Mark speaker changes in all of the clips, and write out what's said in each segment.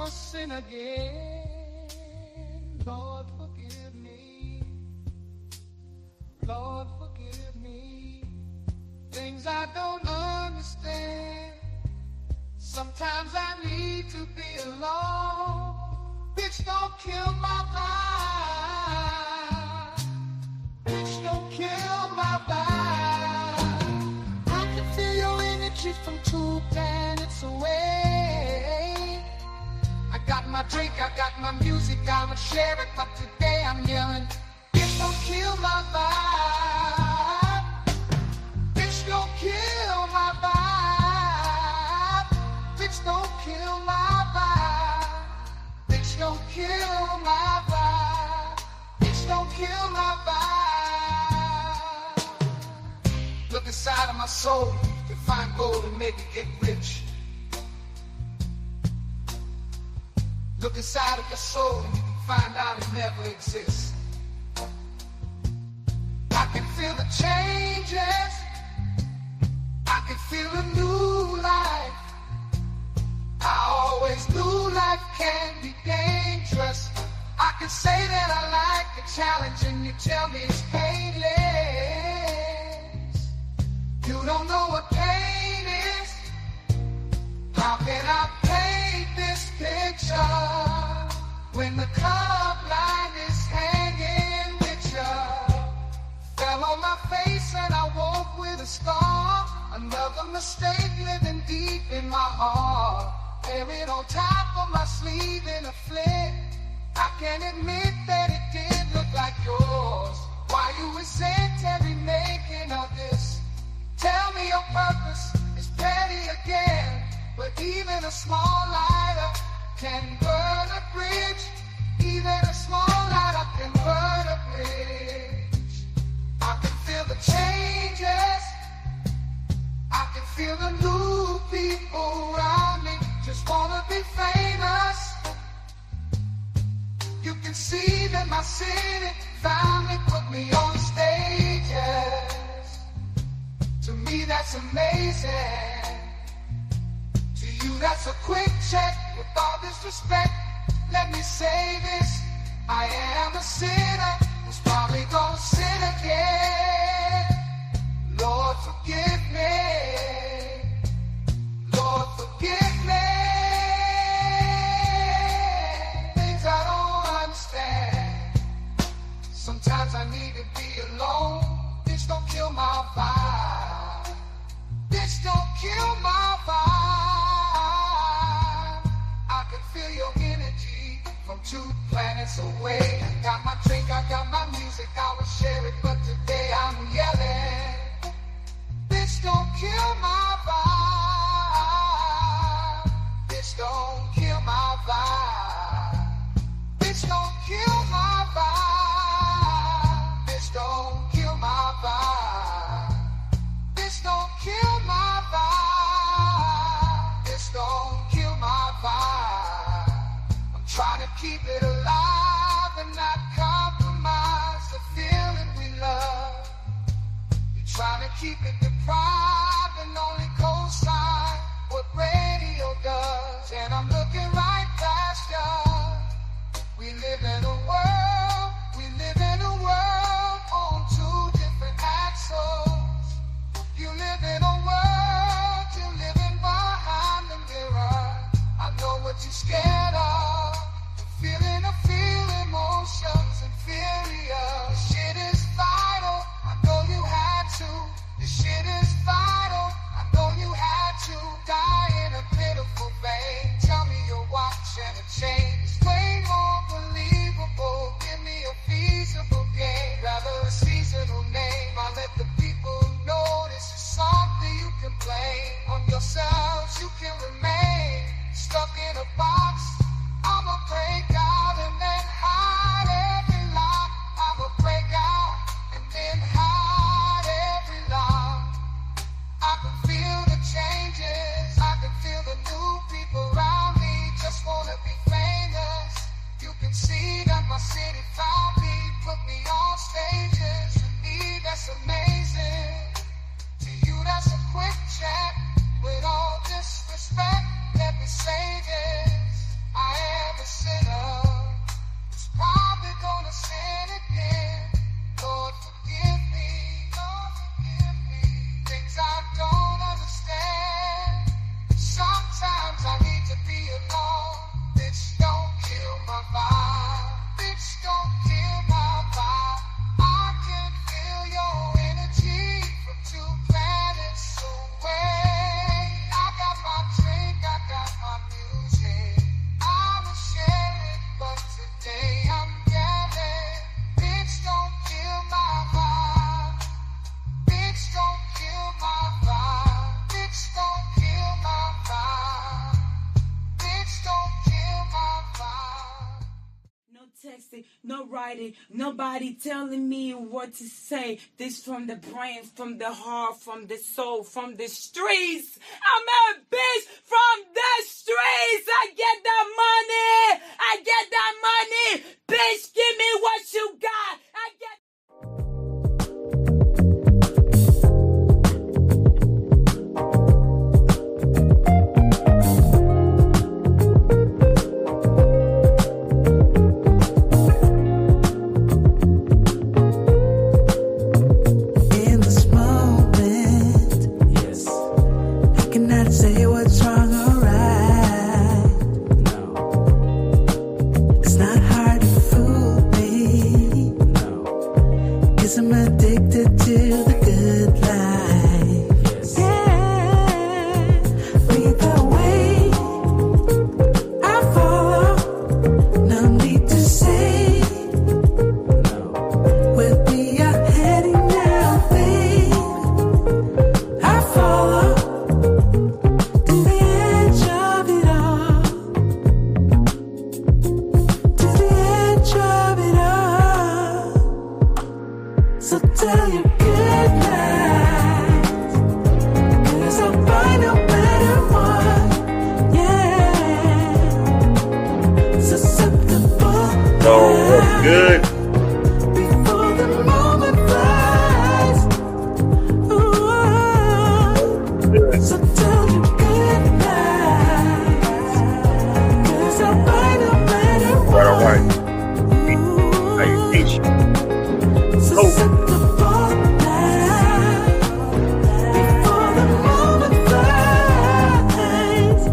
Speaker 1: sin again. Lord, forgive me. Lord, forgive me. Things I don't understand. Sometimes I need to be alone. Bitch, don't kill my vibe. Bitch, don't kill my vibe. I can feel your energy from 2 planets away. I got my drink, I got my music, I'ma share it, but today I'm yelling, bitch, don't kill my vibe. Bitch, don't kill my vibe. Bitch, don't kill my vibe. Bitch, don't kill my vibe. Bitch, don't kill my vibe. Look inside of my soul to find gold and make it get rich. Look inside of your soul and you can find out it never exists. I can feel the changes. I can feel a new life. I always knew life can be dangerous. I can say that I like the challenge and you tell me it's painless. You don't know what pain is. How can I paint this picture when the club line is hanging with you? Fell on my face and I woke with a scar. Another mistake living deep in my heart. Buried on top of my sleeve in a flick. I can admit that it did look like yours. Why you resent every making of this? Tell me your purpose is petty again. But even a small lighter can burn a bridge. Even a small lighter can burn a bridge. I can feel the changes. I can feel the new people around me. Just wanna be famous. You can see that my city finally put me on stages. To me that's amazing. To you that's a quick check. With all this respect, let me say this. I am a sinner who's probably gonna sin again. Lord, forgive me. Lord, forgive me. Things I don't understand. Sometimes I need to be alone. Bitch, don't kill my vibe. Bitch, don't kill my vibe. I can feel your energy from 2 planets away. I got my drink, I got my music, I will share it, but today I'm yelling. Bitch, don't kill my vibe. Bitch, don't kill my vibe. Bitch, don't kill my vibe. Bitch, don't kill my vibe. Bitch, don't kill my vibe. Bitch, don't kill my vibe. I'm trying to keep it alive and not compromise the feeling we love. You're trying to keep it deprived and only co-sign what radio does. And I'm looking right past you. We live in a world, on 2 different axles. You live in a world, you're living behind the mirror. I know what you're scared of. Feeling emotions inferior. Shit is vital, I know you had to. This shit is vital, I know you had to. Die in a pitiful vein. Tell me your watch and a chain. It's way more believable. Give me a feasible game. Rather a seasonal name. I let the people know this is something you can blame. On yourselves you can remain. Stuck in a box. I'ma break out and then hide every lie. I'ma break out and then hide every lie. I can feel the changes. I can feel the new people around me. Just wanna be famous. You can see that my city found me. Put me on stages. To me that's amazing. To you that's a quick check. With all disrespect, let me say this.
Speaker 2: no writing, nobody telling me what to say. This from the brain, from the heart, from the soul, from the streets. I'm a bitch from the streets. I get that money. I get that money. Bitch, give me what you got. I get.
Speaker 1: In this moment, yes, I cannot say what's wrong or right. No, it's not hard to fool me. No, 'cause I'm addicted to the good life. Yes. Yeah, lead the way, I follow. No need to say where we are heading now, babe. I follow to the edge of it all, to the edge of it all. So tell your good night, 'cause I'll find no better one. Yeah, susceptible.
Speaker 3: So what's good?
Speaker 1: Before the moment flies. Ooh, so tell you good night, 'cause I'll find a better
Speaker 3: All right.
Speaker 1: one.
Speaker 3: How you teach?
Speaker 1: Susceptible now. Before the moment flies.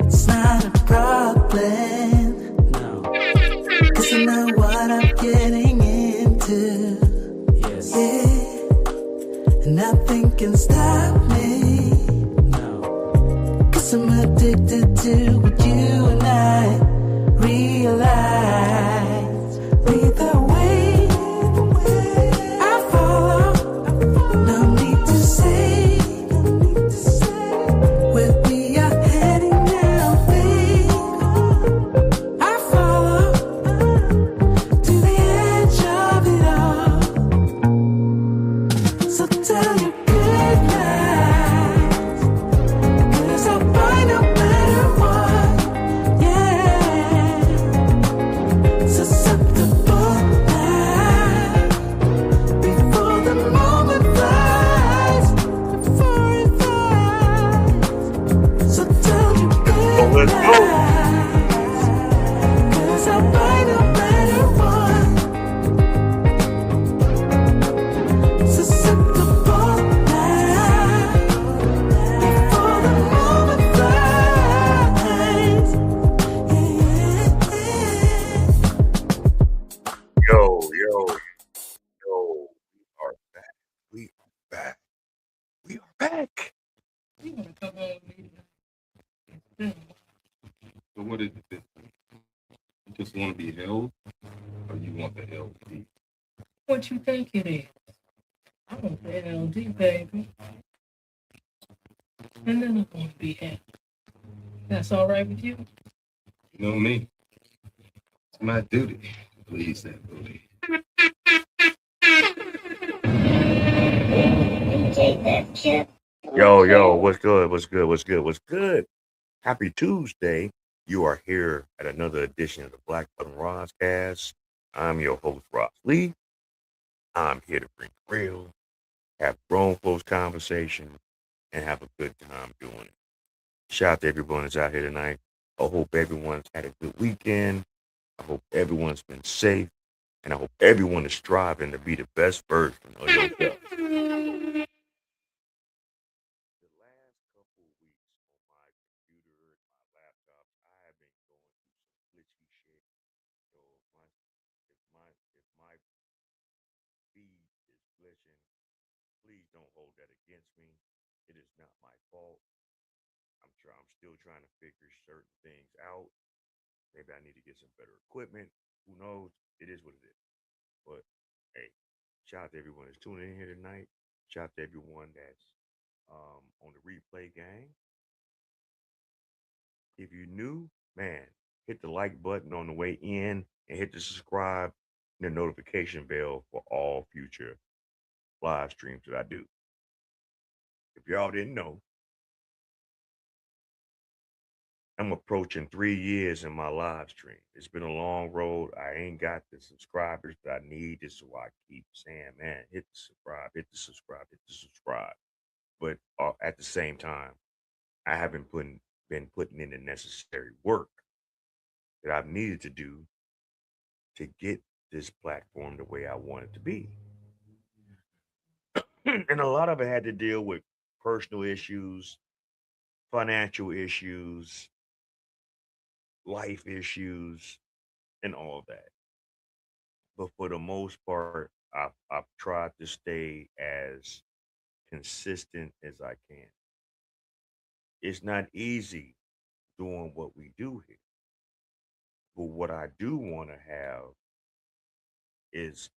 Speaker 1: It's not a problem. No. 'Cause I know what I'm getting into. Yes. Yeah. And nothing can stop me. No. 'Cause I'm addicted to what you and I realize. Lead the way, I follow. No need to say where we are heading now, babe. I follow to the edge of it all. So tell your good night, 'cause I'll find a better one. Yeah, susceptible now. Before the moment flies, before it flies. So tell your
Speaker 3: So
Speaker 1: good
Speaker 3: let's go.
Speaker 1: night, 'cause I'll find a better one. Susceptible now. Before the moment flies. Yeah.
Speaker 3: Yo, yo, yo. We are back. We are back. We are back. So what is it? You just want to be held, or you want the LD?
Speaker 4: What you think it is? I want the LD, baby. And then I'm going to be happy. That's all right with you?
Speaker 3: You know me. It's my duty to please that booty. Yo, what's good? What's good? What's good? What's good? Happy Tuesday. You are here at another edition of the Black Button Roscast. I'm your host, Ross Lee. I'm here to bring real, have grown folks conversation, and have a good time doing it. Shout out to everyone that's out here tonight. I hope everyone's had a good weekend. I hope everyone's been safe. And I hope everyone is striving to be the best version of yourself. The last couple of weeks on my computer and my laptop, I have been going through some glitchy shit. So if my feed is glitching, please don't hold that against me. It is not my fault. I'm still trying to figure certain things out. Maybe I need to get some better equipment. Who knows? It is what it is. But hey, shout out to everyone that's tuning in here tonight. Shout out to everyone that's on the replay gang. If you're new, man, hit the like button on the way in, and hit the subscribe and the notification bell for all future live streams that I do. If y'all didn't know, I'm approaching 3 years in my live stream. It's been a long road. I ain't got the subscribers that I need. This is why I keep saying, man, hit the subscribe, hit the subscribe, hit the subscribe. But at the same time, I haven't been putting in the necessary work that I've needed to do to get this platform the way I want it to be. And a lot of it had to deal with personal issues, financial issues, life issues, and all of that. But for the most part, I've tried to stay as consistent as I can. It's not easy doing what we do here, but what I do want to have is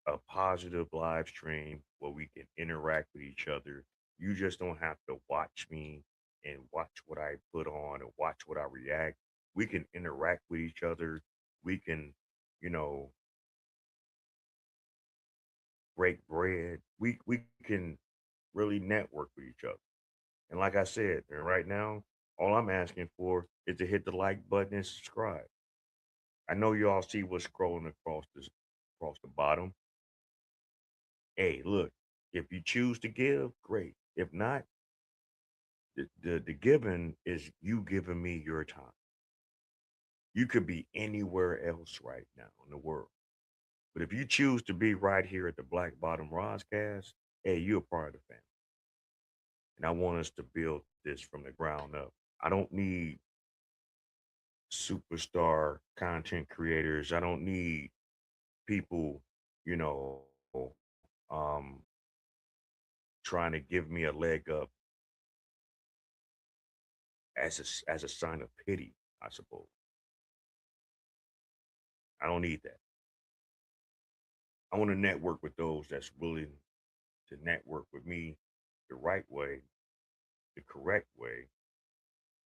Speaker 3: a positive live stream where we can interact with each other. You just don't have to watch me and watch what I put on and watch what I react. We can interact with each other. We can, you know, break bread. We can really network with each other. And like I said, and right now, all I'm asking for is to hit the like button and subscribe. I know you all see what's scrolling across the bottom. Hey, look, if you choose to give, great. If not, the giving is you giving me your time. You could be anywhere else right now in the world. But if you choose to be right here at the Black Bottom Roscast, hey, you're a part of the family. And I want us to build this from the ground up. I don't need superstar content creators. I don't need people, you know, um, trying to give me a leg up as a sign of pity. I suppose I don't need that. I want to network with those that's willing to network with me the right way, the correct way,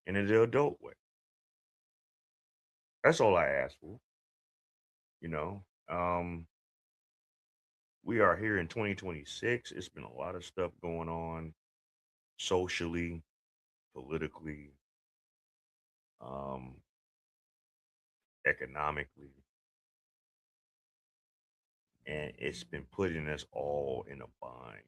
Speaker 3: and in the adult way. That's all I ask for. You know, um, we are here in 2026. It's been a lot of stuff going on socially, politically, um, economically, and it's been putting us all in a bind.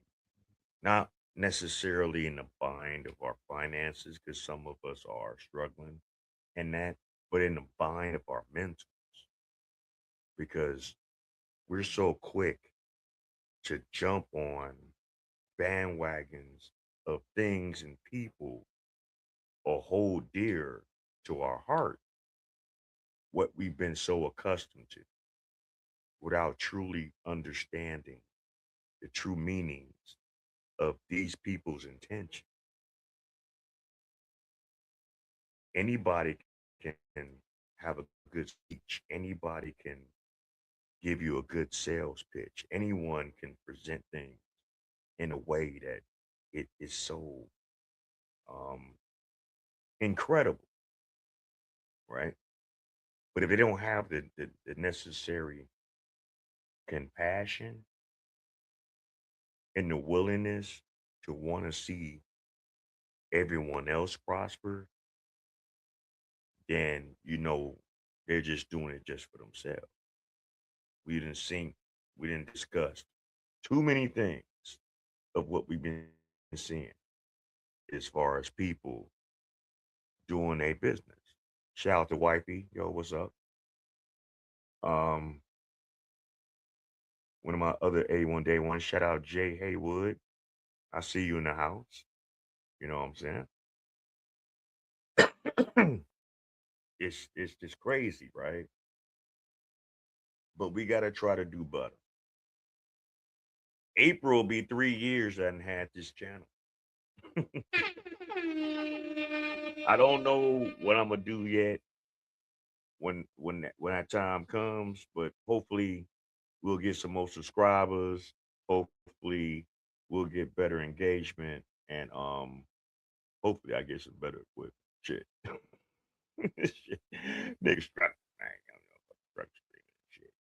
Speaker 3: Not necessarily in the bind of our finances, because some of us are struggling in that, but in the bind of our mentals, because we're so quick to jump on bandwagons of things and people or hold dear to our heart what we've been so accustomed to without truly understanding the true meanings of these people's intention. Anybody can have a good speech, anybody can give you a good sales pitch, anyone can present things in a way that it is so um, incredible, right? But if they don't have the necessary compassion and the willingness to want to see everyone else prosper, then they're just doing it just for themselves. We didn't think, we didn't discuss too many things of what we've been seeing as far as people doing their business. Shout out to Wifey, yo, what's up? Um, one of my other A1 Day ones, shout out Jay Haywood. I see you in the house. You know what I'm saying? It's just crazy, right? But we gotta try to do better. April will be 3 years I hadn't had this channel. I don't know what I'm gonna do yet when that time comes, but hopefully we'll get some more subscribers. Hopefully we'll get better engagement, and hopefully I get some better equipment. Shit. Shit. Nigga struggle. I ain't got no fucking struggle streaming and shit.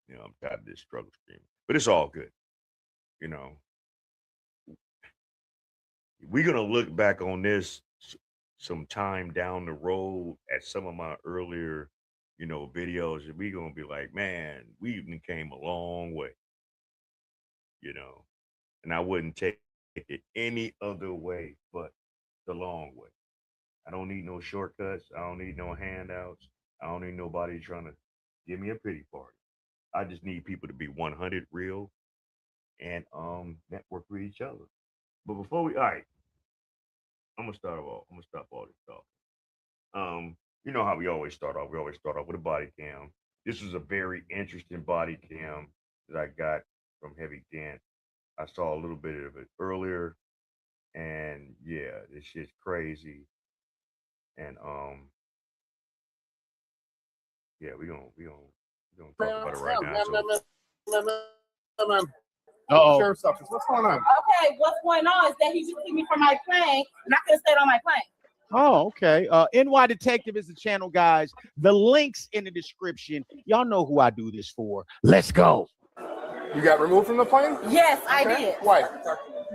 Speaker 3: You know, I'm tired of this struggle streaming. But it's all good. You know, we're gonna look back on this some time down the road at some of my earlier, videos, and we're gonna be like, man, we even came a long way, you know. And I wouldn't take it any other way but the long way. I don't need no shortcuts. I don't need no handouts. I don't need nobody trying to give me a pity party. I just need people to be 100 real and network with each other. But before we, all right, I'm gonna start off. I'm gonna stop all this talk. You know how we always start off. We always start off with a body cam. This was a very interesting body cam that I got from Heavy Dent. I saw a little bit of it earlier, and yeah, this shit's crazy. And yeah, we gonna talk about it right now. So
Speaker 5: Oh,
Speaker 6: Sheriff's office. What's going on?
Speaker 7: Okay, what's going on is that he just took me from my plane, and I could have stayed on my plane.
Speaker 5: oh, okay. NY Detective is the channel, guys. The links in the description. Y'all know who I do this for. Let's go.
Speaker 6: You got removed from the plane?
Speaker 7: Yes, I did.
Speaker 6: Why?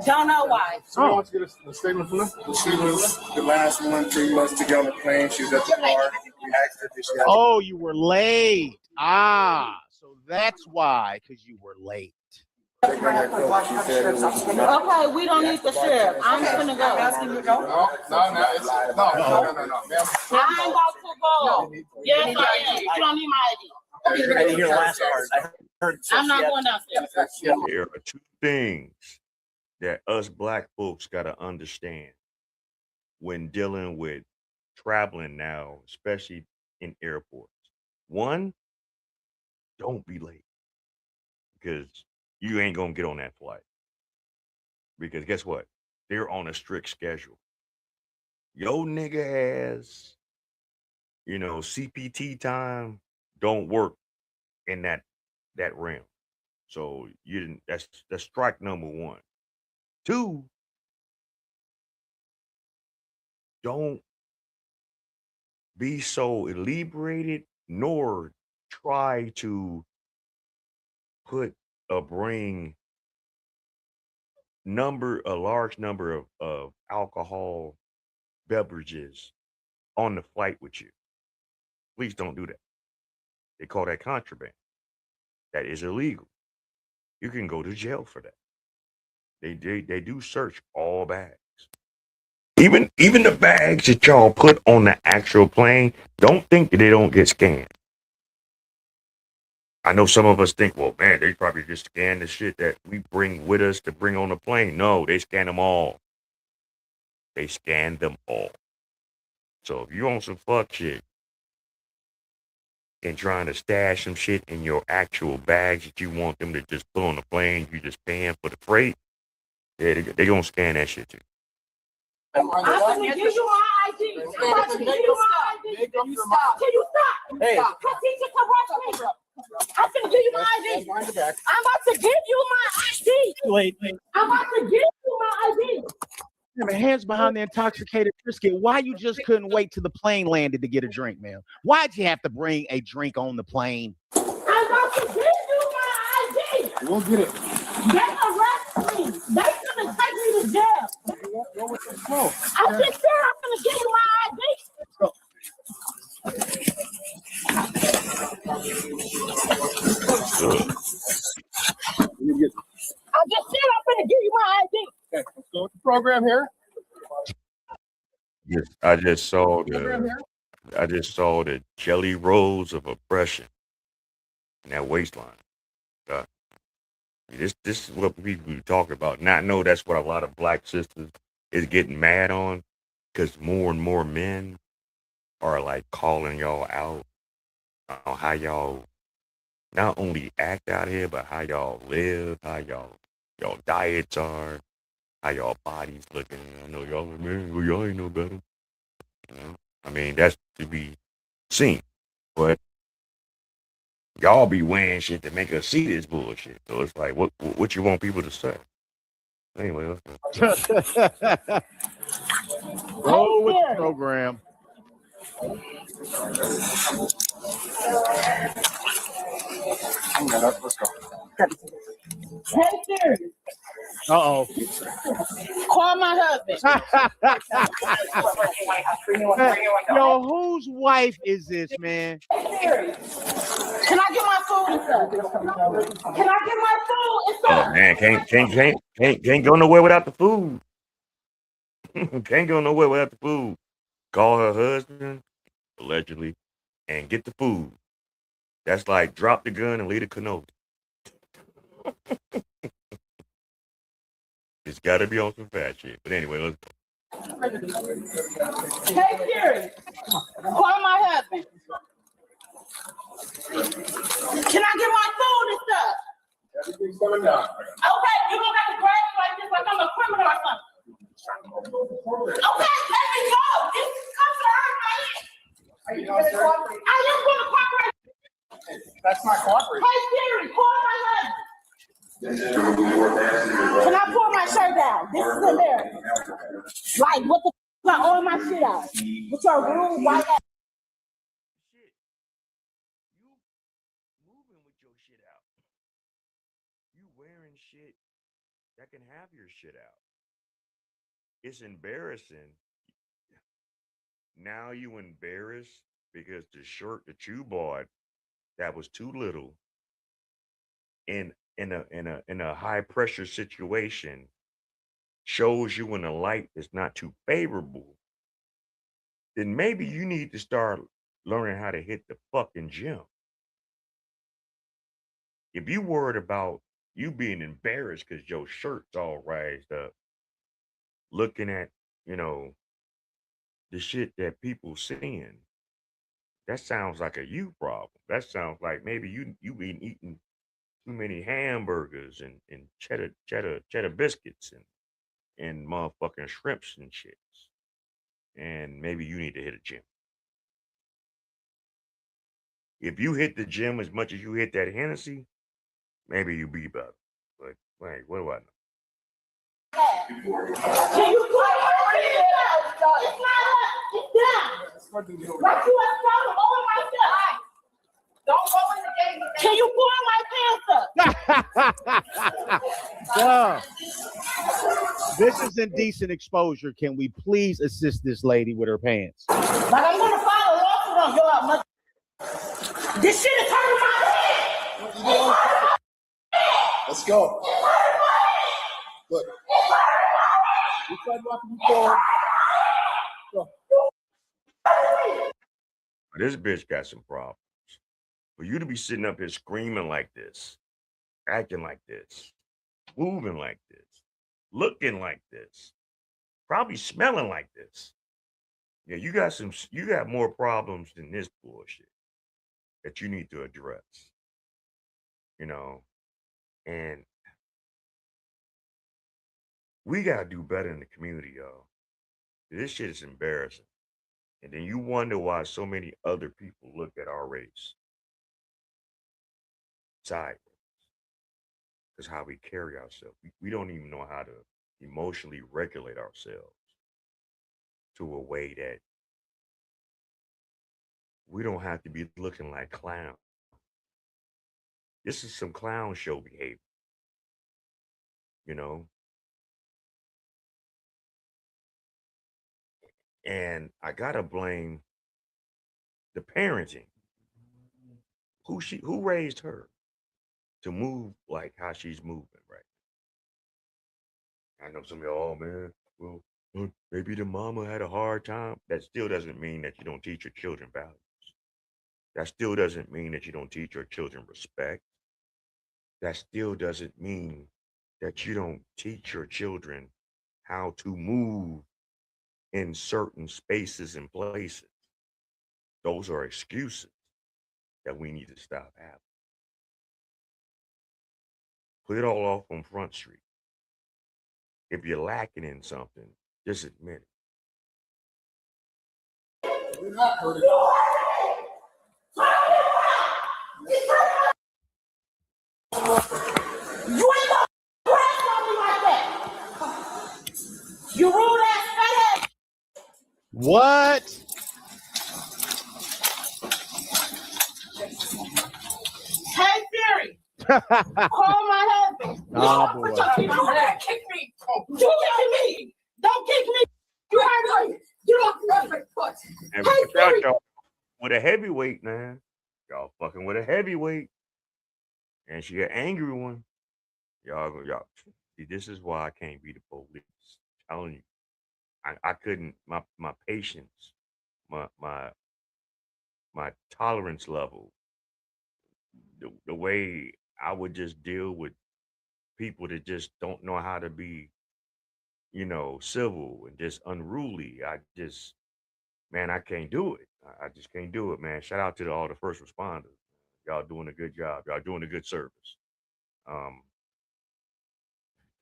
Speaker 7: Don't know why.
Speaker 6: Somebody wants to get a statement from them?
Speaker 8: She was the last one to us to get on the plane. She was at the bar. We asked her if she had
Speaker 5: Oh, you were late. Ah, so that's why, because you were late.
Speaker 8: to bring her coat. She said it was
Speaker 7: Okay, we don't need the sheriff. I'm just gonna go. Asking you to go?
Speaker 6: No, it's, no, ma'am.
Speaker 7: I'm about to go. Yes, I am. You don't need my ID.
Speaker 9: I didn't hear the last part. I heard
Speaker 7: I'm not going downstairs.
Speaker 3: there are two things that us black folks gotta understand when dealing with traveling now, especially in airports. One, don't be late because you ain't gonna get on that flight. Because guess what? They're on a strict schedule. Yo nigga has, CPT time don't work in that realm. So you didn't that's strike number one. Two, don't be so elaborated nor try to bring a large number of alcohol beverages on the flight with you. Please don't do that. They call that contraband. That is illegal. You can go to jail for that. They do search all bags. Even the bags that y'all put on the actual plane, don't think that they don't get scanned. I know some of us think, well, man, they probably just scan the shit that we bring with us to bring on the plane. No, they scan them all. They scan them all. So if you on some fuck shit and trying to stash some shit in your actual bags that you want them to just put on the plane, you just paying for the freight, yeah, they gonna scan that shit too.
Speaker 7: I'm gonna give you my ID. I'm about to give you my ID. Can you stop?
Speaker 9: Hey.
Speaker 7: Because he just arrested me. I'm gonna give you my ID. I'm about to give you my ID.
Speaker 9: Wait.
Speaker 7: I'm about to give you my ID.
Speaker 5: Man, hands behind the intoxicated brisket. Why you just couldn't wait till the plane landed to get a drink, man? Why'd you have to bring a drink on the plane?
Speaker 7: I'm about to give you my ID.
Speaker 6: We'll get it.
Speaker 7: They arrested me. They gonna take me to jail.
Speaker 6: Go with the flow.
Speaker 7: I just said I'm gonna give you my ID. I just said I'm gonna give you my ID.
Speaker 6: Okay, let's go with the program here.
Speaker 3: Yes, I just saw the jelly rolls of oppression in that waistline. Uh, this is what people be talking about. And I know that's what a lot of black sisters is getting mad on, because more and more men are like calling y'all out on how y'all not only act out here, but how y'all live, how y'all diets are, how y'all bodies looking. I know y'all like, man, well, y'all ain't no better. I mean, that's to be seen. But y'all be wearing shit to make us see this bullshit. So it's like, what you want people to say? Anyway, let's go.
Speaker 5: Roll with the program.
Speaker 6: Let's go.
Speaker 7: Hey Siri,
Speaker 5: Uh-oh.
Speaker 7: call my husband.
Speaker 5: Yo, whose wife is this, man?
Speaker 7: Hey Siri, can I get my food and stuff? Can I get my food and
Speaker 3: Oh
Speaker 7: stuff?
Speaker 3: man, can't go nowhere without the food. Can't go nowhere without the food. Call her husband, allegedly, and get the food. That's like drop the gun and leave the canoe. It's got to be on some fat shit. But anyway, let's.
Speaker 7: Hey Siri, call my husband. Can I get my food and stuff?
Speaker 6: Everything's coming down.
Speaker 7: Okay, you don't have to grab me like this like I'm a criminal or something. Okay, let me go. This is coming to hurt my head. I am going to cooperate.
Speaker 6: That's not cooperating.
Speaker 7: Hey Siri, call my husband. Can I pull my shirt down? This is embarrassing. Like, what the f***, got all my shit out? With your rude white ass.
Speaker 3: Shit. You moving with your shit out. You wearing shit that can have your shit out. It's embarrassing. Now you embarrassed because the shirt that you bought that was too little in a high pressure situation shows you in a light that's not too favorable, then maybe you need to start learning how to hit the fucking gym. If you worried about you being embarrassed because your shirt's all raised up, looking at, the shit that people seeing, that sounds like a you problem. That sounds like maybe you been eating too many hamburgers and cheddar biscuits and motherfucking shrimps and shits. And maybe you need to hit a gym. If you hit the gym as much as you hit that Hennessy, maybe you be better. But wait, what do I know?
Speaker 7: Can you put my shit down? It's not up. It's down. Like you are trying to lower my stuff. Don't go in the game. Can you pull my pants up?
Speaker 5: Duh. This is indecent exposure. Can we please assist this lady with her pants?
Speaker 7: Like I'm gonna file a lawsuit on your mother. This shit is hurting my head.
Speaker 6: Let's go. Look. You tried walking before. Go.
Speaker 3: This bitch got some problems. For you to be sitting up here screaming like this, acting like this, moving like this, looking like this, probably smelling like this. Yeah, you got more problems than this bullshit that you need to address. And we gotta do better in the community, y'all. This shit is embarrassing. And then you wonder why so many other people look at our race sideways. Because how we carry ourselves. We don't even know how to emotionally regulate ourselves to a way that we don't have to be looking like clowns. This is some clown show behavior, And I gotta blame the parenting. Who raised her to move like how she's moving right now? I know some of y'all, man, well, maybe the mama had a hard time. That still doesn't mean that you don't teach your children values. That still doesn't mean that you don't teach your children respect. That still doesn't mean that you don't teach your children how to move in certain spaces and places. Those are excuses that we need to stop having. Put it all off on Front Street. If you're lacking in something, just admit it.
Speaker 6: You're not hurting.
Speaker 7: You ain't gonna press on me like that. You rude ass fat ass.
Speaker 5: What?
Speaker 7: Call my husband.
Speaker 5: Oh,
Speaker 7: No,
Speaker 5: boy.
Speaker 7: you don't kick me. You kick me. Don't kick me. You heard me. Get off the foot.
Speaker 3: And
Speaker 7: Hey,
Speaker 3: watch out,
Speaker 7: Siri.
Speaker 3: y'all with a heavyweight, man. Y'all fucking with a heavyweight, and she an angry one. Y'all. See, this is why I can't be the police. Telling you, I couldn't. My patience, my my tolerance level, the way I would just deal with people that just don't know how to be, civil and just unruly. Man, I can't do it. I just can't do it, man. Shout out to all the first responders. Y'all doing a good job. Y'all doing a good service. Um,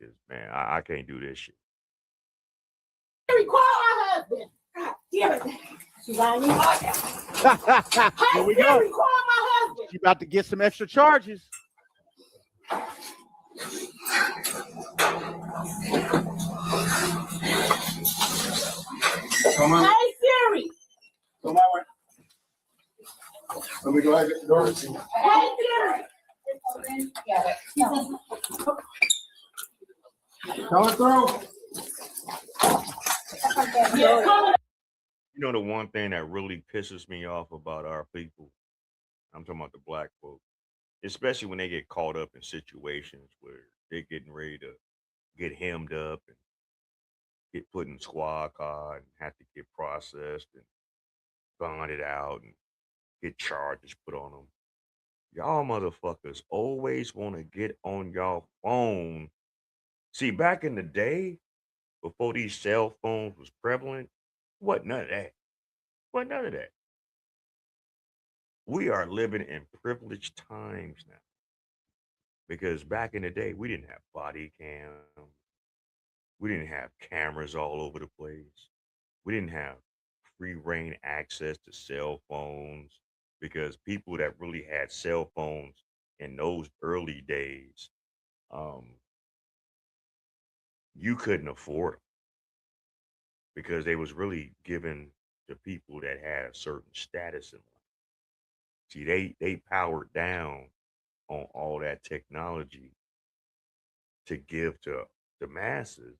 Speaker 3: 'Cause, man, I can't do this shit.
Speaker 7: Siri, call my husband. God damn it. She's on me.
Speaker 5: Here we
Speaker 7: Hey,
Speaker 5: go.
Speaker 7: Siri, call my husband.
Speaker 5: She about to get some extra charges.
Speaker 6: Come on.
Speaker 7: Hey, Siri.
Speaker 6: Come on. Let me go ahead and get the door.
Speaker 7: Hey, Siri.
Speaker 6: Come through.
Speaker 7: Yeah, call it.
Speaker 3: You know the one thing that really pisses me off about our people? I'm talking about the black folk, especially when they get caught up in situations where they're getting ready to get hemmed up and get put in squad car and have to get processed and bonded out and get charges put on them. Y'all motherfuckers always want to get on y'all phone. See, back in the day, before these cell phones was prevalent, wasn't none of that. Wasn't none of that. We are living in privileged times now because back in the day, we didn't have body cams. We didn't have cameras all over the place. We didn't have free reign access to cell phones because people that really had cell phones in those early days, um, you couldn't afford them because they was really given to people that had a certain status in life. See, they powered down on all that technology to give to the masses,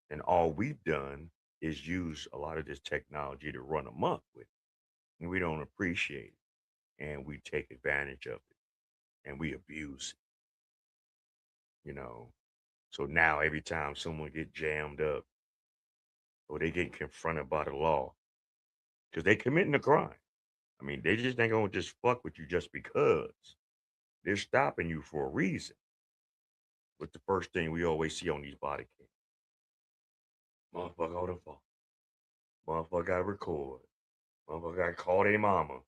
Speaker 3: and all we've done is use a lot of this technology to run amok with, and we don't appreciate it, and we take advantage of it, and we abuse it. So now every time someone get jammed up or they get confronted by the law, because they committing a crime. I mean, they just ain't gonna just fuck with you just because. They're stopping you for a reason. But the first thing we always see on these body cams, motherfucker on the phone. Motherfucker got to record. Motherfucker got to call their mama.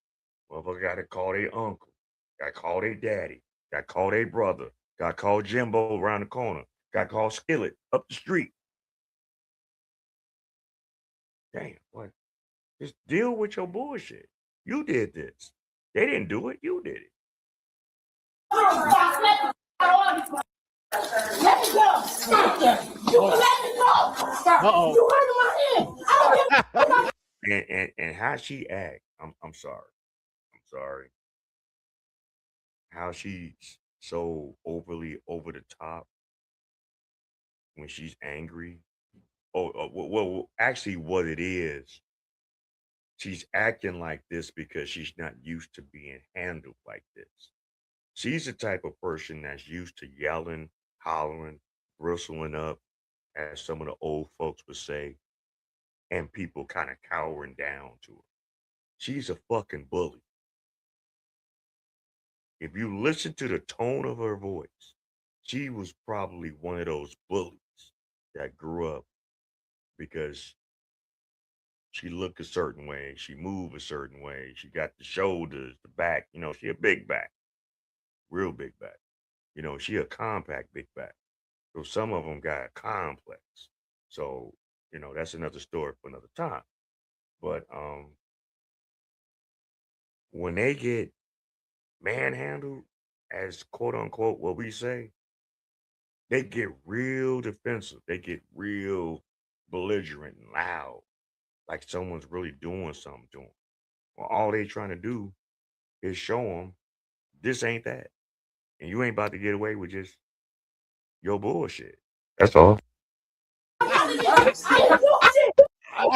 Speaker 3: Motherfucker got to call their uncle. Got to call their daddy. Got to call their brother. Got to call Jimbo around the corner. Got to call Skillet up the street. Damn, what? Just deal with your bullshit. You did this. They didn't do it. You did it.
Speaker 7: Let me go. You let me go.
Speaker 5: Uh-oh.
Speaker 7: You hurt my hand. I don't give
Speaker 3: And how she act, I'm sorry. I'm sorry. How she's so overly over the top when she's angry. Well, actually, what it is, she's acting like this because she's not used to being handled like this. She's the type of person that's used to yelling, hollering, bristling up, as some of the old folks would say, and people kind of cowering down to her. She's a fucking bully. If you listen to the tone of her voice, she was probably one of those bullies that grew up because she looked a certain way, she moved a certain way, she got the shoulders, the back, she a big back, real big back. She a compact big back. So some of them got a complex. So, that's another story for another time. But when they get manhandled, as quote unquote what we say, they get real defensive. They get real belligerent and loud, like someone's really doing something to them. Well, all they trying to do is show them this ain't that. and you ain't about to get away with just your bullshit. That's all.
Speaker 5: I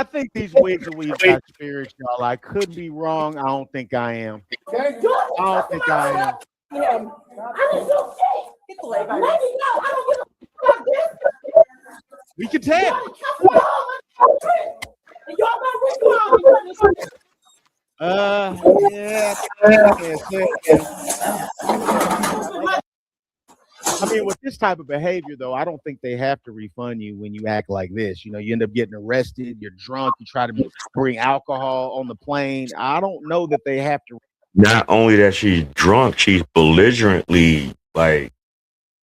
Speaker 5: think these wigs and weaves got spirits, y'all. I could be wrong. I don't think I am. I don't think I am. We can tell. Yeah. I mean, with this type of behavior, though, I don't think they have to refund you when you act like this. You know, you end up getting arrested. You're drunk. You try to bring alcohol on the plane. I don't know that they have to.
Speaker 3: Not only that she's drunk, she's belligerently like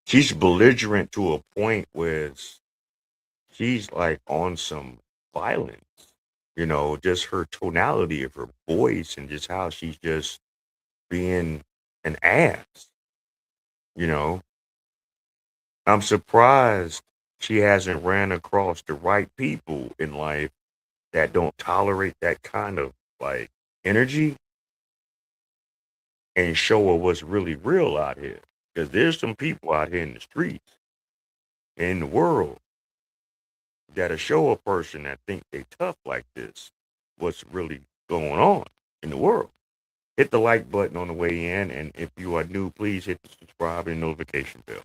Speaker 3: she's belligerent to a point where she's like on some violence. You know, just her tonality of her voice and just how she's just being an ass. You know, I'm surprised she hasn't ran across the right people in life that don't tolerate that kind of like energy and show her what's really real out here. Because there's some people out here in the streets, in the world, that'll show a person that think they tough like this what's really going on in the world. Hit the like button on the way in, and if you are new, please hit the subscribe and notification bell.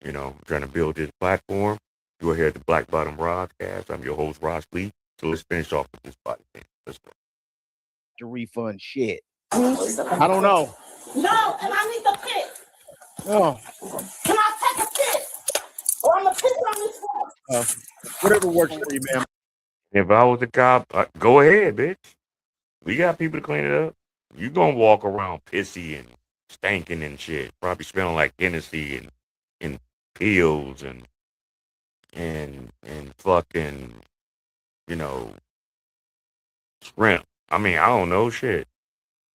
Speaker 3: You know, I'm trying to build this platform. You are here at the Black Bottom Broadcast. I'm your host, Ross Lee. So let's finish off with this body thing. Let's go.
Speaker 5: To refund shit. I don't know.
Speaker 7: No, and I need the piss.
Speaker 5: Oh.
Speaker 7: Can I take a piss? Or I'm going to piss on this floor.
Speaker 5: Whatever works for you, man.
Speaker 3: If I was the cop, go ahead, bitch. We got people to clean it up. You gonna walk around pissy and stinking and shit. Probably smelling like Hennessy and pills and fucking, you know, shrimp. I mean, I don't know shit.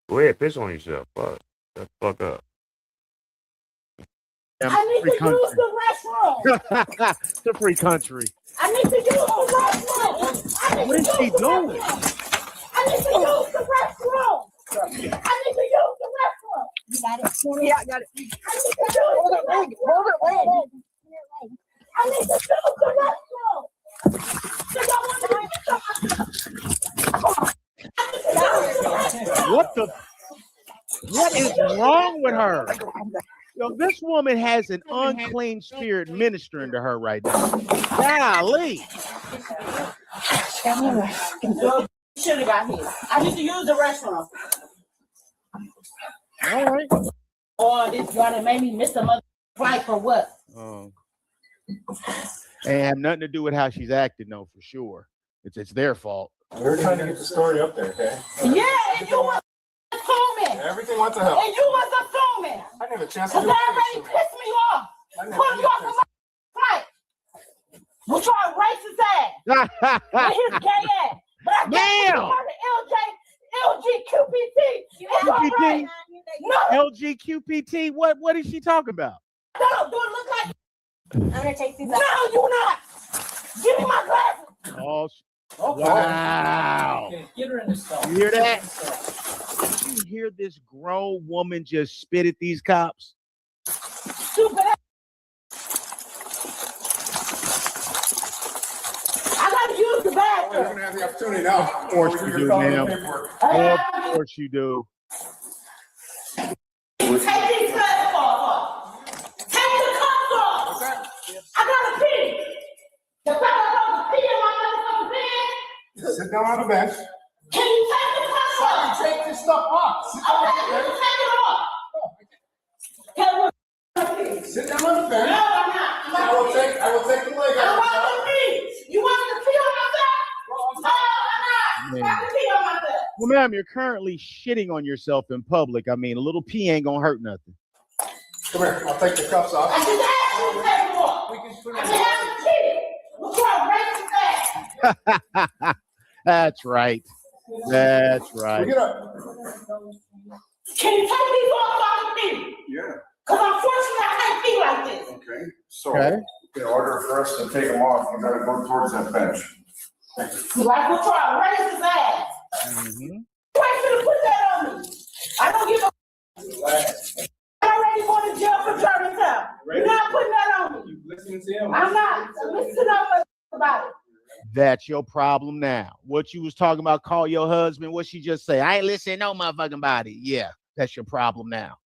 Speaker 3: Go ahead, piss on yourself. Fuck. Shut the fuck up.
Speaker 7: I need to use the restroom.
Speaker 5: It's a free country.
Speaker 7: I need to use the restroom.
Speaker 5: What is she doing?
Speaker 7: I need to use the restroom. I need to use the restroom. You got it? Yeah, I got it. I need to use the restroom. Hold it. I need to use the restroom.
Speaker 5: What is wrong with her? Yo, this woman has an unclean spirit ministering to her right now. Golly.
Speaker 7: Should have got here. I need to use the restroom.
Speaker 5: All right.
Speaker 7: Or this one that made me miss a mother flight for what?
Speaker 5: Ain't have nothing to do with how she's acting, though, for sure. It's their fault.
Speaker 8: We're trying to get the story up there, okay?
Speaker 7: Yeah, and you was assuming.
Speaker 8: Everything went to hell.
Speaker 7: And you was assuming.
Speaker 8: I didn't have a chance to
Speaker 7: Because
Speaker 8: do
Speaker 7: that already pissed me off. Put me off of my flight. With your racist ass. With his gay ass. But I guess you heard of LGQPT. It's all right. No.
Speaker 5: LGQPT? What is she talking about?
Speaker 7: No, do it look like I'm gonna take these out. No, you're not. Give me my glasses.
Speaker 5: Oh, wow.
Speaker 4: Get her in the stall.
Speaker 5: You hear that? Did you hear this grown woman just spit at these cops?
Speaker 7: Stupid ass. I gotta use the bathroom.
Speaker 8: You're gonna have the opportunity now.
Speaker 5: Of course you do, ma'am. Of course you do.
Speaker 7: Take these cuffs off. Take the cuffs off. I gotta pee. The fact I pee in my motherfucking pants.
Speaker 8: Sit down on the bench.
Speaker 7: Can you take the cuffs off?
Speaker 8: Take this stuff off. Sit down on the bench. Sit down on the bench.
Speaker 7: No, I'm not.
Speaker 8: I will take the leg
Speaker 7: I
Speaker 8: out.
Speaker 7: want to pee. You want me to pee on myself? No, I'm not. I can pee on myself.
Speaker 5: Well, ma'am, you're currently shitting on yourself in public. I mean, a little pee ain't gonna hurt nothing.
Speaker 8: Come here. I'll take the cuffs off.
Speaker 7: I just asked you to take them off. I just haven't cheated. What's your racist ass?
Speaker 5: That's right. That's right.
Speaker 8: Get up.
Speaker 7: Can you take these off so I can pee?
Speaker 8: Yeah.
Speaker 7: Because unfortunately I can't pee like this.
Speaker 8: Okay. So, in order for us to take them off, you gotta go towards that bench.
Speaker 7: Like what's your racist ass?
Speaker 5: Mm-hmm.
Speaker 7: Why should have put that on me? I don't give a. I already ready for the jail for Germantown. You're not putting that on me.
Speaker 6: You listening to him?
Speaker 7: I'm not. Listen to what about it.
Speaker 5: That's your problem now. What you was talking about, call your husband. What she just say? I ain't listening to no motherfucking body. Yeah, that's your problem now.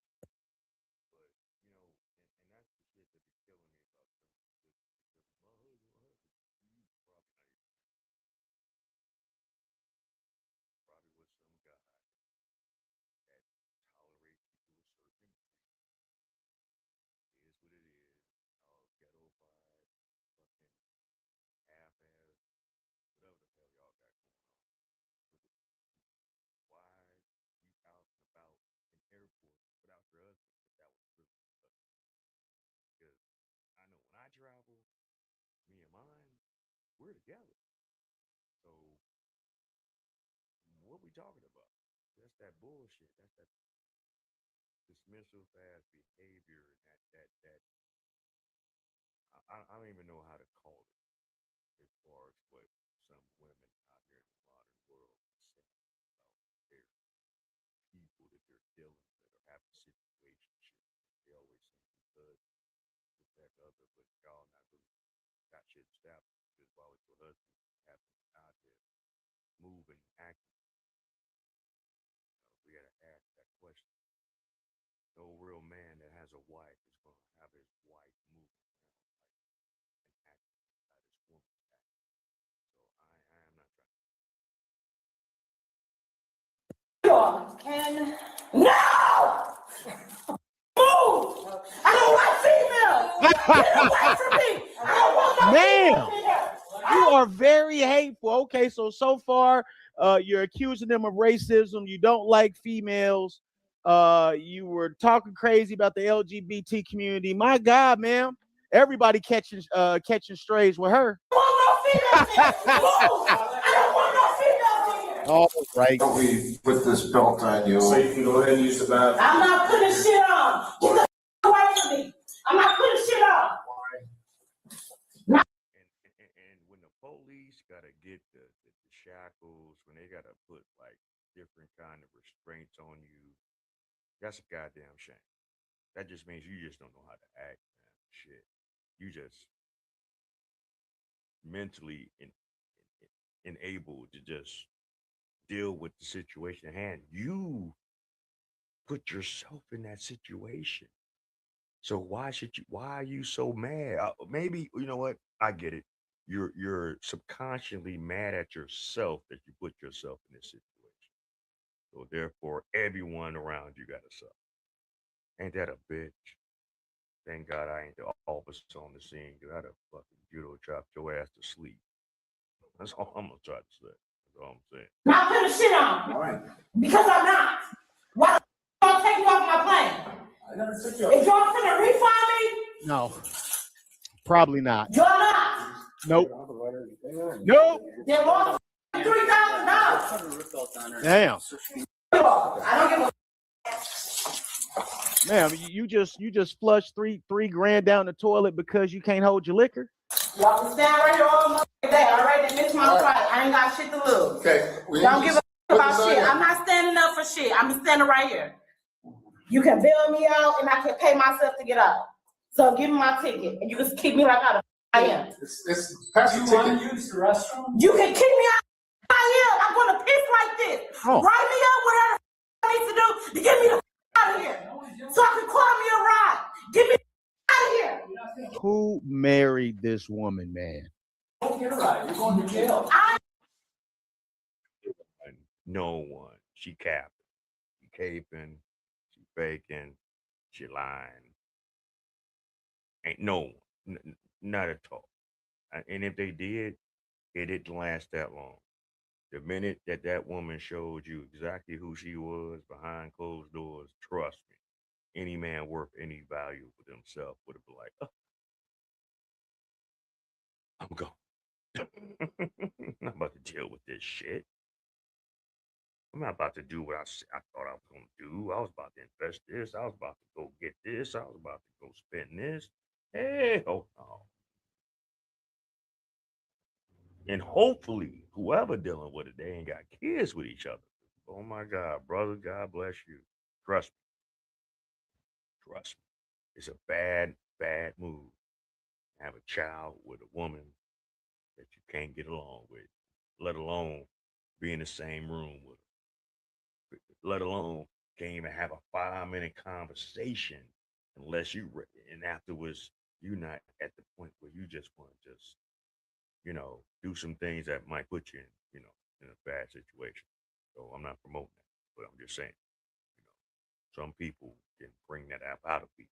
Speaker 3: We're together. So what we talking about? That's that bullshit. That's that dismissive ass behavior. That I don't even know how to call it as far as what some women out here in the modern world say about their people that they're dealing with or having situationships. They always say because this, that, the other, but y'all not really got shit established because while it's your husband having out there moving, acting, we gotta ask that question. No real man that has a wife is gonna have his wife moving around like and acting how this woman's acting. So I am not trying to.
Speaker 7: Can no move. I don't like females. Get away from me. I don't want no
Speaker 5: Ma'am,
Speaker 7: females.
Speaker 5: you are very hateful. Okay, so far, you're accusing them of racism. You don't like females. You were talking crazy about the LGBT community. My God, ma'am, everybody catching strays with her.
Speaker 7: I don't want no females. Move. I don't want no females in here.
Speaker 5: All right.
Speaker 8: Don't we put this belt on you?
Speaker 6: So you can go ahead and use the bathroom.
Speaker 7: I'm not putting shit on. Get the away from me. I'm not putting shit on.
Speaker 3: And when the police gotta get the shackles, when they gotta put like different kind of restraints on you, that's a goddamn shame. That just means you just don't know how to act, man. Shit, you just mentally enabled to just deal with the situation at hand. You put yourself in that situation. So why should you? Why are you so mad? Maybe you know what? I get it. You're subconsciously mad at yourself that you put yourself in this situation. So therefore, everyone around you got to suffer. Ain't that a bitch? Thank God I ain't the officer on the scene because I'd have fucking judo chopped your ass to sleep. That's all I'm gonna try to say. That's all I'm saying.
Speaker 7: Not putting shit on.
Speaker 6: Why?
Speaker 7: Because I'm not. Why the y'all take me off my plane?
Speaker 6: I never took you.
Speaker 7: If y'all finna refund me,
Speaker 5: No, probably not.
Speaker 7: y'all not.
Speaker 5: Nope. Nope.
Speaker 7: Then lost $3,000.
Speaker 5: Damn.
Speaker 7: I don't give a
Speaker 5: Ma'am, you just flushed three grand down the toilet because you can't hold your liquor.
Speaker 7: y'all can stand right here all the day. All right, then miss my flight. I ain't got shit to lose.
Speaker 8: Okay.
Speaker 7: Don't give a about shit. I'm not standing up for shit. I'm standing right here. You can bail me out and I can pay myself to get out. So give me my ticket and you can keep me like I am.
Speaker 8: It's past the ticket.
Speaker 6: use the restroom?
Speaker 7: You can kick me out. I am. I'm gonna piss like this.
Speaker 5: Oh.
Speaker 7: Write me up whatever I need to do to get me the out of here. So I can call me a ride. Get me out of here.
Speaker 5: Who married this woman, man?
Speaker 6: Don't get a ride. You're going to jail.
Speaker 3: No one. She capping. She caping. She faking. She lying. Ain't no one. Not at all. And if they did, it didn't last that long. The minute that woman showed you exactly who she was behind closed doors, trust me, any man worth any value for themselves would have been like, oh, I'm gone. I'm not about to deal with this shit. I'm not about to do what I thought I was going to do. I was about to invest this. I was about to go get this. I was about to go spend this. Hey, oh no. And hopefully, whoever dealing with it, they ain't got kids with each other. Oh my God, brother, God bless you. Trust me. Trust me. It's a bad, bad move. Have a child with a woman that you can't get along with, let alone be in the same room with her, let alone can't even have a 5 minute conversation unless and afterwards you're not at the point where you just want to just, do some things that might put you in a bad situation. So I'm not promoting that, but I'm just saying, you know, some people can bring that out of people.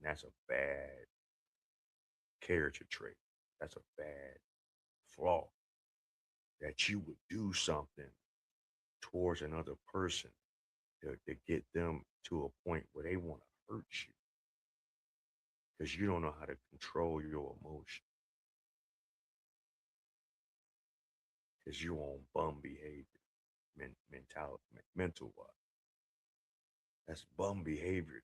Speaker 3: And that's a bad character trait. That's a bad flaw that you would do something towards another person to get them to a point where they want to hurt you because you don't know how to control your emotion because you're on bum behavior, mental wise. That's bum behavior.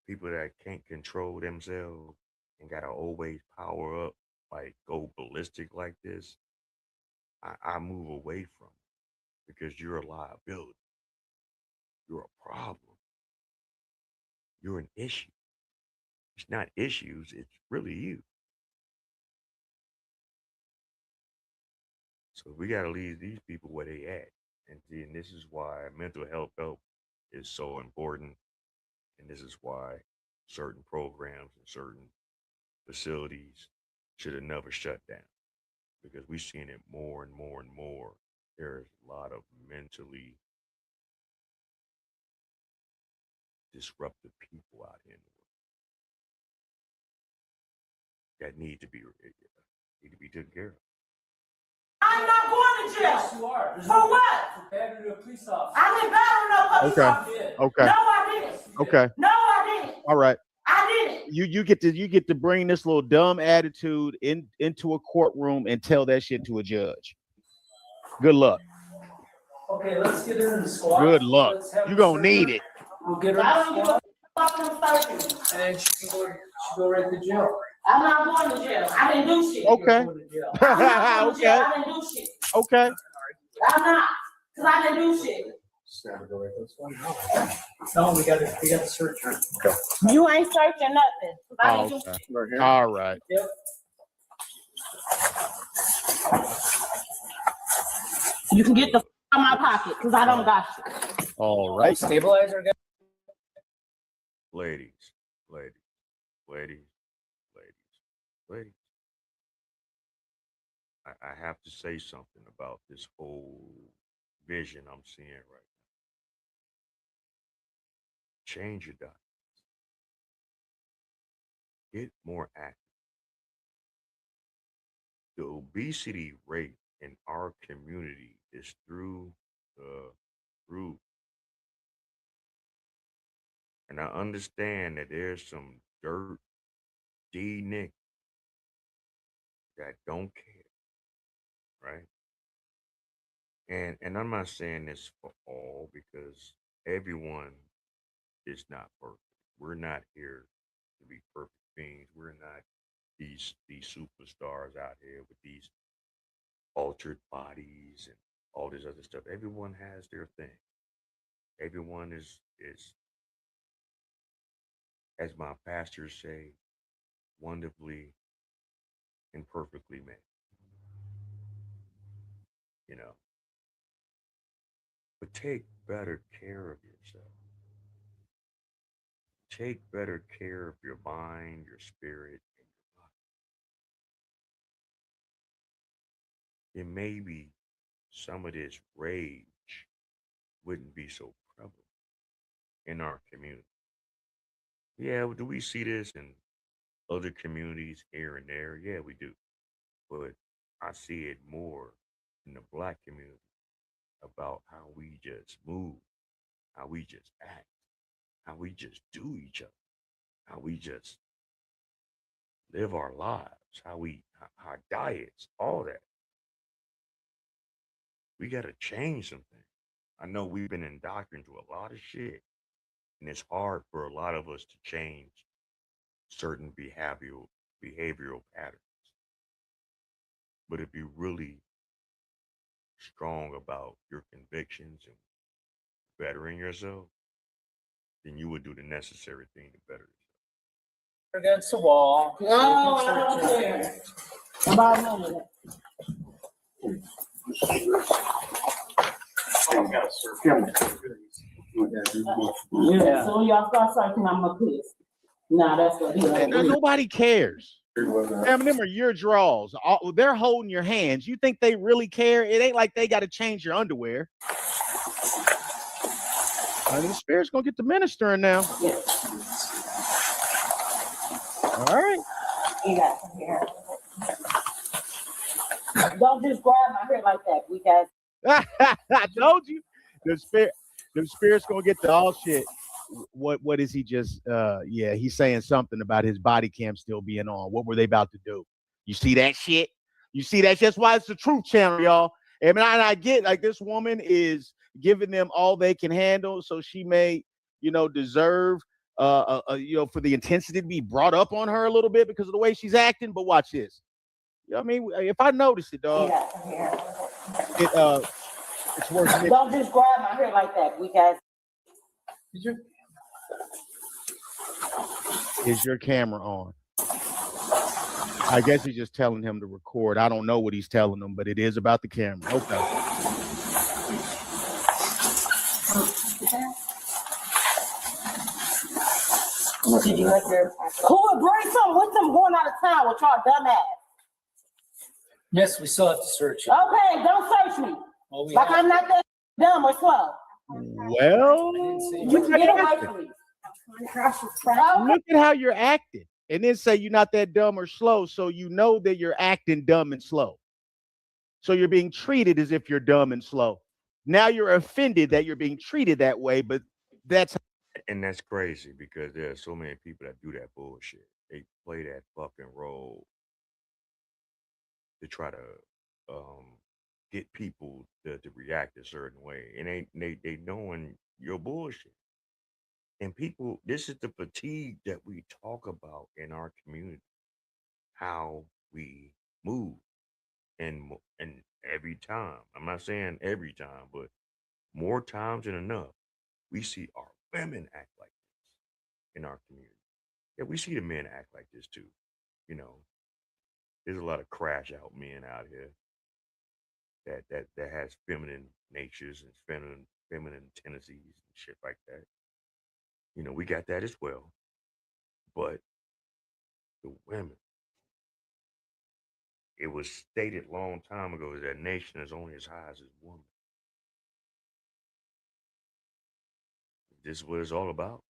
Speaker 3: People that can't control themselves and gotta always power up, like go ballistic like this, I move away from it because you're a liability. You're a problem. You're an issue. It's not issues, it's really you. So we gotta leave these people where they at. And this is why mental health help is so important. And this is why certain programs and certain facilities should have never shut down. Because we're seeing it more and more and more. There's a lot of mentally disruptive people out here in the world that need to be taken care of.
Speaker 7: I'm not going to jail.
Speaker 6: Yes, you are.
Speaker 7: For what?
Speaker 6: For battery a police officer.
Speaker 7: I didn't battle no police
Speaker 5: Okay.
Speaker 7: officer.
Speaker 5: Okay.
Speaker 7: No, I didn't.
Speaker 5: Okay.
Speaker 7: No, I didn't.
Speaker 5: All right.
Speaker 7: I didn't.
Speaker 5: You get to bring this little dumb attitude into a courtroom and tell that shit to a judge. Good luck.
Speaker 6: Okay, let's get her in the squad.
Speaker 5: Good luck.
Speaker 6: Let's have
Speaker 5: You're
Speaker 6: her
Speaker 5: gonna need
Speaker 6: search
Speaker 5: it.
Speaker 6: her. We'll get her
Speaker 7: I
Speaker 6: in
Speaker 7: don't
Speaker 6: the
Speaker 7: give a
Speaker 6: squad,
Speaker 7: fuck from searching.
Speaker 6: and she can go right to jail.
Speaker 7: I'm not going to jail. I didn't do shit.
Speaker 5: Okay.
Speaker 6: You're going to jail.
Speaker 7: I'm not going to jail.
Speaker 5: Okay.
Speaker 7: I didn't do shit.
Speaker 5: Okay.
Speaker 7: I'm not. Because I didn't do shit.
Speaker 6: No, we gotta search her.
Speaker 7: You ain't searching nothing. 'Cause I
Speaker 5: Oh,
Speaker 7: didn't do
Speaker 5: okay.
Speaker 7: shit.
Speaker 5: All right.
Speaker 6: Yep.
Speaker 7: You can get the out of my pocket because I don't got shit.
Speaker 5: All right.
Speaker 6: Stabilizer guy.
Speaker 3: Ladies, ladies, ladies, ladies, ladies. I have to say something about this whole vision I'm seeing right now. Change your diet. Get more active. The obesity rate in our community is through the roof. And I understand that there's some dirt D Nick that don't care, right? And I'm not saying this for all because everyone is not perfect. We're not here to be perfect beings. We're not these superstars out here with these altered bodies and all this other stuff. Everyone has their thing. Everyone is as my pastors say, wonderfully and perfectly made. You know, but take better care of yourself. Take better care of your mind, your spirit, and your body. And maybe some of this rage wouldn't be so prevalent in our community. Yeah, do we see this in other communities here and there? Yeah, we do. But I see it more in the black community about how we just move, how we just act, how we just do each other, how we just live our lives, our diets, all that. We got to change something. I know we've been indoctrinated to a lot of shit, and it's hard for a lot of us to change certain behavioral patterns. But if you're really strong about your convictions and bettering yourself, then you would do the necessary thing to better yourself.
Speaker 6: Against the wall.
Speaker 7: No, I don't care about none of that.
Speaker 6: Yeah.
Speaker 7: So y'all start talking, I'm a piss. Nah, that's what he
Speaker 5: And
Speaker 7: like.
Speaker 5: nobody cares. Damn, them are your draws. They're holding your hands. You think they really care? It ain't like they got to change your underwear. The spirit's gonna get to ministering now.
Speaker 7: Yeah.
Speaker 5: All right.
Speaker 7: You got some hair. Don't just grab my hair like that, because
Speaker 5: I told you. The spirit's gonna get to all shit. What is he just yeah, he's saying something about his body cam still being on. What were they about to do? You see that shit? You see that? That's why it's the truth channel, y'all. And I get, like, this woman is giving them all they can handle, so she may, deserve for the intensity to be brought up on her a little bit because of the way she's acting. But watch this. I mean, if I notice it, dog, it's worth it.
Speaker 7: don't just grab my hair like that, because
Speaker 5: Is your camera on? I guess he's just telling him to record. I don't know what he's telling them, but it is about the camera. Okay.
Speaker 7: did you like your cool, bring some with them going out of town with y'all dumb ass.
Speaker 6: Yes, we still have to search it.
Speaker 7: Okay, don't search me.
Speaker 6: Well, we
Speaker 7: Like
Speaker 6: have-
Speaker 7: I'm not that dumb or slow.
Speaker 5: Well,
Speaker 7: You can get away from me.
Speaker 5: look at how you're acting, and then say you're not that dumb or slow, so you know that you're acting dumb and slow. So you're being treated as if you're dumb and slow. Now you're offended that you're being treated that way, but that's
Speaker 3: And that's crazy because there are so many people that do that bullshit. They play that fucking role to try to get people to react a certain way, and they knowing your bullshit. And people, this is the fatigue that we talk about in our community, how we move, and every time. I'm not saying every time, but more times than enough, we see our women act like this in our community. Yeah, we see the men act like this too. You know, there's a lot of crash out men out here that has feminine natures and feminine tendencies and shit like that. You know, we got that as well. But the women, it was stated long time ago that a nation is only as high as its woman. This is what it's all about.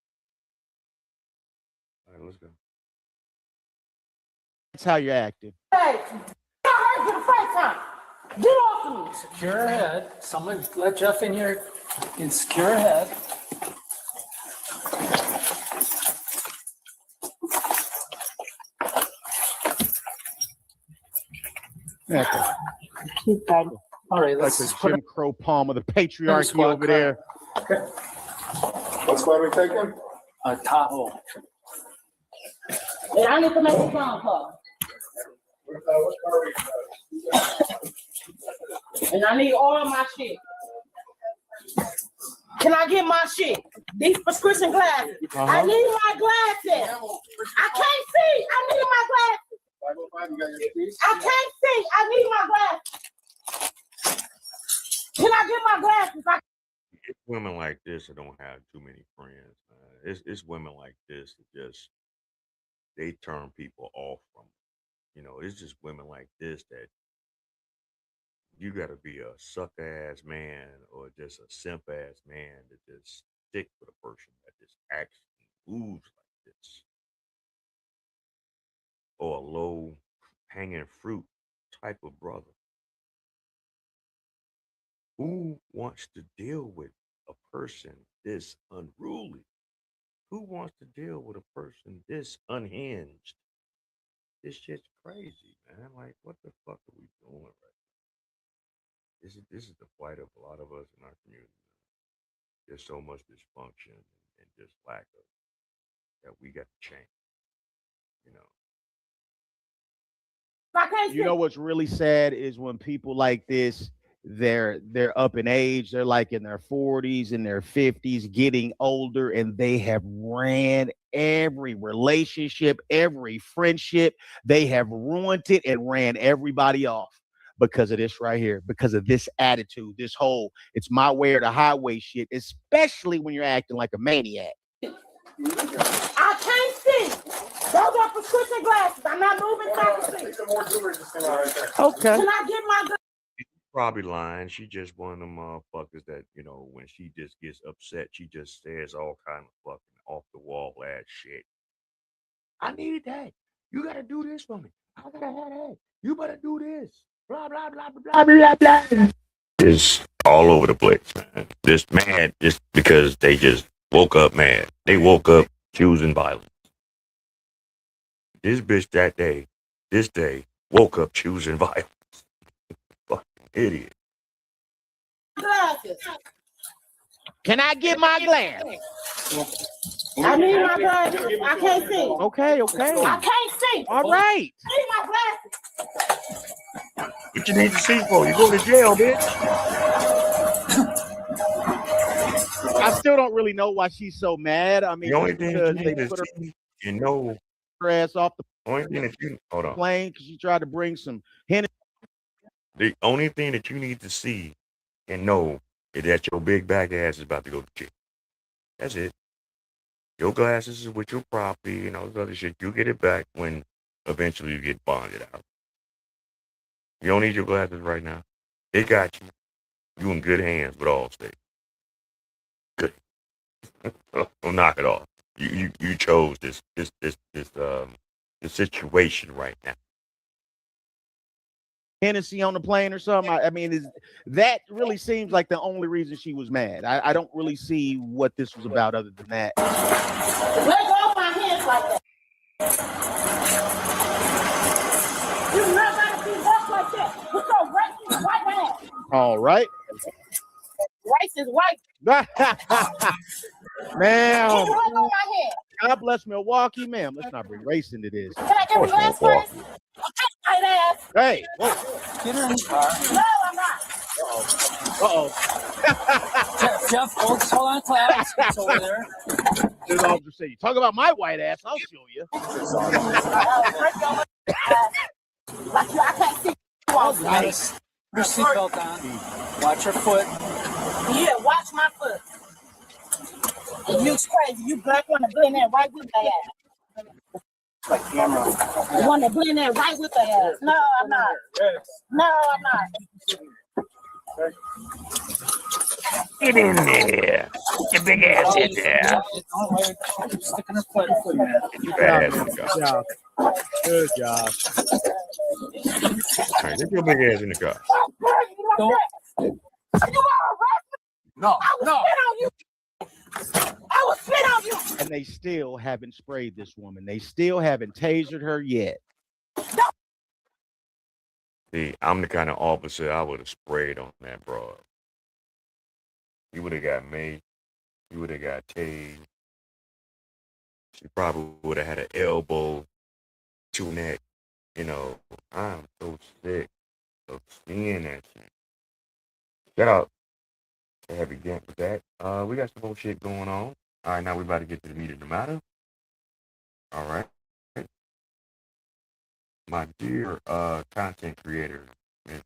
Speaker 3: All right, let's go.
Speaker 5: how you're acting.
Speaker 7: Hey, I heard you the first time. Get off of me.
Speaker 6: Secure her head. Someone let Jeff in here and secure her head.
Speaker 5: Okay.
Speaker 6: All right,
Speaker 5: Like
Speaker 6: let's
Speaker 5: the
Speaker 6: just put
Speaker 5: Jim Crow palm of the patriarchy
Speaker 6: squad
Speaker 5: over
Speaker 6: car.
Speaker 5: there.
Speaker 8: What squad are we taking?
Speaker 6: a Tahoe.
Speaker 7: And I need to make a phone call.
Speaker 8: What car are we?
Speaker 7: And I need all my shit. Can I get my shit? These prescription glasses. I need my glasses. I can't see. I need my glasses.
Speaker 8: 505, you got your keys?
Speaker 7: I can't see. I need my glasses. Can I get my glasses?
Speaker 3: It's women like this that don't have too many friends, man. It's women like this that just they turn people off from. You know, it's just women like this that you got to be a suck ass man or just a simp ass man to just stick with a person that just acts and moves like this, or a low hanging fruit type of brother. Who wants to deal with a person this unruly? Who wants to deal with a person this unhinged? This shit's crazy, man. Like, what the fuck are we doing right now? This is the plight of a lot of us in our community. There's so much dysfunction and just lack of that we got to change. You know,
Speaker 7: I can't
Speaker 5: You
Speaker 7: see.
Speaker 5: know what's really sad is when people like this they're up in age. They're like in their 40s, in their 50s, getting older, and they have ran every relationship, every friendship. They have ruined it and ran everybody off because of this right here, because of this attitude, this whole it's my way or the highway shit, especially when you're acting like a maniac.
Speaker 7: I can't see. Those are prescription glasses. I'm not moving conversation.
Speaker 5: Okay.
Speaker 7: Can I get my
Speaker 3: Probably lying. She just one of them motherfuckers that, you know, when she just gets upset, she just says all kind of fucking off the wall ass shit. I need that. You gotta do this for me. I gotta have that. You better do this. Blah blah blah blah blah blah blah. Is all over the place, man. Just mad just because they just woke up mad. They woke up choosing violence. This bitch this day, woke up choosing violence. Fucking idiot.
Speaker 7: glasses?
Speaker 5: Can I get my glass?
Speaker 7: I need my glasses. I can't see.
Speaker 5: Okay.
Speaker 7: I can't see.
Speaker 5: All right.
Speaker 7: I need my glasses.
Speaker 3: What you need to see for? You go to jail, bitch.
Speaker 5: I still don't really know why she's so mad. I mean,
Speaker 3: The only thing
Speaker 5: because
Speaker 3: you
Speaker 5: they
Speaker 3: need to
Speaker 5: put
Speaker 3: see and know.
Speaker 5: her ass off the
Speaker 3: Only thing that you hold on.
Speaker 5: plane because she tried to bring some Hennessy.
Speaker 3: The only thing that you need to see and know is that your big back ass is about to go to jail. That's it. Your glasses is with your property and all this other shit. You get it back when eventually you get bonded out. You don't need your glasses right now. They got you. You in good hands with Allstate. Good. Don't knock it off. You chose this situation right now.
Speaker 5: Hennessy on the plane or something. I mean, that really seems like the only reason she was mad. I don't really see what this was about other than that.
Speaker 7: Let go of my hands like that. You not gonna be walk like that with your racist white ass.
Speaker 5: All right.
Speaker 7: Racist white.
Speaker 5: Ma'am,
Speaker 7: Let go of my hand.
Speaker 5: God bless Milwaukee, ma'am. Let's not bring race into this.
Speaker 7: Can I get my glass first? White ass.
Speaker 5: Hey, whoa.
Speaker 6: Get her in the car.
Speaker 7: No, I'm not.
Speaker 5: Uh-oh.
Speaker 6: Jeff, hold on class. It's over there.
Speaker 5: This officer said, you talk about my white ass, I'll show you.
Speaker 7: Like you, I can't see.
Speaker 5: Nice.
Speaker 6: Your seatbelt on. Watch your foot.
Speaker 7: Yeah, watch my foot. You crazy. You black want to blend that right with the ass.
Speaker 6: Like camera.
Speaker 7: You want to blend that right with the ass. No, I'm not. No, I'm not.
Speaker 3: Get in there. Get your big ass in there.
Speaker 6: Sticking her foot.
Speaker 3: Get your fat ass in the car.
Speaker 5: Good job.
Speaker 3: All right, get your big ass in the car.
Speaker 6: No.
Speaker 7: I will spit on you.
Speaker 5: And they still haven't sprayed this woman. They still haven't tasered her yet.
Speaker 3: See, I'm the kind of officer I would have sprayed on that broad. You would have got me. You would have got tased. She probably would have had an elbow to her neck. You know, I'm so sick of seeing that shit. Shout out to Heavy Gant with that. We got some more shit going on. All right, now we're about to get to the meat of the matter. All right. My dear content creator, Miss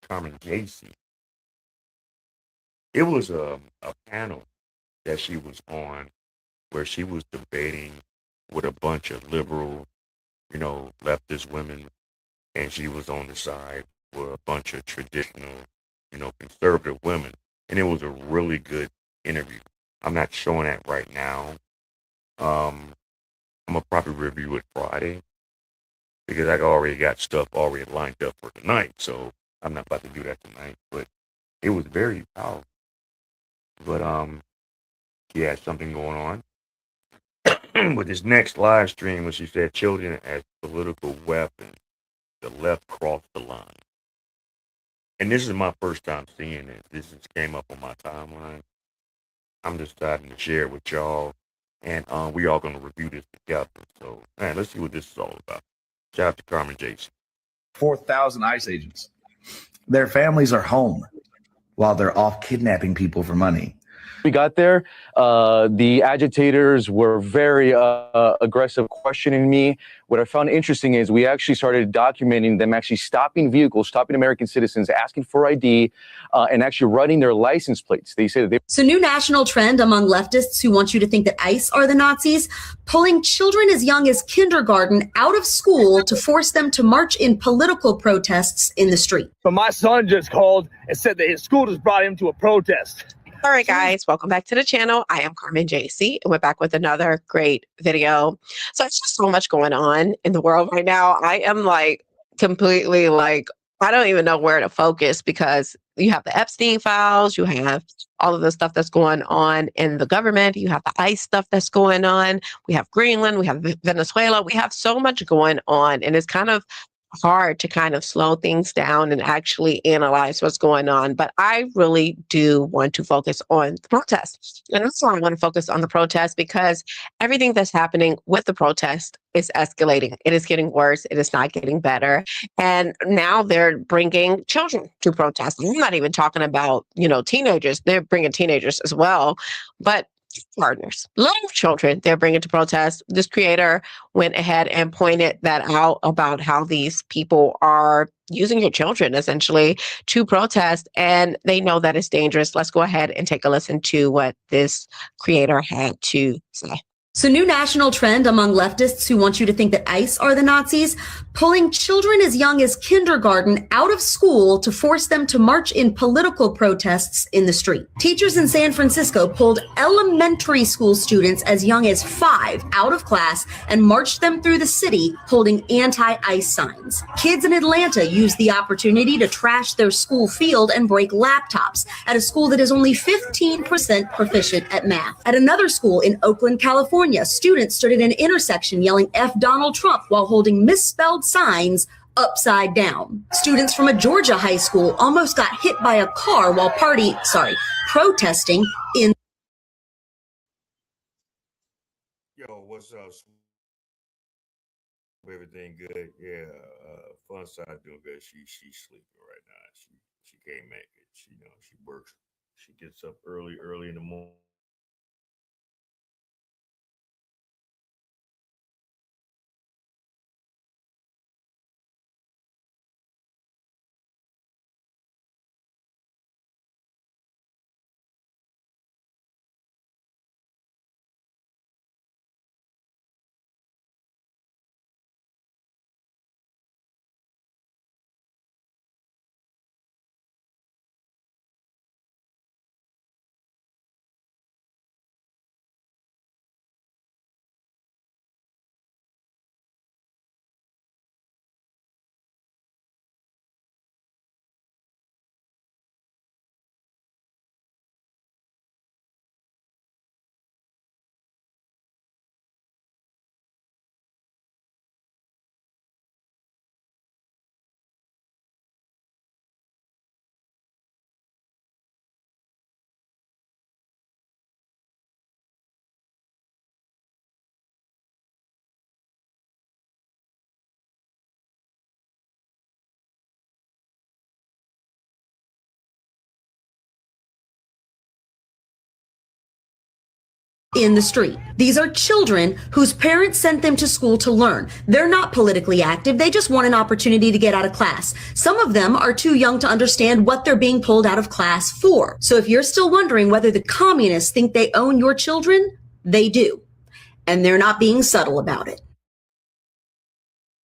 Speaker 3: Carmen Gacy. It was a panel that she was on where she was debating with a bunch of liberal, you know, leftist women, and she was on the side with a bunch of traditional, you know, conservative women. And it was a really good interview. I'm not showing that right now. I'm gonna probably review it Friday because I already got stuff already lined up for tonight, so I'm not about to do that tonight. But it was very powerful. But she had something going on with this next live stream when she said children as political weapons. The left crossed the line. And this is my first time seeing it. This just came up on my timeline. I'm just deciding to share it with y'all. And we all going to review this together. So, man, let's see what this is all about. Shout out to Carmen Jason.
Speaker 10: 4,000 ICE agents. Their families are home while they're off kidnapping people for money.
Speaker 11: We got there, the agitators were very aggressive, questioning me. What I found interesting is we actually started documenting them actually stopping vehicles, stopping American citizens, asking for ID, and actually running their license plates. They say that they...
Speaker 12: So, new national trend among leftists who want you to think that ICE are the Nazis, pulling children as young as kindergarten out of school to force them to march in political protests in the street.
Speaker 9: But my son just called and said that his school just brought him to a protest.
Speaker 13: All right, guys, welcome back to the channel. I am Carmen JC, and we're back with another great video. So it's just so much going on in the world right now. I am like completely like, I don't even know where to focus, because you have the Epstein files, you have all of the stuff that's going on in the government, you have the ICE stuff that's going on, we have Greenland, we have Venezuela, we have so much going on, and it's kind of hard to kind of slow things down and actually analyze what's going on. But I really do want to focus on the protests. And that's why I want to focus on the protests, because everything that's happening with the protest is escalating. It is getting worse. It is not getting better. And now they're bringing children to protest. I'm not even talking about, teenagers. They're bringing teenagers as well. But partners, little children, they're bringing to protest. This creator went ahead and pointed that out about how these people are using your children essentially to protest, and they know that it's dangerous. Let's go ahead and take a listen to what this creator had to say.
Speaker 12: So, new national trend among leftists who want you to think that ICE are the Nazis, pulling children as young as kindergarten out of school to force them to march in political protests in the street. Teachers in San Francisco pulled elementary school students as young as 5 out of class and marched them through the city holding anti-ICE signs. Kids in Atlanta used the opportunity to trash their school field and break laptops at a school that is only 15% proficient at math. At another school in Oakland, California, students stood at an intersection yelling F Donald Trump while holding misspelled signs upside down. Students from a Georgia high school almost got hit by a car while protesting in.
Speaker 3: Yo, what's up? Everything good? Yeah, fun side doing good. She's sleeping right now. She can't make it. She works. She gets up early in the morning.
Speaker 12: In the street. These are children whose parents sent them to school to learn. They're not politically active. They just want an opportunity to get out of class. Some of them are too young to understand what they're being pulled out of class for. So if you're still wondering whether the communists think they own your children, they do. And they're not being subtle about it.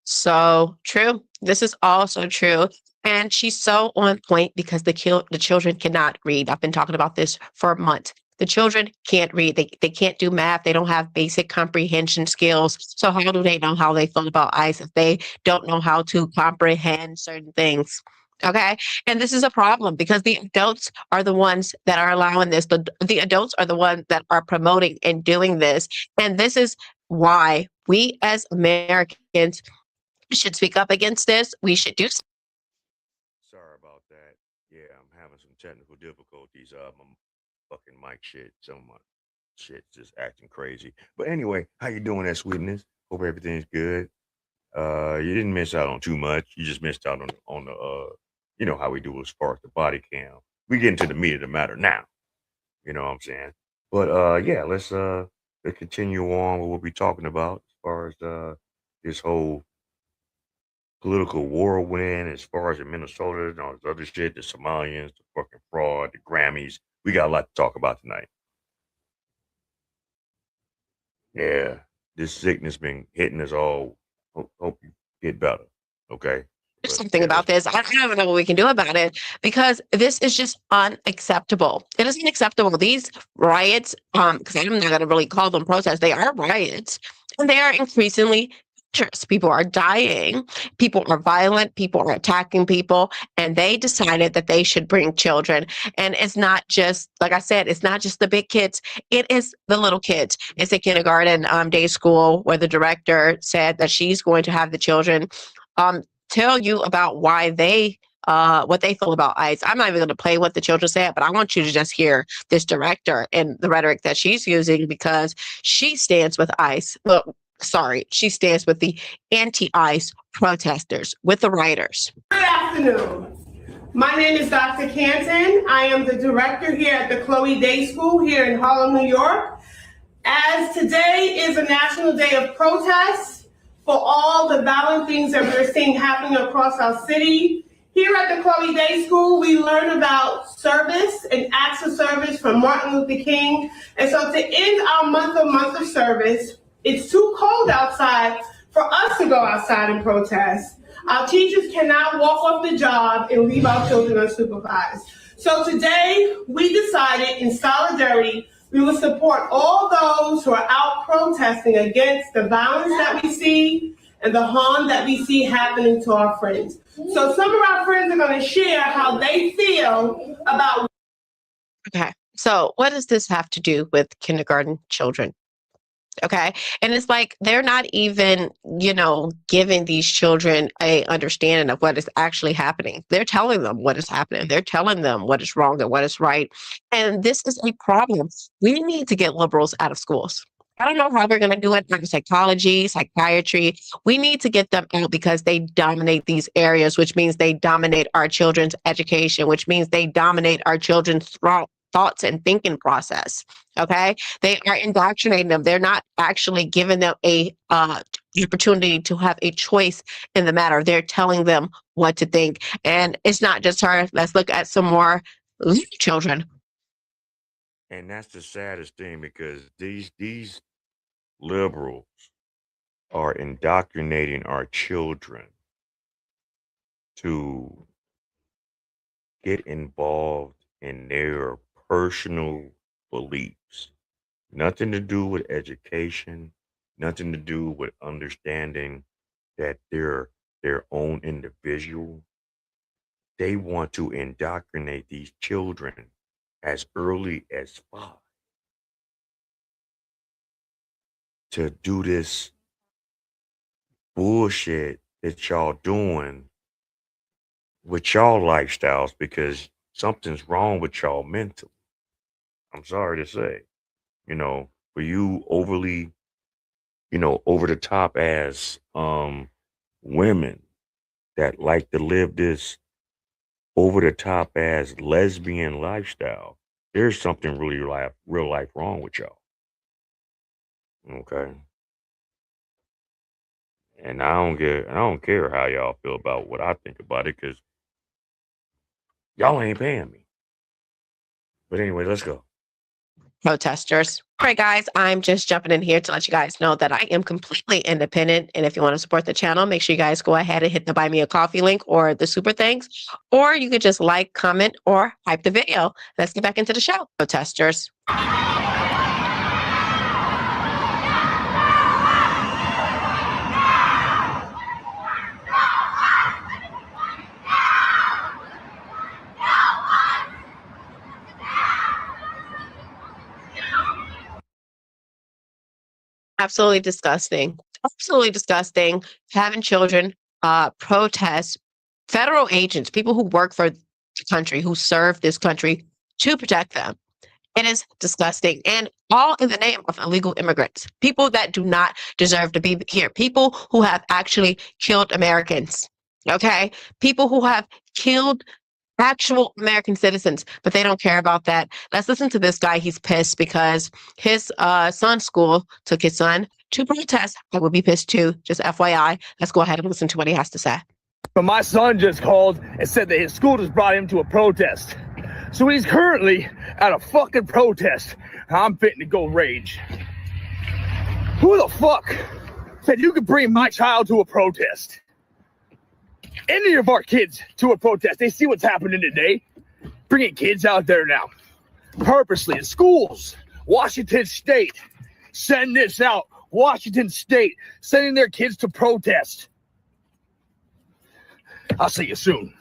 Speaker 13: So true. This is also true. And she's so on point, because the children cannot read. I've been talking about this for months. The children can't read. They can't do math. They don't have basic comprehension skills. So how do they know how they feel about ICE if they don't know how to comprehend certain things? Okay. And this is a problem, because the adults are the ones that are allowing this. The adults are the ones that are promoting and doing this. And this is why we as Americans should speak up against this. We should do so.
Speaker 3: Sorry about that. Yeah, I'm having some technical difficulties. My fucking mic shit, some of my shit just acting crazy. But anyway, how you doing, that sweetness? Hope everything's good. You didn't miss out on too much. You just missed out on the you know how we do as far as the body cam. We get into the meat of the matter now. You know what I'm saying? But yeah, let's continue on what we'll be talking about as far as this whole political whirlwind, as far as in Minnesota and all this other shit, the Somalians, the fucking fraud, the Grammys. We got a lot to talk about tonight. Yeah, this sickness been hitting us all. Hope you get better. Okay.
Speaker 13: There's something about this. I don't even know what we can do about it because this is just unacceptable. It is unacceptable. These riots, because I'm not going to really call them protests, they are riots, and they are increasingly dangerous. People are dying, people are violent, people are attacking people, and they decided that they should bring children. And it's not just, like I said, it's not just the big kids, it is the little kids. It's a kindergarten day school where the director said that she's going to have the children tell you about why they what they feel about ICE. I'm not even going to play what the children said, but I want you to just hear this director and the rhetoric that she's using because she stands with ICE. Well, sorry, she stands with the anti-ICE protesters, with the rioters.
Speaker 14: Good afternoon. My name is Dr. Canton. I am the director here at the Chloe Day School here in Harlem, New York. As today is a national day of protest, for all the violent things that we're seeing happening across our city. Here at the Chloe Day School, we learn about service and acts of service from Martin Luther King. And so to end our month of service, it's too cold outside for us to go outside and protest. Our teachers cannot walk off the job and leave our children unsupervised. So today, we decided in solidarity we will support all those who are out protesting against the violence that we see and the harm that we see happening to our friends. So some of our friends are going to share how they feel about.
Speaker 13: Okay, so what does this have to do with kindergarten children? Okay, and it's like they're not even, giving these children a understanding of what is actually happening. They're telling them what is happening. They're telling them what is wrong and what is right. And this is a problem. We need to get liberals out of schools. I don't know how we're going to do it, like psychology, psychiatry. We need to get them out because they dominate these areas, which means they dominate our children's education, which means they dominate our children's thoughts and thinking process. Okay, they are indoctrinating them. They're not actually giving them a opportunity to have a choice in the matter. They're telling them what to think, and it's not just her. Let's look at some more children.
Speaker 3: And that's the saddest thing because these liberals are indoctrinating our children to get involved in their personal beliefs. Nothing to do with education, nothing to do with understanding that they're their own individual. They want to indoctrinate these children as early as 5 to do this bullshit that y'all doing with y'all lifestyles because something's wrong with y'all mentally. I'm sorry to say, for you overly, over the top as women that like to live this over the top as lesbian lifestyle, there's something really real life wrong with y'all. Okay. And I don't care how y'all feel about what I think about it because y'all ain't paying me. But anyway, let's go.
Speaker 13: Protesters. All right, guys, I'm just jumping in here to let you guys know that I am completely independent. And if you want to support the channel, make sure you guys go ahead and hit the Buy Me a Coffee link or the super thanks, or you could just like, comment, or hype the video. Let's get back into the show. Protesters. Absolutely disgusting. Absolutely disgusting. Having children protest federal agents, people who work for the country, who serve this country to protect them. It is disgusting. And all in the name of illegal immigrants, people that do not deserve to be here, people who have actually killed Americans. Okay. People who have killed actual American citizens, but they don't care about that. Let's listen to this guy. He's pissed because his son's school took his son to protest. I would be pissed too, just FYI. Let's go ahead and listen to what he has to say.
Speaker 9: But my son just called and said that his school just brought him to a protest. So he's currently at a fucking protest. I'm fitting to go rage. Who the fuck said you could bring my child to a protest? Any of our kids to a protest. They see what's happening today. Bringing kids out there now. Purposely in schools. Washington State. Send this out. Washington State. Sending their kids to protest. I'll see you soon.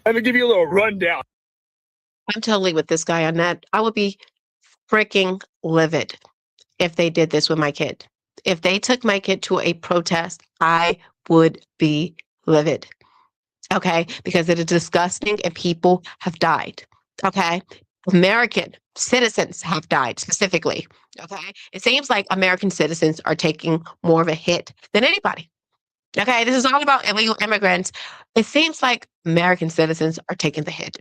Speaker 9: Let me give you a little rundown.
Speaker 13: I'm totally with this guy on that. I would be freaking livid if they did this with my kid. If they took my kid to a protest, I would be livid. Okay, because it is disgusting and people have died. Okay, American citizens have died specifically. Okay, it seems like American citizens are taking more of a hit than anybody. Okay, this is all about illegal immigrants. It seems like American citizens are taking the hit.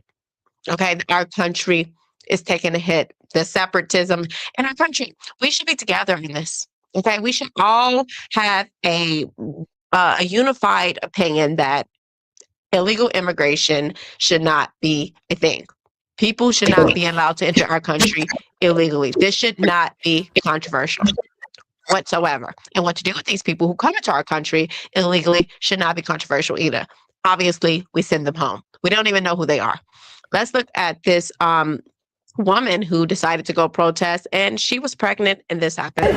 Speaker 13: Okay, our country is taking a hit. The separatism in our country, we should be together in this. Okay, we should all have a unified opinion that illegal immigration should not be a thing. People should not be allowed to enter our country illegally. This should not be controversial whatsoever. And what to do with these people who come into our country illegally should not be controversial either. Obviously, we send them home. We don't even know who they are. Let's look at this woman who decided to go protest, and she was pregnant, and this happened.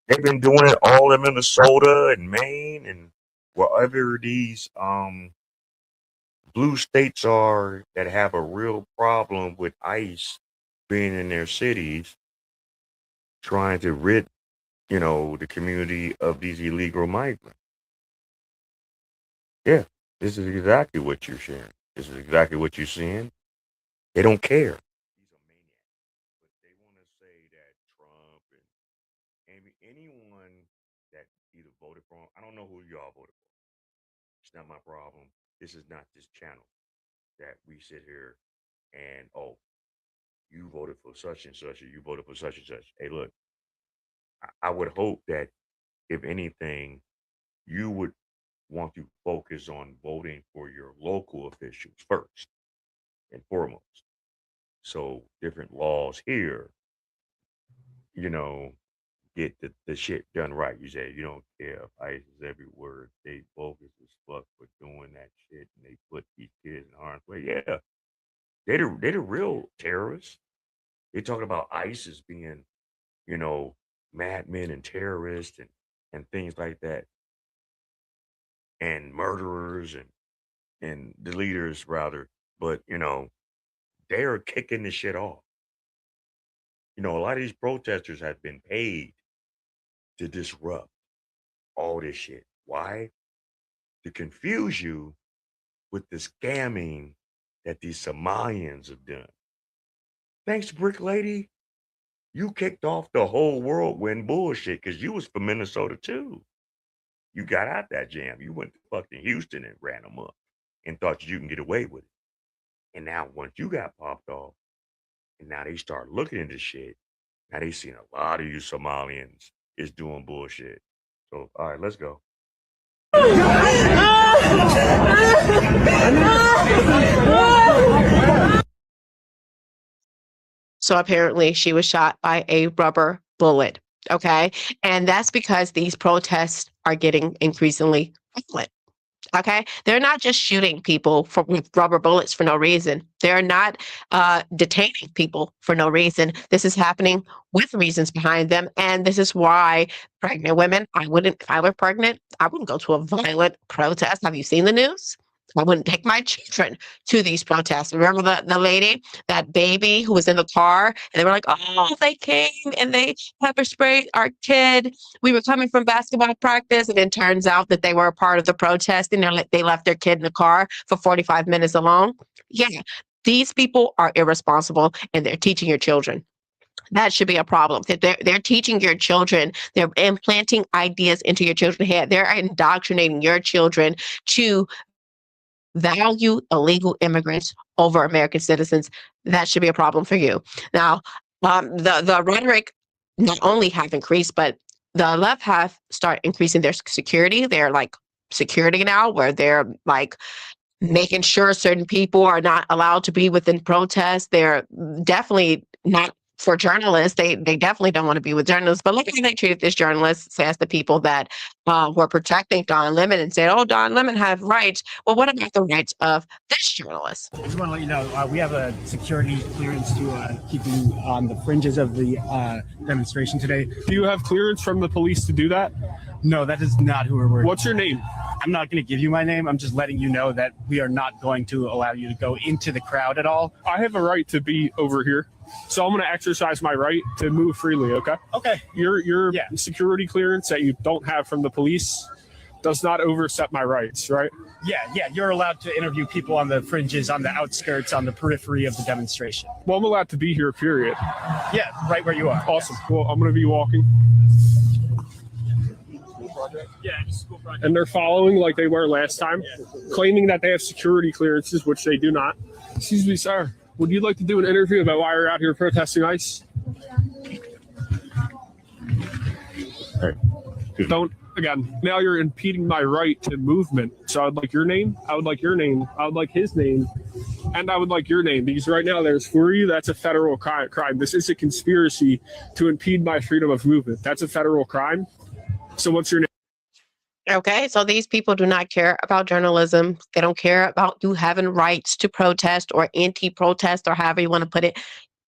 Speaker 3: They've been doing it all in Minnesota and Maine and wherever these blue states are that have a real problem with ICE being in their cities, trying to rid, the community of these illegal migrants. Yeah, this is exactly what you're sharing. This is exactly what you're seeing. They don't care. These are maniacs, but they want to say that Trump and anyone that either voted for him, I don't know who y'all voted for. It's not my problem. This is not this channel that we sit here and, oh, you voted for such and such, or you voted for such and such. Hey, look, I would hope that if anything, you would want to focus on voting for your local officials first and foremost. So different laws here, get the shit done right. You say you don't care if ICE is everywhere. They bogus as fuck for doing that shit, and they put these kids in harm's way. Yeah, they're the real terrorists. They talking about ICE as being, madmen and terrorists and things like that, and murderers and the leaders rather. But they are kicking the shit off. A lot of these protesters have been paid to disrupt all this shit. Why? To confuse you with the scamming that these Somalians have done. Thanks, Brick Lady. You kicked off the whole whirlwind bullshit because you was from Minnesota too. You got out that jam. You went to fucking Houston and ran them up and thought you can get away with it. And now once you got popped off, and now they start looking into shit, now they seen a lot of you Somalians is doing bullshit. So, all right, let's go.
Speaker 13: So apparently she was shot by a rubber bullet. Okay. And that's because these protests are getting increasingly violent. Okay. They're not just shooting people with rubber bullets for no reason. They're not detaining people for no reason. This is happening with reasons behind them. And this is why pregnant women, if I were pregnant, I wouldn't go to a violent protest. Have you seen the news? I wouldn't take my children to these protests. Remember the lady, that baby who was in the car, and they were like, oh, they came and they pepper sprayed our kid. We were coming from basketball practice, and it turns out that they were a part of the protest, and they left their kid in the car for 45 minutes alone. Yeah, these people are irresponsible, and they're teaching your children. That should be a problem. That they're teaching your children, they're implanting ideas into your children's head. They're indoctrinating your children to value illegal immigrants over American citizens. That should be a problem for you. Now, the rhetoric not only have increased, but the left have start increasing their security. They're like security now, where they're like making sure certain people are not allowed to be within protests. They're definitely not for journalists. They definitely don't want to be with journalists. But look at how they treated this journalist as the people that were protecting Don Lemon and said, "Oh, Don Lemon have rights." Well, what about the rights of this journalist?
Speaker 15: I just want to let you know we have a security clearance to keep you on the fringes of the demonstration today.
Speaker 16: Do you have clearance from the police to do that?
Speaker 15: No, that is not who we're working.
Speaker 16: What's your name?
Speaker 15: I'm not going to give you my name. I'm just letting you know that we are not going to allow you to go into the crowd at all.
Speaker 16: I have a right to be over here, so I'm going to exercise my right to move freely. Okay.
Speaker 15: Okay.
Speaker 16: Your security clearance that you don't have from the police does not overstep my rights, right?
Speaker 15: Yeah. You're allowed to interview people on the fringes, on the outskirts, on the periphery of the demonstration.
Speaker 16: Well, I'm allowed to be here, period.
Speaker 15: Yeah, right where you are.
Speaker 16: Awesome. Well, I'm going to be walking.
Speaker 15: Yeah, it's a school project.
Speaker 16: And they're following like they were last time, claiming that they have security clearances, which they do not. Excuse me, sir. Would you like to do an interview about why you're out here protesting ICE? Don't, again, now you're impeding my right to movement. So I'd like your name, I would like your name, I would like his name, and I would like your name. Because right now there's for you, that's a federal crime. This is a conspiracy to impede my freedom of movement. That's a federal crime. So what's your name?
Speaker 13: Okay, so these people do not care about journalism. They don't care about you having rights to protest or anti-protest or however you want to put it.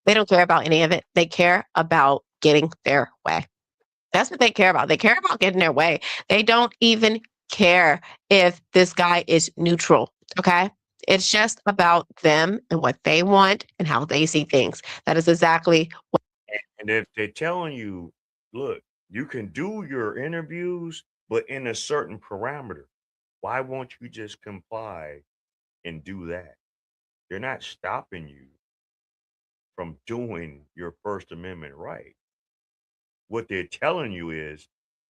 Speaker 13: They don't care about any of it. They care about getting their way. That's what they care about. They care about getting their way. They don't even care if this guy is neutral, okay? It's just about them and what they want and how they see things. That is exactly what.
Speaker 3: And if they're telling you, look, you can do your interviews, but in a certain parameter, why won't you just comply and do that? They're not stopping you from doing your First Amendment right. What they're telling you is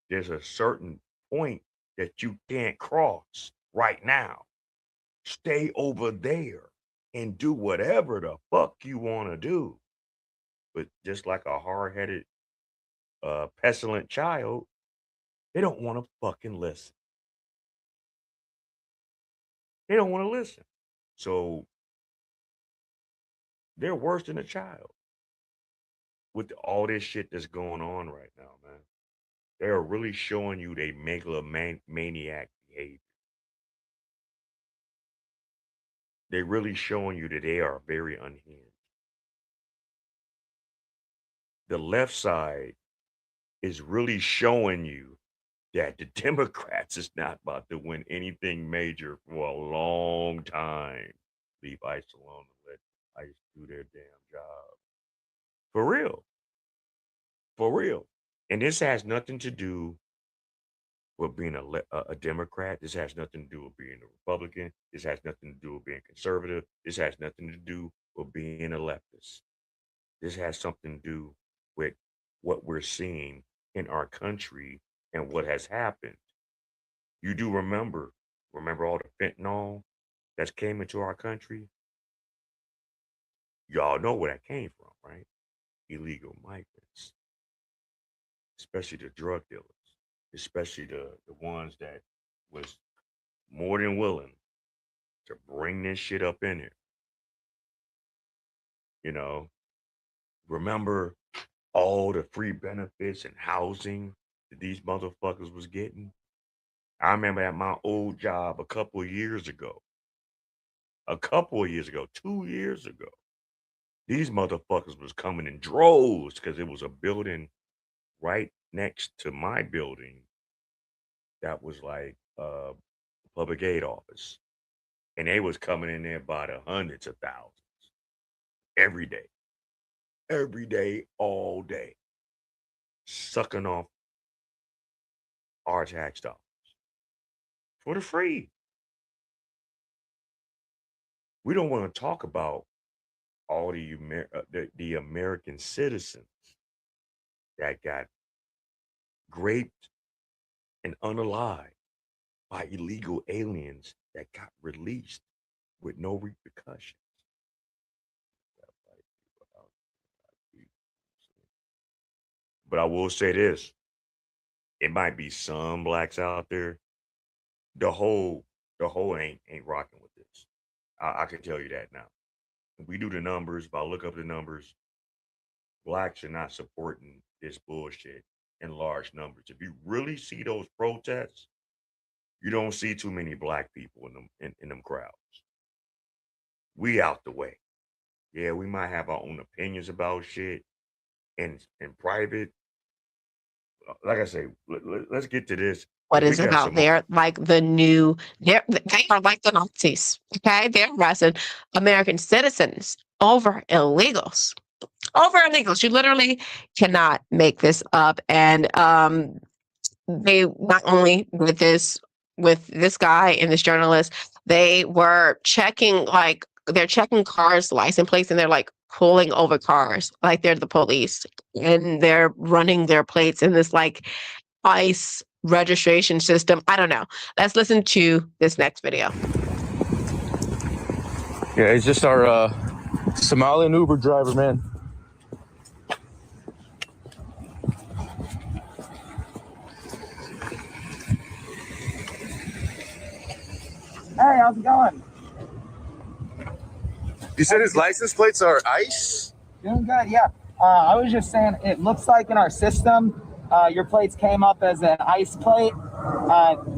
Speaker 3: there's a certain point that you can't cross right now. Stay over there and do whatever the fuck you want to do. But just like a hard-headed, pestilent child, they don't want to fucking listen. They don't want to listen. So they're worse than a child with all this shit that's going on right now, man. They're really showing you they megalomaniac behavior. They're really showing you that they are very unhinged. The left side is really showing you that the Democrats is not about to win anything major for a long time. Leave ICE alone and let ICE do their damn job. For real. For real. And this has nothing to do with being a Democrat. This has nothing to do with being a Republican. This has nothing to do with being conservative. This has nothing to do with being a leftist. This has something to do with what we're seeing in our country and what has happened. You do remember all the fentanyl that's came into our country? Y'all know where that came from, right? Illegal migrants, especially the drug dealers, especially the ones that was more than willing to bring this shit up in here. You know, remember all the free benefits and housing that these motherfuckers was getting? I remember at my old job a couple of years ago, 2 years ago, these motherfuckers was coming in droves because it was a building right next to my building that was like a public aid office. And they was coming in there by the hundreds of thousands every day, all day, sucking off our tax dollars for the free. We don't want to talk about all the American citizens that got raped and unalived by illegal aliens that got released with no repercussions. But I will say this: it might be some blacks out there. The whole ain't rocking with this. I can tell you that now. If we do the numbers, if I look up the numbers, blacks are not supporting this bullshit in large numbers. If you really see those protests, you don't see too many black people in them crowds. We out the way. Yeah, we might have our own opinions about shit in private. Like I say, let's get to this.
Speaker 13: What
Speaker 3: We
Speaker 13: is it
Speaker 3: got
Speaker 13: about?
Speaker 3: some more.
Speaker 13: They're like they are like the Nazis. Okay, they're arresting American citizens over illegals. Over illegals. You literally cannot make this up. And they not only with this guy and this journalist, they were checking they're checking cars, license plates, and they're like pulling over cars like they're the police, and they're running their plates in this like ICE registration system. I don't know. Let's listen to this next video.
Speaker 9: Yeah, he's just our Somalian Uber driver, man.
Speaker 17: Hey, how's it going?
Speaker 9: You said his license plates are ICE?
Speaker 17: Doing good, yeah. I was just saying, it looks like in our system, your plates came up as an ICE plate.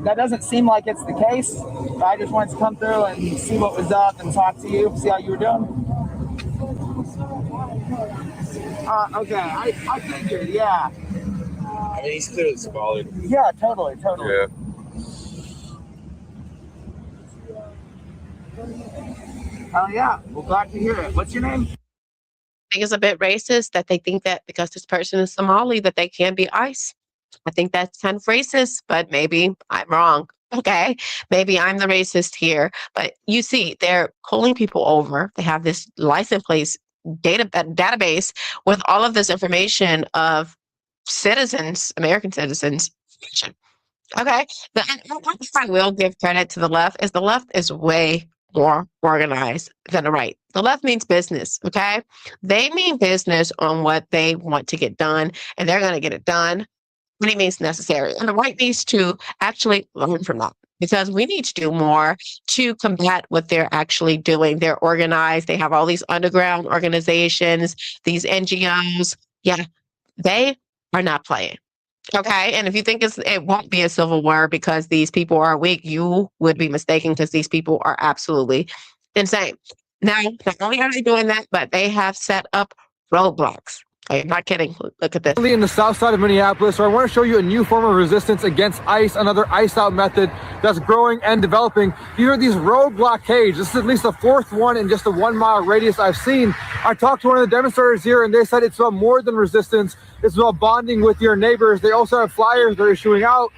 Speaker 17: That doesn't seem like it's the case, but I just wanted to come through and see what was up and talk to you, see how you were doing. Okay, I figured, yeah.
Speaker 9: I mean, he's clearly Somali.
Speaker 17: Yeah, totally.
Speaker 9: Yeah.
Speaker 17: Oh, yeah. Well, glad to hear it. What's your name?
Speaker 13: I think it's a bit racist that they think that because this person is Somali that they can't be ICE. I think that's kind of racist, but maybe I'm wrong. Okay, maybe I'm the racist here. But you see, they're pulling people over. They have this license plate database with all of this information of citizens, American citizens. Okay, what I will give credit to the left is way more organized than the right. The left means business, okay? They mean business on what they want to get done, and they're going to get it done when it means necessary. And the right needs to actually learn from that because we need to do more to combat what they're actually doing. They're organized. They have all these underground organizations, these NGOs. Yeah, they are not playing. Okay, and if you think it won't be a civil war because these people are weak, you would be mistaken because these people are absolutely insane. Now, not only are they doing that, but they have set up roadblocks. I'm not kidding. Look at this.
Speaker 9: In the south side of Minneapolis, where I want to show you a new form of resistance against ICE, another ICE out method that's growing and developing. These are these road blockades. This is at least the fourth one in just a 1 mile radius I've seen. I talked to one of the demonstrators here and they said it's about more than resistance. It's about bonding with your neighbors. They also have flyers they're issuing out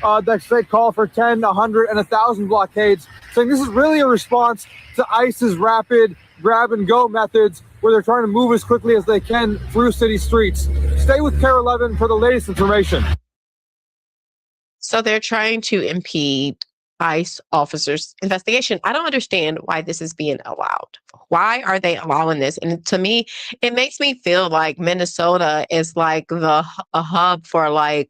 Speaker 9: that say call for 10, 100, and 1,000 blockades, saying this is really a response to ICE's rapid grab and go methods where they're trying to move as quickly as they can through city streets. Stay with KARE 11 for the latest information.
Speaker 13: So they're trying to impede ICE officers' investigation. I don't understand why this is being allowed. Why are they allowing this? And to me, it makes me feel like Minnesota is like a hub for like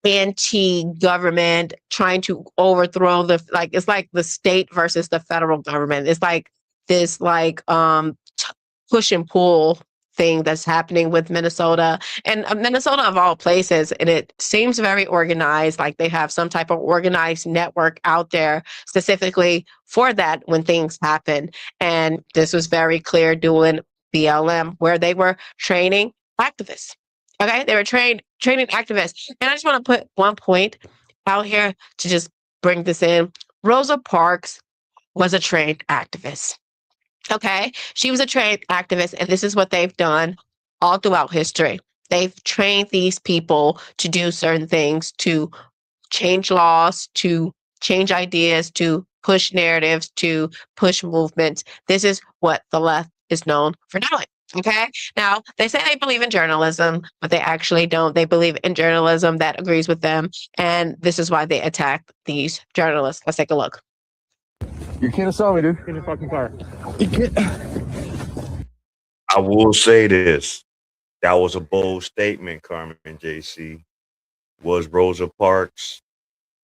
Speaker 13: anti-government trying to overthrow it's like the state versus the federal government. It's like this push and pull thing that's happening with Minnesota and Minnesota of all places. And it seems very organized, like they have some type of organized network out there specifically for that when things happen. And this was very clear doing BLM where they were training activists. Okay, they were training activists. And I just want to put one point out here to just bring this in. Rosa Parks was a trained activist. Okay, she was a trained activist, and this is what they've done all throughout history. They've trained these people to do certain things, to change laws, to change ideas, to push narratives, to push movements. This is what the left is known for doing. Okay. Now, they say they believe in journalism, but they actually don't. They believe in journalism that agrees with them. And this is why they attack these journalists. Let's take a look.
Speaker 9: You can't assault me, dude. In your fucking car. You can't.
Speaker 3: I will say this. That was a bold statement, Carmen and JC. Was Rosa Parks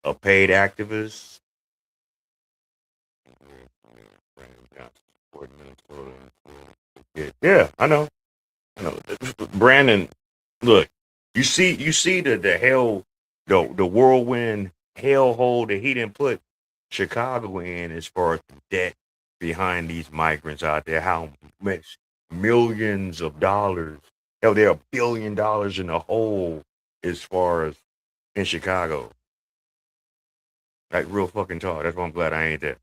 Speaker 3: a paid activist? Yeah, I know. Brandon, look, you see the hell, the whirlwind hellhole that he didn't put Chicago in as far as the debt behind these migrants out there. How much millions of dollars? Hell, they're $1 billion in the hole as far as in Chicago. Like real fucking talk. That's why I'm glad I ain't there.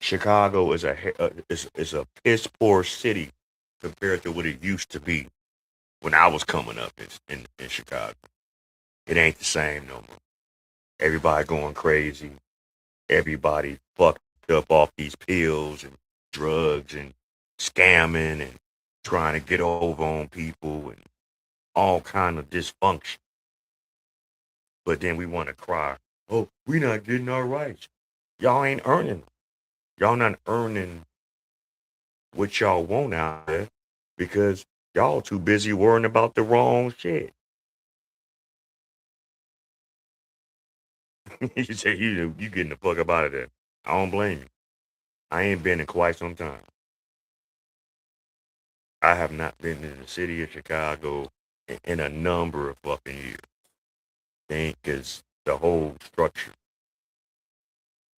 Speaker 3: Chicago is a piss poor city compared to what it used to be when I was coming up in Chicago. It ain't the same no more. Everybody going crazy. Everybody fucked up off these pills and drugs and scamming and trying to get over on people and all kind of dysfunction. But then we want to cry, oh, we not getting our rights. Y'all ain't earning. Y'all not earning what y'all want out there because y'all too busy worrying about the wrong shit. You say you getting the fuck up out of there. I don't blame you. I ain't been in quite some time. I have not been in the city of Chicago in a number of fucking years. Because the whole structure.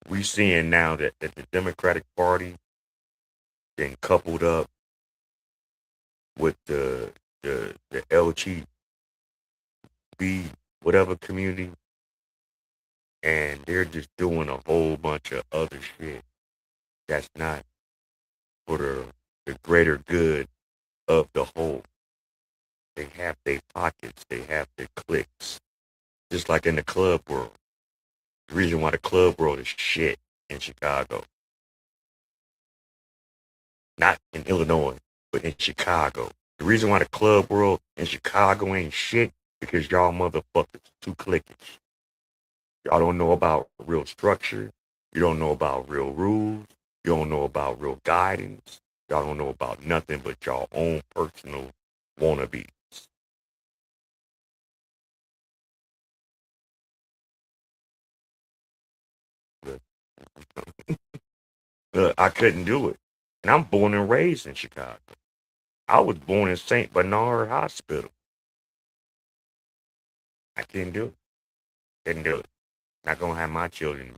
Speaker 3: We seeing now that the Democratic Party been coupled up with the LGBT whatever community, and they're just doing a whole bunch of other shit that's not for the greater good of the whole. They have their pockets, they have their cliques, just like in the club world. The reason why the club world is shit in Chicago, not in Illinois, but in Chicago. The reason why the club world in Chicago ain't shit because y'all motherfuckers too cliquish. Y'all don't know about real structure. You don't know about real rules. You don't know about real guidance. Y'all don't know about nothing but y'all own personal wannabes. I couldn't do it. And I'm born and raised in Chicago. I was born in St. Bernard Hospital. I couldn't do it. Couldn't do it. Not gonna have my children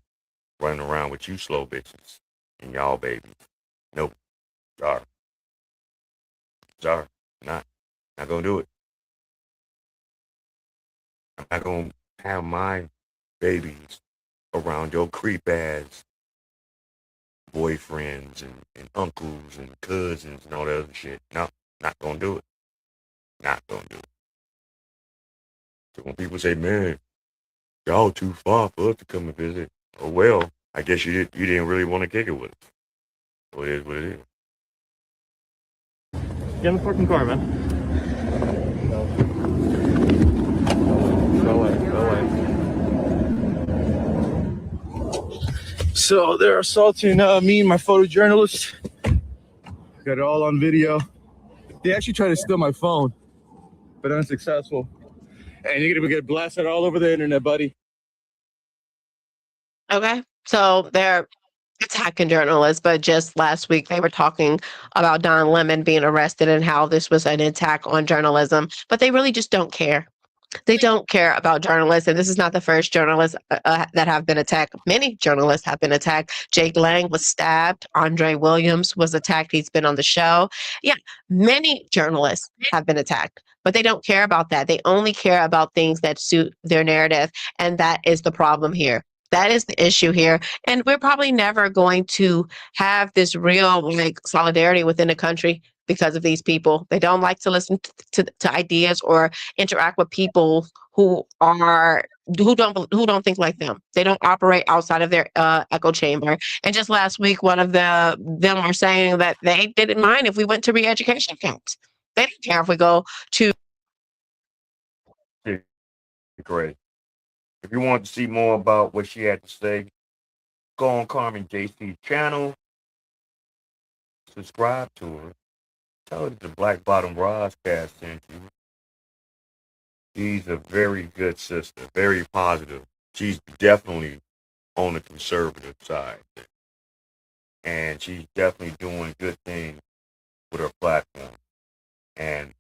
Speaker 3: running around with you slow bitches and y'all babies. Nope. Sorry. Sorry. Not gonna do it. I'm not gonna have my babies around your creep ass boyfriends and uncles and cousins and all that other shit. No, not gonna do it. Not gonna do it. So when people say, man, y'all too far for us to come and visit, oh well, I guess you didn't really want to kick it with us. Well, it is what it is.
Speaker 9: Get in the fucking car, man. Go away. So they're assaulting me and my photojournalist. Got it all on video. They actually tried to steal my phone, but unsuccessful. And you're gonna get blasted all over the internet, buddy.
Speaker 13: Okay. So they're attacking journalists, but just last week they were talking about Don Lemon being arrested and how this was an attack on journalism, but they really just don't care. They don't care about journalists, and this is not the first journalist that have been attacked. Many journalists have been attacked. Jake Lang was stabbed. Andre Williams was attacked. He's been on the show. Yeah, many journalists have been attacked, but they don't care about that. They only care about things that suit their narrative, and that is the problem here. That is the issue here. And we're probably never going to have this real solidarity within the country because of these people. They don't like to listen to ideas or interact with people who are who don't think like them. They don't operate outside of their echo chamber. And just last week, one of them were saying that they didn't mind if we went to re-education camps. They didn't care if we go to.
Speaker 3: Great. If you want to see more about what she had to say, go on Carmen JC's channel, subscribe to her, tell her that the Black Bottom Roscast sent you. She's a very good sister, very positive. She's definitely on the conservative side. And she's definitely doing good things with her platform. And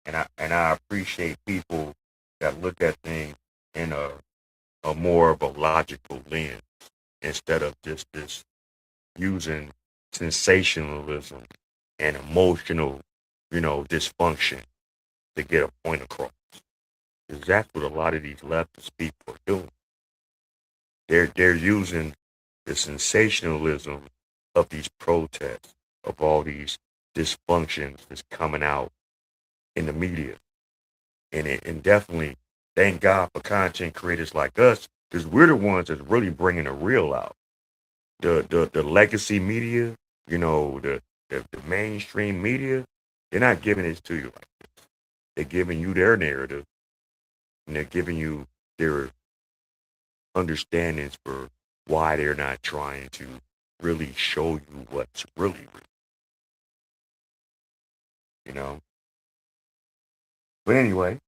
Speaker 3: I appreciate people that look at things in a more of a logical lens instead of just this using sensationalism and emotional, dysfunction to get a point across. Because that's what a lot of these leftist people are doing. They're using the sensationalism of these protests, of all these dysfunctions that's coming out in the media. And definitely thank God for content creators like us, because we're the ones that's really bringing the real out. The legacy media, the mainstream media, they're not giving it to you like this. They're giving you their narrative, and they're giving you their understandings for why they're not trying to really show you what's really real. But anyway,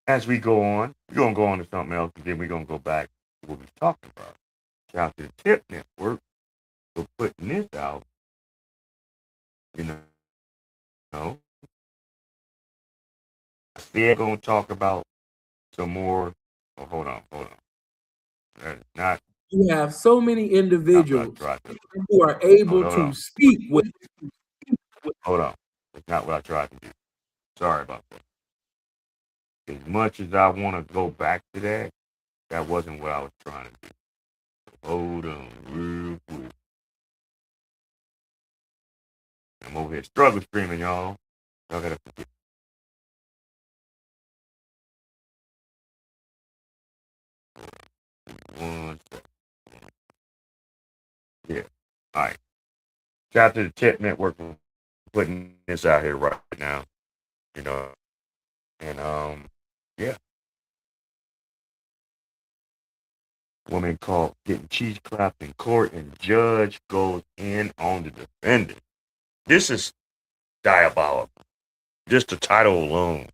Speaker 3: as we go on, we're going to go on to something else, and then we're going to go back to what we were talking about. Shout out to the Tip Network for putting this out. I still going to talk about some more. Oh, hold on. That is not.
Speaker 18: You have so many individuals who are able to speak with.
Speaker 3: Hold on. That's not what I tried to do. Sorry about that. As much as I want to go back to that, that wasn't what I was trying to do. Hold on real quick. I'm over here struggle streaming, y'all. Y'all gotta forget. One second. Yeah. All right. Shout out to the Tip Network for putting this out here right now. And yeah. Woman caught getting cheese clapped in court, and judge goes in on the defendant. This is diabolical. Just the title alone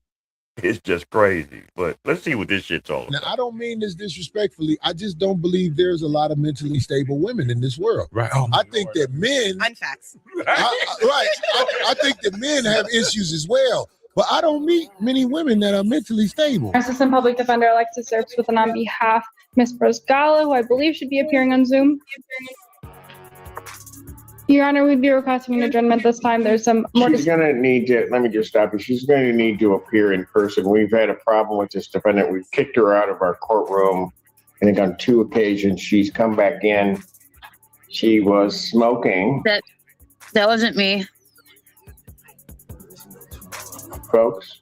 Speaker 3: is just crazy. But let's see what this shit's all about.
Speaker 19: Now, I don't mean this disrespectfully. I just don't believe there's a lot of mentally stable women in this world.
Speaker 18: Right.
Speaker 19: I think that men.
Speaker 20: Unfacts.
Speaker 19: I think that men have issues as well. But I don't meet many women that are mentally stable.
Speaker 21: Assistant Public Defender Alexis Serps with an on behalf Ms. Brosgala, who I believe should be appearing on Zoom. Your Honor, we'd be requesting an adjournment this time. There's some more.
Speaker 22: She's going to need to, let me just stop you. She's going to need to appear in person. We've had a problem with this defendant. We've kicked her out of our courtroom. I think on 2 occasions. She's come back in. She was smoking.
Speaker 20: That wasn't me.
Speaker 22: Folks,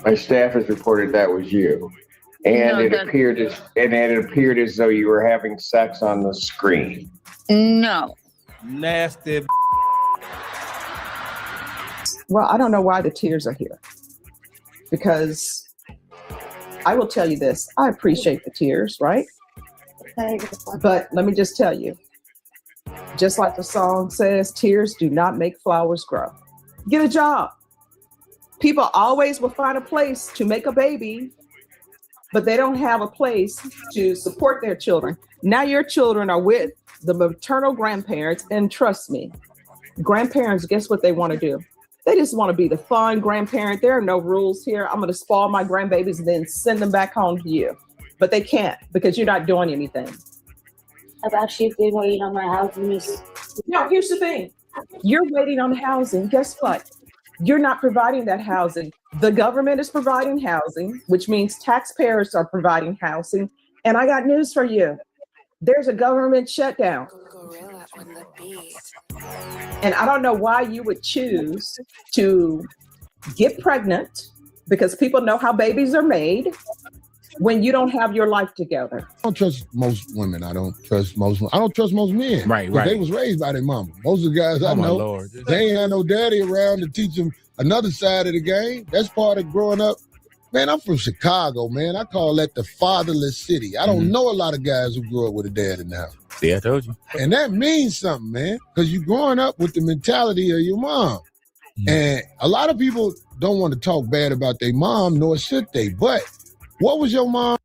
Speaker 22: my staff has reported that was you. And it appeared as though you were having sex on the screen.
Speaker 20: No.
Speaker 18: Nasty.
Speaker 23: Well, I don't know why the tears are here. Because I will tell you this. I appreciate the tears, right? But let me just tell you. Just like the song says, tears do not make flowers grow. Get a job. People always will find a place to make a baby, but they don't have a place to support their children. Now your children are with the maternal grandparents, and trust me, grandparents, guess what they want to do? They just want to be the fun grandparent. There are no rules here. I'm going to spoil my grandbabies and then send them back home to you. But they can't because you're not doing anything.
Speaker 24: I've actually been waiting on my housing.
Speaker 23: No, here's the thing. You're waiting on housing. Guess what? You're not providing that housing. The government is providing housing, which means taxpayers are providing housing. And I got news for you. There's a government shutdown. And I don't know why you would choose to get pregnant, because people know how babies are made, when you don't have your life together.
Speaker 19: I don't trust most women. I don't trust most men.
Speaker 1: Right,
Speaker 19: 'Cause They was raised by their mama. Most of the guys I know,
Speaker 1: Lord.
Speaker 19: they ain't had no daddy around to teach them another side of the game. That's part of growing up. Man, I'm from Chicago, man. I call that the fatherless city. I don't know a lot of guys who grew up with a dad in the house.
Speaker 1: See, I told you.
Speaker 19: And that means something, man, because you're growing up with the mentality of your mom. And a lot of people don't want to talk bad about their mom, nor should they. But what was your mom?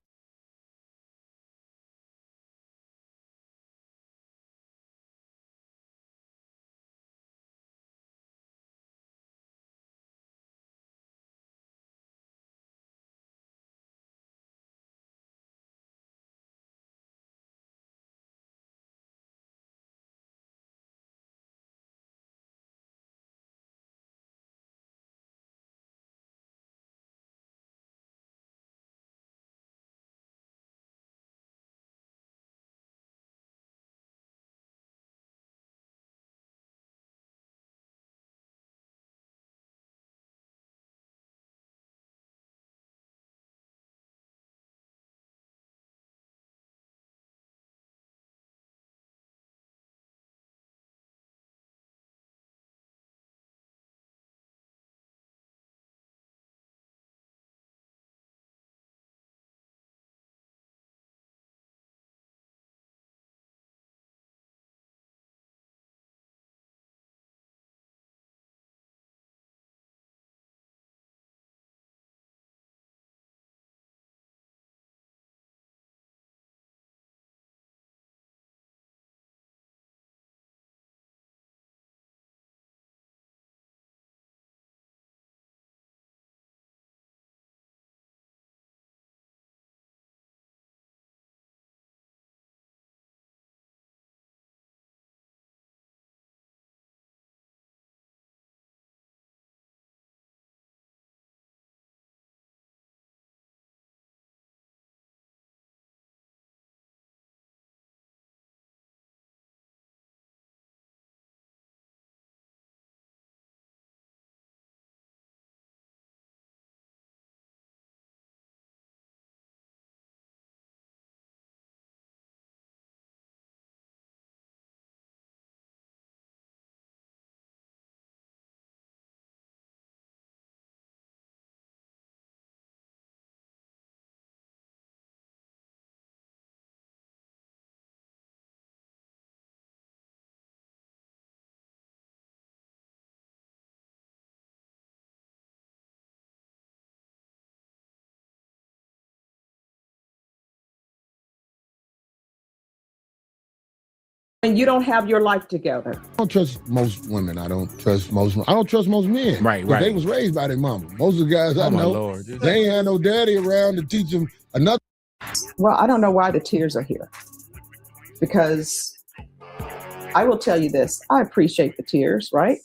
Speaker 23: When you don't have your life together.
Speaker 19: I don't trust most women. I don't trust most men.
Speaker 1: Right,
Speaker 19: 'Cause They was raised by their mama. Most of the guys I know,
Speaker 1: Lord.
Speaker 19: they ain't had no daddy around to teach them another.
Speaker 23: Well, I don't know why the tears are here. Because I will tell you this, I appreciate the tears, right?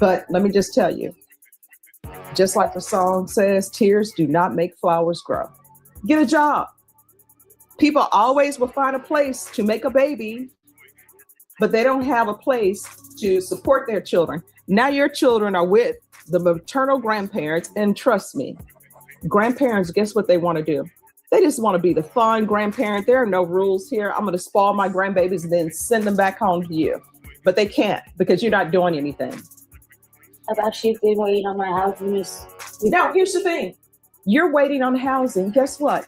Speaker 23: But let me just tell you, just like the song says, tears do not make flowers grow. Get a job. People always will find a place to make a baby, but they don't have a place to support their children. Now your children are with the maternal grandparents, and trust me, grandparents, guess what they want to do? They just want to be the fun grandparent. There are no rules here. I'm going to spoil my grandbabies and then send them back home to you. But they can't because you're not doing anything.
Speaker 24: I've actually been waiting on my housing.
Speaker 23: Now, here's the thing. You're waiting on housing. Guess what?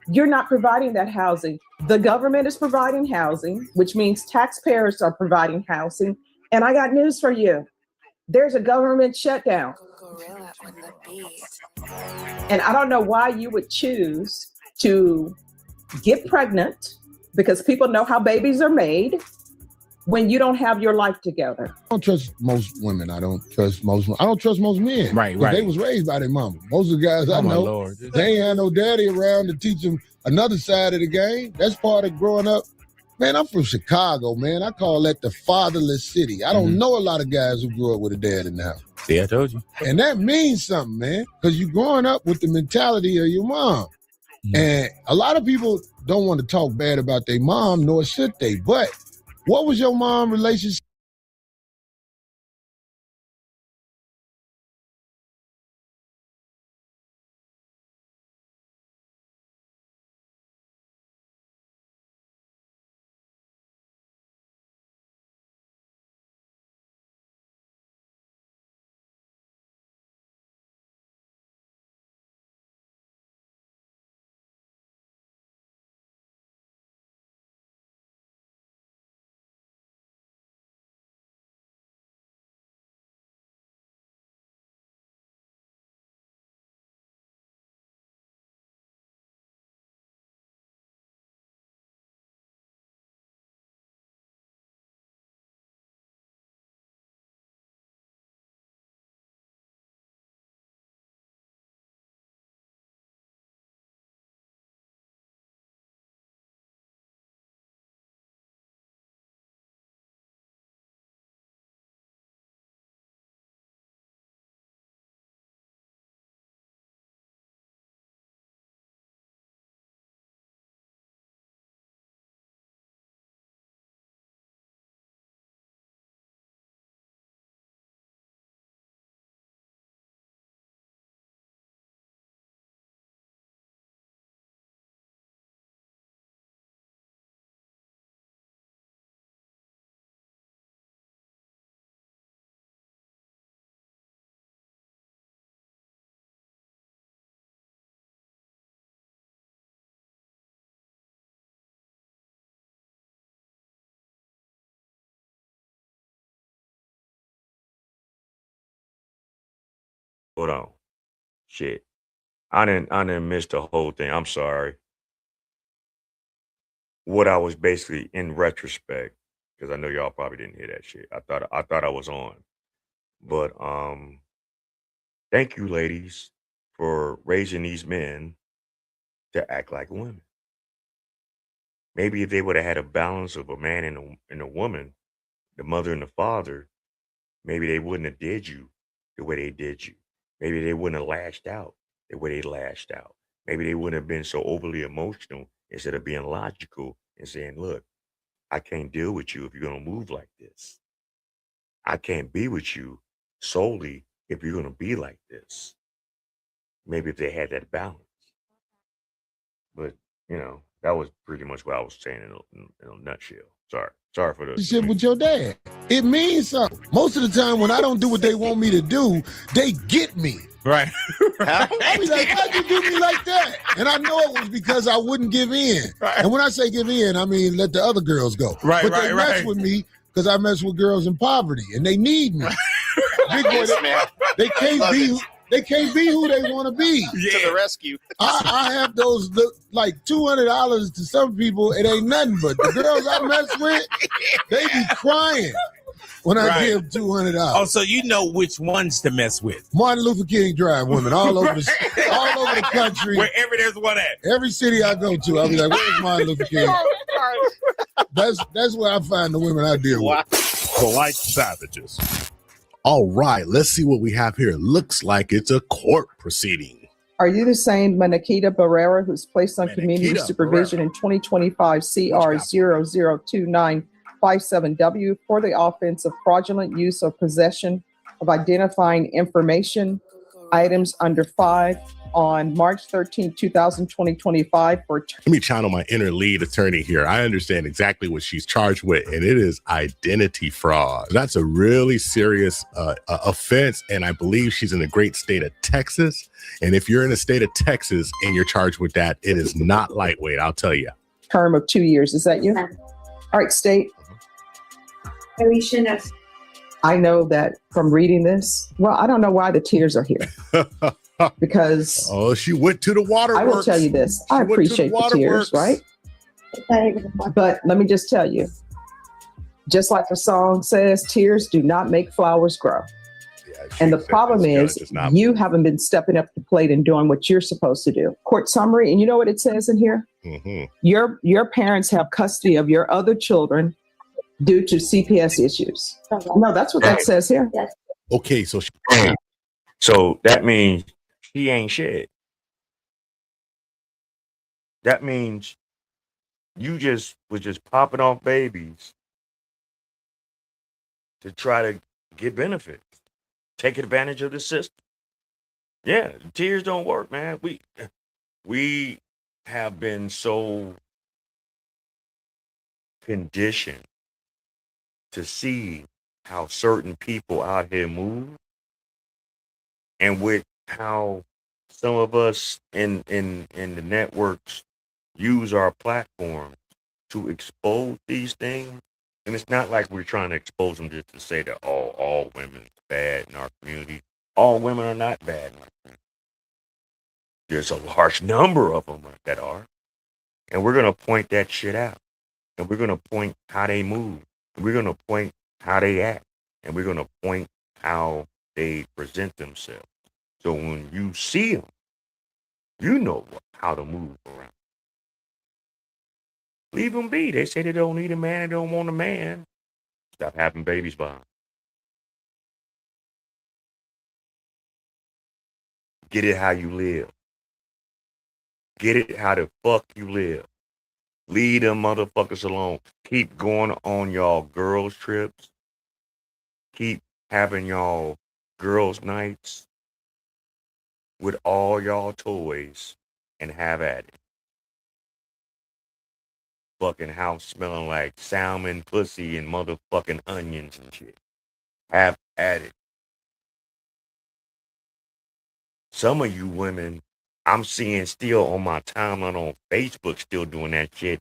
Speaker 23: You're not providing that housing. The government is providing housing, which means taxpayers are providing housing. And I got news for you. There's a government shutdown. And I don't know why you would choose to get pregnant, because people know how babies are made, when you don't have your life together.
Speaker 19: I don't trust most women. I don't trust most men.
Speaker 1: Right,
Speaker 19: 'Cause They was raised by their mama. Most of the guys I know,
Speaker 1: Lord.
Speaker 19: they ain't had no daddy around to teach them another side of the game. That's part of growing up. Man, I'm from Chicago, man. I call that the fatherless city. I don't know a lot of guys who grew up with a dad in the house.
Speaker 1: See, I told you.
Speaker 19: And that means something, man, because you're growing up with the mentality of your mom. And a lot of people don't want to talk bad about their mom, nor should they. But what was your mom relationship?
Speaker 3: Hold on. Shit. I didn't miss the whole thing. I'm sorry. What I was basically in retrospect, because I know y'all probably didn't hear that shit. I thought I was on. But thank you, ladies, for raising these men to act like women. Maybe if they would have had a balance of a man and a woman, the mother and the father, maybe they wouldn't have did you the way they did you. Maybe they wouldn't have lashed out the way they lashed out. Maybe they wouldn't have been so overly emotional instead of being logical and saying, look, I can't deal with you if you're going to move like this. I can't be with you solely if you're going to be like this. Maybe if they had that balance. But, that was pretty much what I was saying in a nutshell. Sorry for the
Speaker 19: shit with your dad. It means something. Most of the time when I don't do what they want me to do, they get me.
Speaker 1: Right.
Speaker 19: I be like, how'd you do me like that? And I know it was because I wouldn't give in. Right. And when I say give in, I mean let the other girls go.
Speaker 1: Right,
Speaker 19: but they mess with me because I mess with girls in poverty and they need me. Big boy, they can't be who they want to be.
Speaker 2: Yeah. To the rescue.
Speaker 19: I have those like $200 to some people. It ain't nothing, but the girls I mess with, they be crying when I give $200.
Speaker 1: Oh, so you know which ones to mess with.
Speaker 19: Martin Luther King Drive women all over the country.
Speaker 1: Wherever there's one at.
Speaker 19: Every city I go to, I'll be like, where's Martin Luther King? That's where I find the women I deal with.
Speaker 4: Polite savages. All right, let's see what we have here. Looks like it's a court proceeding.
Speaker 23: Are you the same Manakita Barrera who's placed on community supervision in 2025 CR 002957W for the offense of fraudulent use or possession of identifying information items under 5 on March 13, 2025 for
Speaker 4: Let me channel my inner lead attorney here. I understand exactly what she's charged with, and it is identity fraud. That's a really serious offense, and I believe she's in the great state of Texas. And if you're in the state of Texas and you're charged with that, it is not lightweight, I'll tell you.
Speaker 23: term of 2 years. Is that you? All right, state. I know that from reading this. Well, I don't know why the tears are here. Because
Speaker 4: she went to the waterworks.
Speaker 23: I will tell you this. I appreciate the tears, right? But let me just tell you, just like the song says, tears do not make flowers grow. And the problem is you haven't been stepping up to the plate and doing what you're supposed to do. Court summary, and you know what it says in here?
Speaker 4: Mm-hmm.
Speaker 23: Your parents have custody of your other children due to CPS issues. No, that's what that says here.
Speaker 4: Okay, so
Speaker 3: that means she ain't shit. That means you was just popping off babies to try to get benefits, take advantage of the system. Yeah, tears don't work, man. We have been so conditioned to see how certain people out here move, and with how some of us in the networks use our platform to expose these things. And it's not like we're trying to expose them just to say that all women are bad in our community. All women are not bad in our community. There's a large number of them that are. And we're going to point that shit out. And we're going to point how they move. And we're going to point how they act. And we're going to point how they present themselves. So when you see them, you know how to move around. Leave them be. They say they don't need a man. They don't want a man. Stop having babies by them. Get it how you live. Get it how the fuck you live. Leave them motherfuckers alone. Keep going on y'all girls' trips. Keep having y'all girls' nights with all y'all toys and have at it. Fucking house smelling like salmon, pussy, and motherfucking onions and shit. Have at it. Some of you women, I'm seeing still on my timeline on Facebook still doing that shit.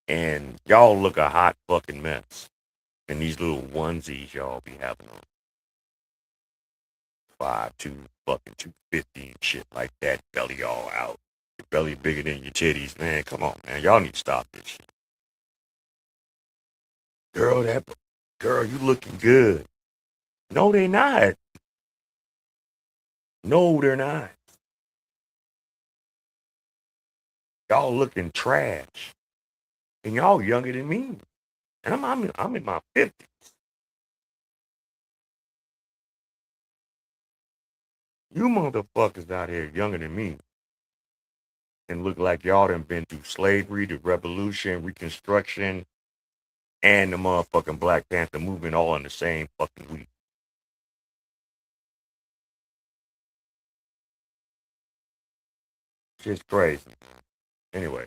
Speaker 3: And y'all look a hot fucking mess. And these little onesies y'all be having on. 5'2", fucking 250 and shit like that, belly all out. Your belly bigger than your titties, man. Come on, man. Y'all need to stop this shit. Girl, you looking good. No, they not. No, they're not. Y'all looking trash. And y'all younger than me. And I'm in my 50s. You motherfuckers out here younger than me and look like y'all done been through slavery, the revolution, Reconstruction, and the motherfucking Black Panther movement all in the same fucking week. Shit's crazy. Anyway.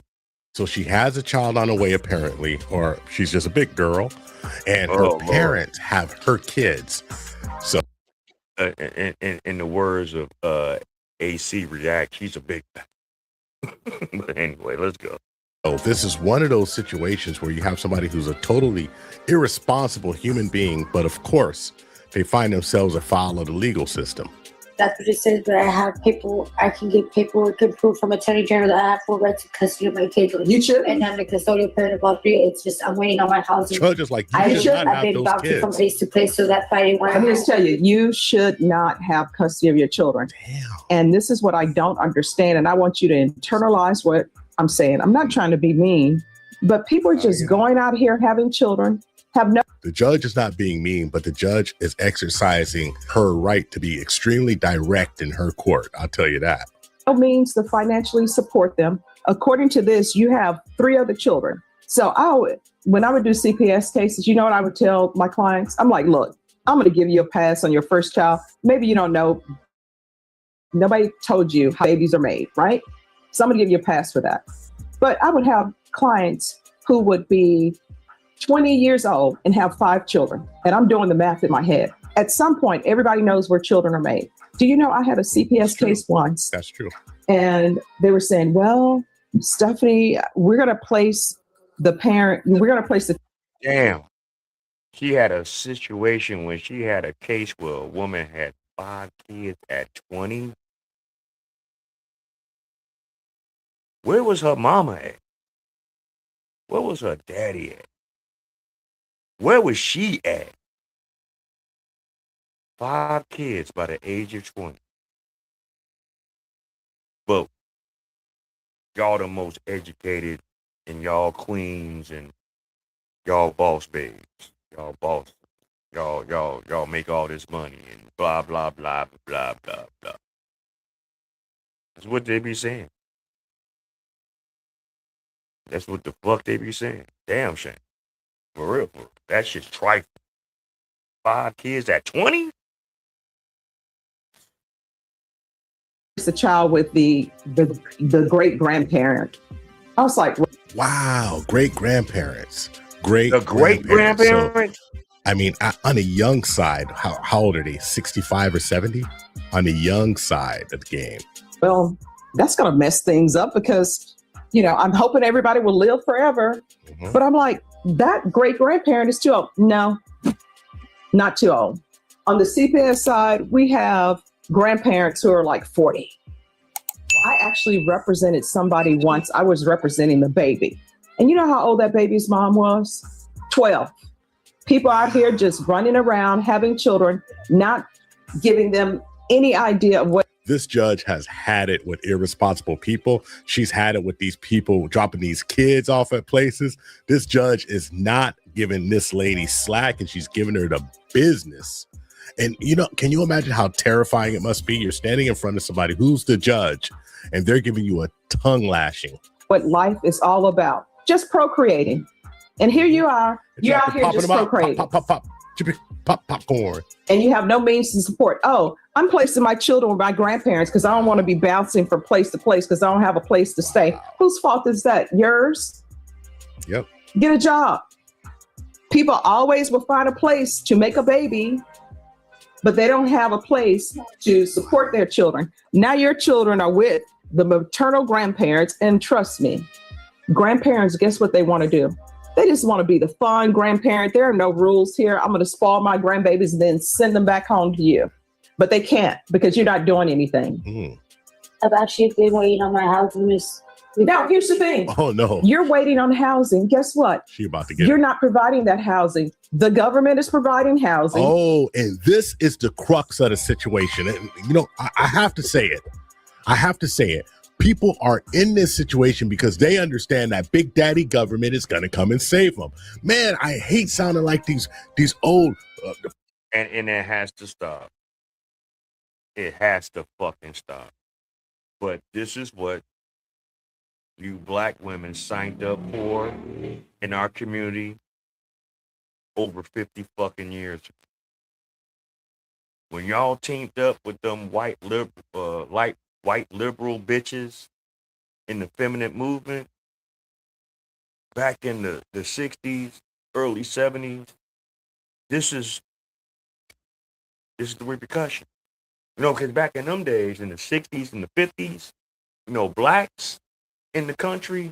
Speaker 4: So she has a child on the way, apparently, or she's just a big girl, and her parents have her kids. So,
Speaker 3: in the words of AC React, she's a big. But anyway, let's go.
Speaker 4: Oh, this is one of those situations where you have somebody who's a totally irresponsible human being, but of course, they find themselves afoul of the legal system.
Speaker 24: That's what it says, but I can get paperwork and proof from Attorney General that I have full right to custody of my kids.
Speaker 23: You should.
Speaker 24: And I'm the custodial parent of all three. It's just, I'm waiting on my housing.
Speaker 4: Judge is like,
Speaker 23: I've
Speaker 24: been bouncing from place to place, so that's why I didn't want to.
Speaker 23: I'm just tell you, you should not have custody of your children.
Speaker 4: Damn.
Speaker 23: And this is what I don't understand. And I want you to internalize what I'm saying. I'm not trying to be mean, but people are just going out here having children.
Speaker 4: The judge is not being mean, but the judge is exercising her right to be extremely direct in her court. I'll tell you that.
Speaker 23: No means to financially support them. According to this, you have 3 other children. So when I would do CPS cases, you know what I would tell my clients? I'm like, look, I'm going to give you a pass on your first child. Maybe you don't know. Nobody told you how babies are made, right? So I'm going to give you a pass for that. But I would have clients who would be 20 years old and have 5 children. And I'm doing the math in my head. At some point, everybody knows where children are made. Do you know I had a CPS case once?
Speaker 4: That's true.
Speaker 23: And they were saying, well, Stephanie, we're going to place the parent. We're going to place the.
Speaker 3: Damn. She had a situation when she had a case where a woman had 5 kids at 20. Where was her mama at? Where was her daddy at? Where was she at? 5 kids by the age of 20. But y'all the most educated and y'all queens and y'all boss babes. Y'all boss. Y'all make all this money and blah, blah, blah, blah, blah, blah. That's what they be saying. That's what the fuck they be saying. Damn shame. For real. That shit's trifling. 5 kids at 20?
Speaker 23: It's a child with the great grandparent. I was like,
Speaker 4: wow, great grandparents.
Speaker 3: Great grandparents.
Speaker 4: So, I mean, on the young side, how old are they? 65 or 70? On the young side of the game.
Speaker 23: Well, that's going to mess things up because, I'm hoping everybody will live forever. Mm-hmm. But I'm like, that great grandparent is too old. No, not too old. On the CPS side, we have grandparents who are like 40. I actually represented somebody once. I was representing the baby. And you know how old that baby's mom was? 12. People out here just running around, having children, not giving them any idea of what.
Speaker 4: This judge has had it with irresponsible people. She's had it with these people dropping these kids off at places. This judge is not giving this lady slack, and she's giving her the business. And, can you imagine how terrifying it must be? You're standing in front of somebody who's the judge, and they're giving you a tongue lashing.
Speaker 23: What life is all about, just procreating. And here you are, you're out here just procreating.
Speaker 4: Pop popcorn.
Speaker 23: And you have no means to support. Oh, I'm placing my children with my grandparents because I don't want to be bouncing from place to place because I don't have a place to stay. Whose fault is that? Yours?
Speaker 4: Yep.
Speaker 23: Get a job. People always will find a place to make a baby, but they don't have a place to support their children. Now your children are with the maternal grandparents, and trust me, grandparents, guess what they want to do? They just want to be the fun grandparent. There are no rules here. I'm going to spoil my grandbabies and then send them back home to you. but they can't because you're not doing anything.
Speaker 24: I've actually been waiting on my house, Miss.
Speaker 23: Now, here's the thing.
Speaker 4: Oh, no.
Speaker 23: You're waiting on housing. Guess what?
Speaker 4: She about to get
Speaker 23: You're
Speaker 4: it.
Speaker 23: not providing that housing. The government is providing housing.
Speaker 4: Oh, and this is the crux of the situation. And, you know, I have to say it. I have to say it. People are in this situation because they understand that Big Daddy government is going to come and save them. Man, I hate sounding like these old.
Speaker 3: And it has to stop. It has to fucking stop. But this is what you black women signed up for in our community over 50 fucking years. When y'all teamed up with them white liberal bitches in the feminine movement back in the 60s, early 70s, this is the repercussion. You know, because back in them days, in the 60s and the 50s, you know, blacks in the country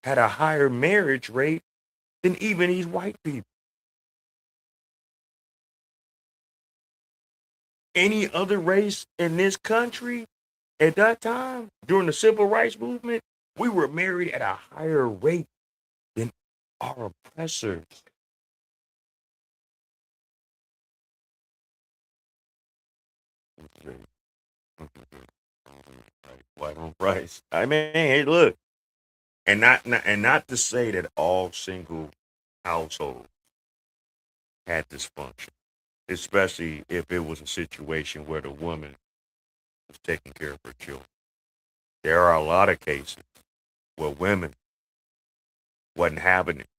Speaker 3: had a higher marriage rate than even these white people. Any other race in this country at that time, during the civil rights movement, we were married at a higher rate than our oppressors. White on price. I mean, hey, look, and not to say that all single households had dysfunction, especially if it was a situation where the woman was taking care of her children. There are a lot of cases where women wasn't having it.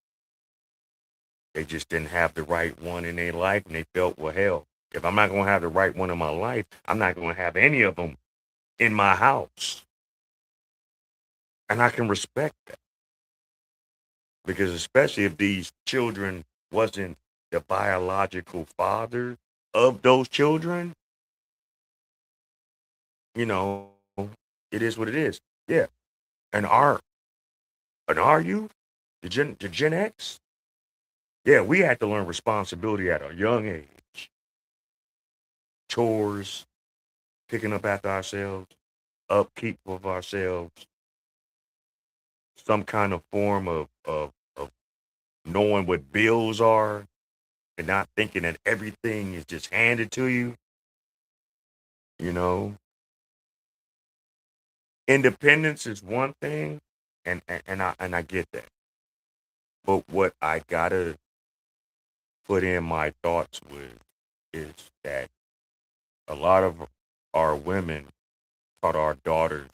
Speaker 3: They just didn't have the right one in their life, and they felt, well, hell, if I'm not going to have the right one in my life, I'm not going to have any of them in my house. And I can respect that. Because especially if these children wasn't the biological father of those children, you know, it is what it is. Yeah. And our youth, the Gen X, yeah, we had to learn responsibility at a young age. Chores, picking up after ourselves, upkeep of ourselves, some kind of form of knowing what bills are and not thinking that everything is just handed to you. You know, independence is one thing, and I get that. But what I gotta put in my thoughts with is that a lot of our women taught our daughters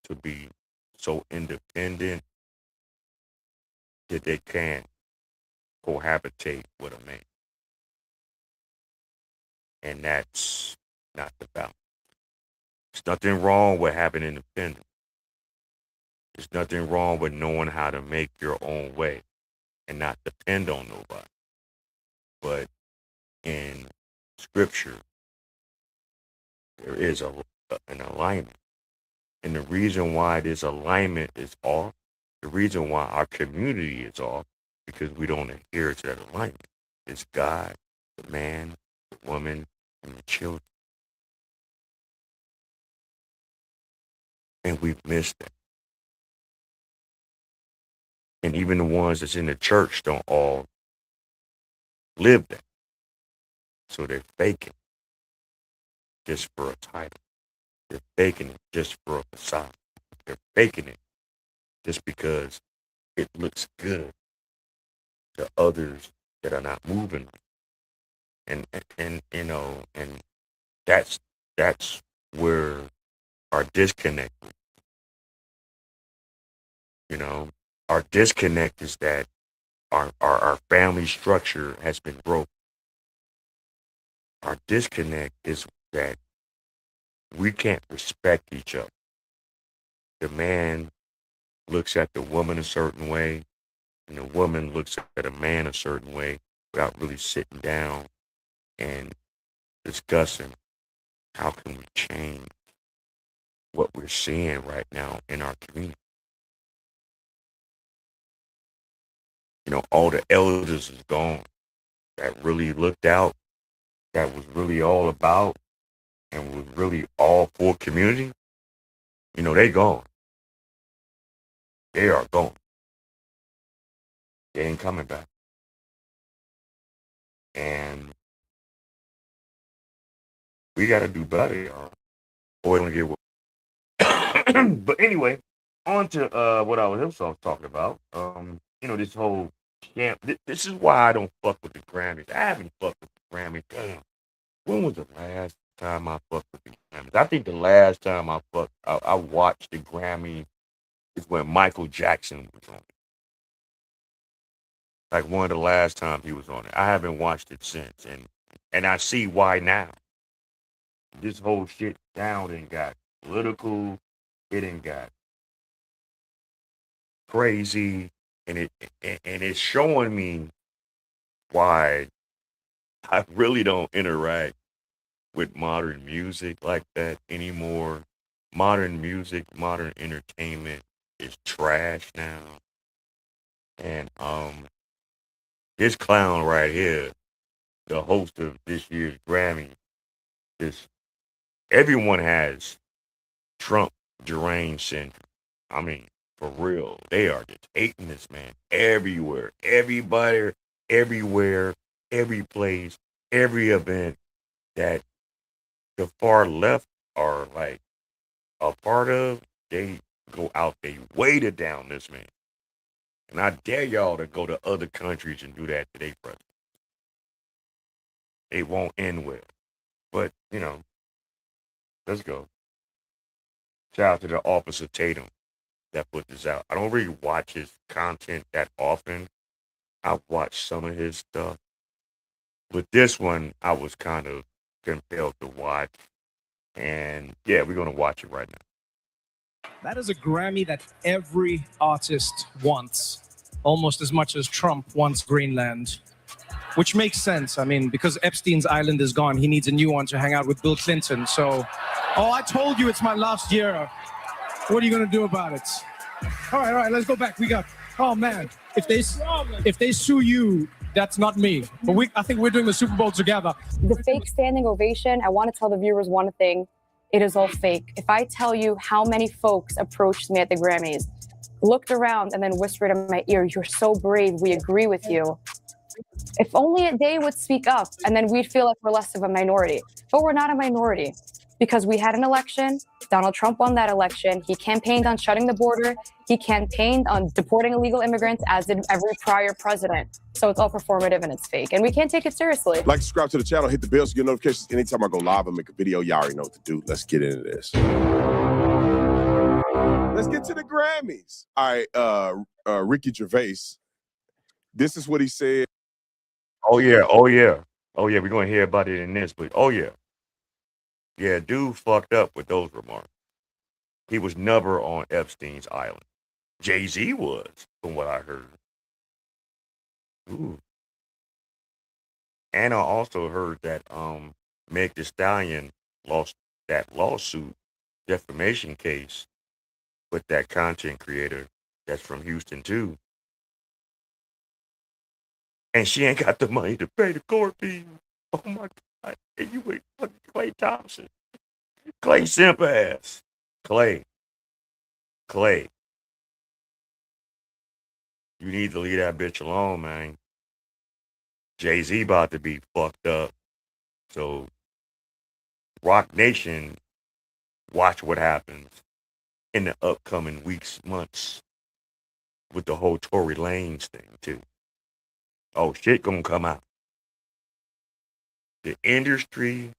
Speaker 3: to be so independent that they can't cohabitate with a man. And that's not the balance. There's nothing wrong with having independence. There's nothing wrong with knowing how to make your own way and not depend on nobody. But in scripture, there is an alignment. And the reason why this alignment is off, the reason why our community is off, because we don't adhere to that alignment. It's God, the man, the woman, and the children. And we've missed that. And even the ones that's in the church don't all live that. So they're faking just for a title. They're faking it just for a facade. They're faking it just because it looks good to others that are not moving. And you know, and that's where our disconnect is. You know, our disconnect is that our family structure has been broken. Our disconnect is that we can't respect each other. The man looks at the woman a certain way, and the woman looks at a man a certain way without really sitting down and discussing how can we change what we're seeing right now in our community. You know, all the elders is gone that really looked out, that was really all about and was really all for community, you know, they gone. They are gone. They ain't coming back. And we got to do better, y'all. Boy, don't get but anyway, on to what I was also talking about. You know, this whole camp. This is why I don't fuck with the Grammys. I haven't fucked with the Grammys. Damn. When was the last time I fucked with the Grammys? I think the last time I watched the Grammy is when Michael Jackson was on it. Like one of the last times he was on it. I haven't watched it since, and I see why now. This whole shit down and got political. It done got crazy, and it's showing me why I really don't interact with modern music like that anymore. Modern music, modern entertainment is trash now. And this clown right here, the host of this year's Grammy, is everyone has Trump deranged syndrome. I mean, for real, they are just hating this man everywhere. Everybody, everywhere, every place, every event that the far left are like a part of, they go out they way to down this man. And I dare y'all to go to other countries and do that to their president. It won't end well. But, you know, let's go. Shout out to the Officer Tatum that put this out. I don't really watch his content that often. I've watched some of his stuff. But this one, I was kind of compelled to watch. And yeah, we're going to watch it right now.
Speaker 2: That is a Grammy that every artist wants, almost as much as Trump wants Greenland, which makes sense. I mean, because Epstein's island is gone, he needs a new one to hang out with Bill Clinton. So, oh, I told you it's my last year. What are you going to do about it? All right, let's go back. We got, oh man, if they sue you, that's not me. But I think we're doing the Super Bowl together.
Speaker 6: The fake standing ovation, I want to tell the viewers one thing. It is all fake. If I tell you how many folks approached me at the Grammys, looked around and then whispered in my ear, "You're so brave, we agree with you." If only they would speak up, and then we'd feel like we're less of a minority. But we're not a minority because we had an election. Donald Trump won that election. He campaigned on shutting the border. He campaigned on deporting illegal immigrants, as did every prior president. So it's all performative and it's fake, and we can't take it seriously.
Speaker 7: Like, subscribe to the channel, hit the bell so you get notifications anytime I go live and make a video. Y'all already know what to do. Let's get into this. Let's get to the Grammys. All right, Ricky Gervais. This is what he said.
Speaker 3: Oh yeah. We're gonna hear about it in this, but yeah, dude fucked up with those remarks. He was never on Epstein's island. Jay-Z was, from what I heard. Ooh. And I also heard that Meg Thee Stallion lost that lawsuit defamation case with that content creator that's from Houston too. And she ain't got the money to pay the court fees. Oh my God. And you wait fucking Clay Thompson. Clay simp ass. Clay. You need to leave that bitch alone, man. Jay-Z about to be fucked up. So Rock Nation, watch what happens in the upcoming weeks, months with the whole Tory Lanez thing too. Oh, shit gonna come out. The industry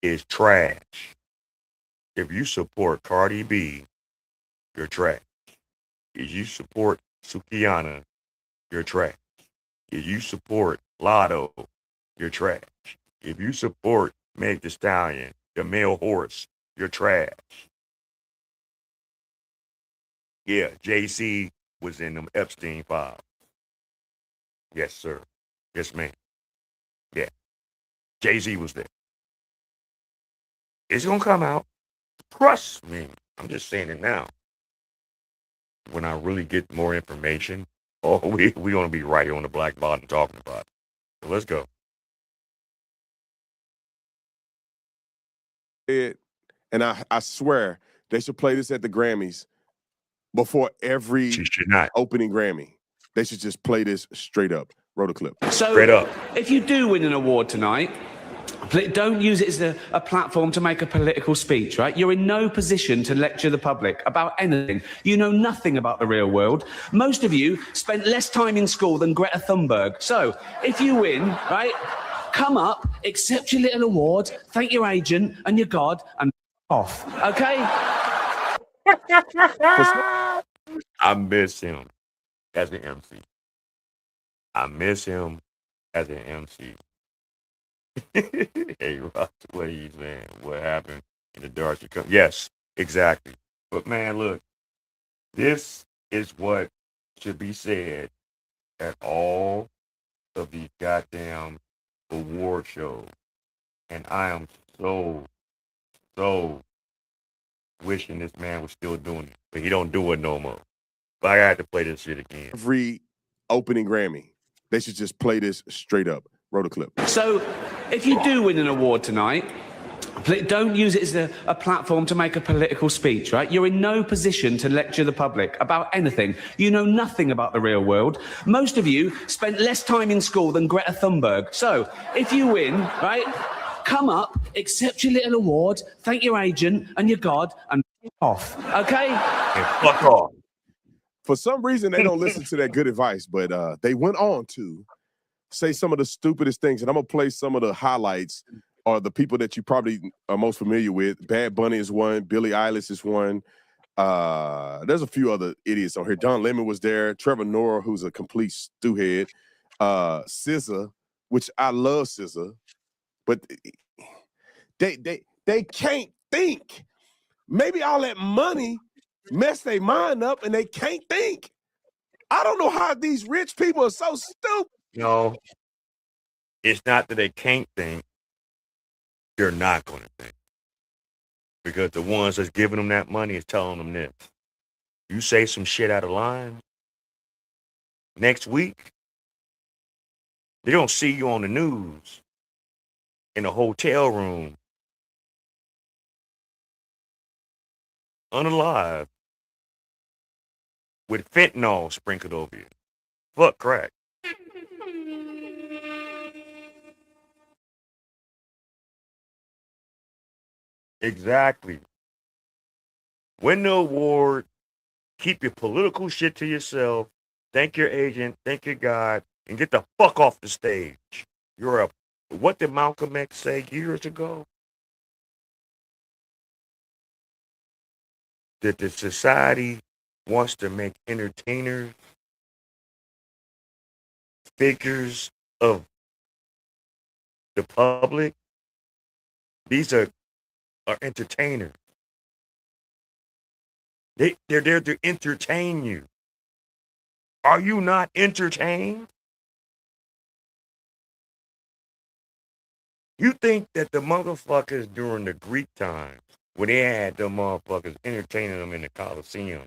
Speaker 3: is trash. If you support Cardi B, you're trash. If you support Sukihana, you're trash. If you support Lotto, you're trash. If you support Meg Thee Stallion, the male horse, you're trash. Yeah, JC was in them Epstein files. Yes, sir. Yes, ma'am. Yeah. Jay-Z was there. It's gonna come out. Trust me. I'm just saying it now. When I really get more information, we're gonna be right here on the Black Bottom talking about it. So let's go.
Speaker 7: and I swear they should play this at the Grammys before every opening Grammy. They should just play this straight up. Roll the clip.
Speaker 5: So, if you do win an award tonight, don't use it as a platform to make a political speech, right? You're in no position to lecture the public about anything. You know nothing about the real world. Most of you spent less time in school than Greta Thunberg. So, if you win, right, come up, accept your little award, thank your agent and your God, and off, okay?
Speaker 3: I miss him as an MC. I miss him as an MC. Hey, Rock, please, man. What happened in the dark? Yes, exactly. But man, look, this is what should be said at all of these goddamn award shows. And I am so wishing this man was still doing it. But he don't do it no more. But I got to play this shit again.
Speaker 7: Every opening Grammy, they should just play this straight up. Roll the clip.
Speaker 5: So, if you do win an award tonight, don't use it as a platform to make a political speech, right? You're in no position to lecture the public about anything. You know nothing about the real world. Most of you spent less time in school than Greta Thunberg. So, if you win, right, come up, accept your little award, thank your agent and your God, and off, okay?
Speaker 3: And fuck off.
Speaker 7: For some reason, they don't listen to that good advice, but they went on to say some of the stupidest things. And I'm going to play some of the highlights or the people that you probably are most familiar with. Bad Bunny is one. Billie Eilish is one. There's a few other idiots on here. Don Lemon was there. Trevor Noah, who's a complete stewhead. SZA, which I love SZA. But they can't think. Maybe all that money messed their mind up and they can't think. I don't know how these rich people are so stupid.
Speaker 3: No, it's not that they can't think. They're not going to think. Because the ones that's giving them that money is telling them this. You say some shit out of line, next week, they're going to see you on the news in a hotel room, unalive, with fentanyl sprinkled over you. Fuck crack. Exactly. Win the award, keep your political shit to yourself, thank your agent, thank your God, and get the fuck off the stage. What did Malcolm X say years ago? That the society wants to make entertainers figures of the public. These are entertainers. They're there to entertain you. Are you not entertained? You think that the motherfuckers during the Greek times, when they had the motherfuckers entertaining them in the Colosseum,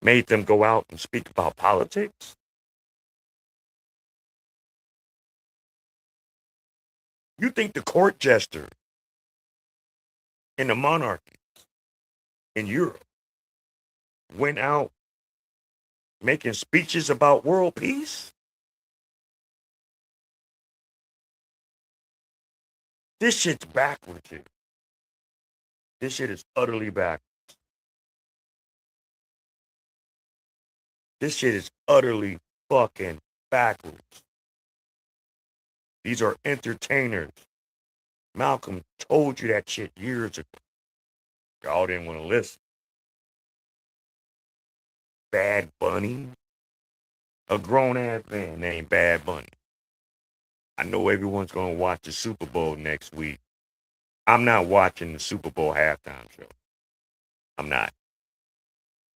Speaker 3: made them go out and speak about politics? You think the court jester in the monarchies in Europe went out making speeches about world peace? This shit's backwards here. This shit is utterly backwards. This shit is utterly fucking backwards. These are entertainers. Malcolm told you that shit years ago. Y'all didn't want to listen. Bad Bunny? A grown-ass man named Bad Bunny. I know everyone's going to watch the Super Bowl next week. I'm not watching the Super Bowl halftime show. I'm not.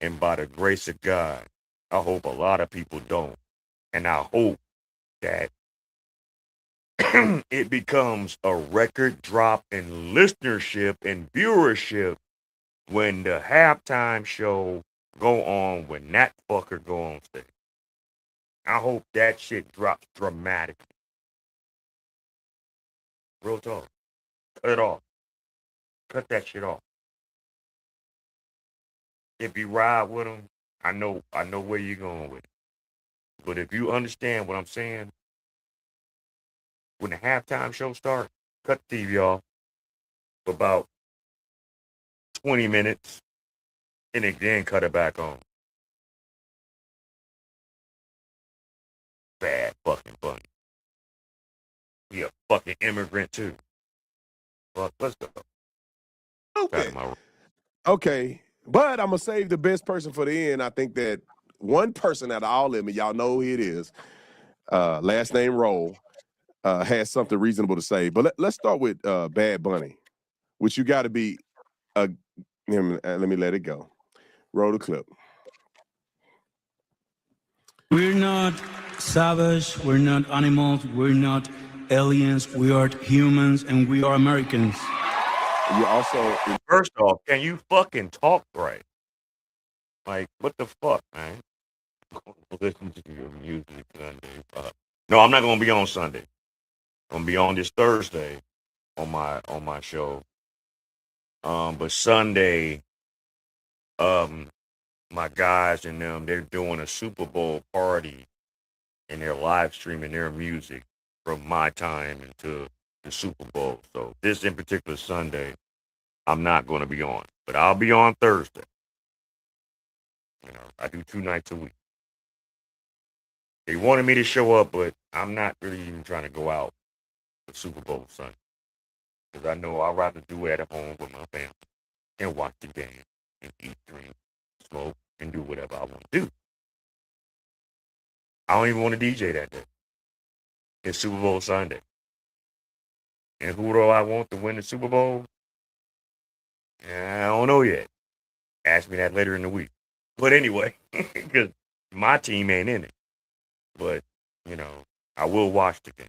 Speaker 3: And by the grace of God, I hope a lot of people don't. And I hope that it becomes a record drop in listenership and viewership when the halftime show go on, when that fucker go on stage. I hope that shit drops dramatically. Real talk. Cut it off. Cut that shit off. If you ride with them, I know where you're going with it. But if you understand what I'm saying, when the halftime show starts, cut the TV off for about 20 minutes and then cut it back on. Bad fucking Bunny. He a fucking immigrant too. Fuck, let's go.
Speaker 7: Okay, but I'm gonna save the best person for the end. I think that one person out of all of them, and y'all know who it is, last name Roll, has something reasonable to say. But let's start with Bad Bunny, which you got to be. Let me let it go. Roll the clip.
Speaker 8: We're not savage, we're not animals, we're not aliens, we are humans, and we are Americans.
Speaker 7: You also,
Speaker 3: first off, can you fucking talk right? Like, what the fuck, man? Listen to your music Sunday. No, I'm not gonna be on Sunday. I'm gonna be on this Thursday on my show. But Sunday, my guys and them, they're doing a Super Bowl party and they're live streaming their music from my time into the Super Bowl. So this in particular Sunday, I'm not going to be on, but I'll be on Thursday. You know, I do 2 nights a week. They wanted me to show up, but I'm not really even trying to go out for Super Bowl Sunday because I know I'd rather do it at home with my family and watch the game and eat, drink, smoke, and do whatever I want to do. I don't even want to DJ that day. It's Super Bowl Sunday. And who do I want to win the Super Bowl? I don't know yet. Ask me that later in the week. But anyway, because my team ain't in it. But, you know, I will watch the game.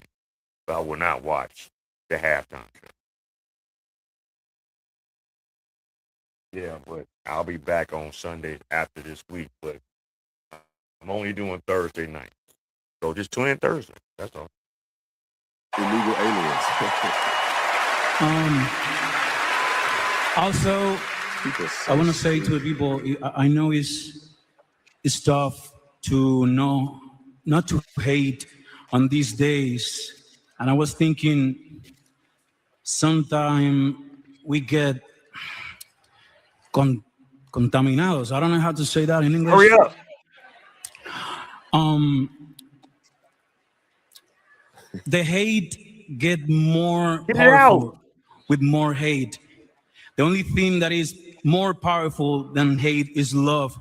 Speaker 3: But I will not watch the halftime show. Yeah, but I'll be back on Sunday after this week. But I'm only doing Thursday night. So just tune in Thursday. That's all.
Speaker 7: Illegal aliens.
Speaker 8: Also, I want to say to the people, I know it's tough to know, not to hate on these days. And I was thinking, sometimes we get contaminados. I don't know how to say that in English.
Speaker 3: Hurry up.
Speaker 8: The hate get more powerful with more hate. The only thing that is more powerful than hate is love.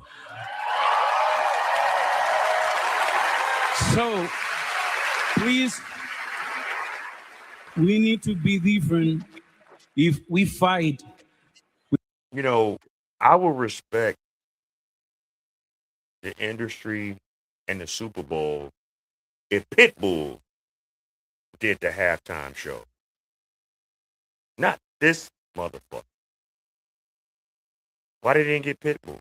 Speaker 8: So, please, we need to be different if we fight.
Speaker 3: You know, I will respect the industry and the Super Bowl if Pitbull did the halftime show. Not this motherfucker. Why they didn't get Pitbull?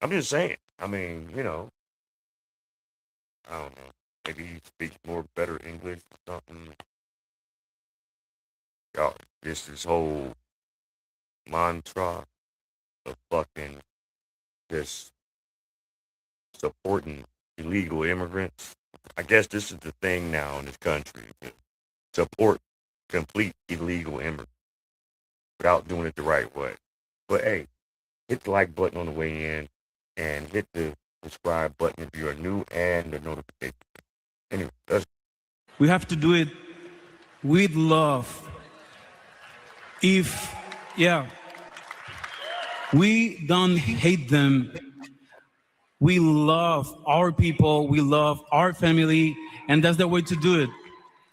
Speaker 3: I'm just saying. I mean, you know, I don't know. Maybe he speaks more better English or something. Y'all, this whole mantra of fucking this supporting illegal immigrants. I guess this is the thing now in this country. Support complete illegal immigrants without doing it the right way. But hey, hit the like button on the way in and hit the subscribe button if you're new and the notification. Anyway,
Speaker 8: We have to do it with love. If, we don't hate them. We love our people, we love our family, and that's the way to do it,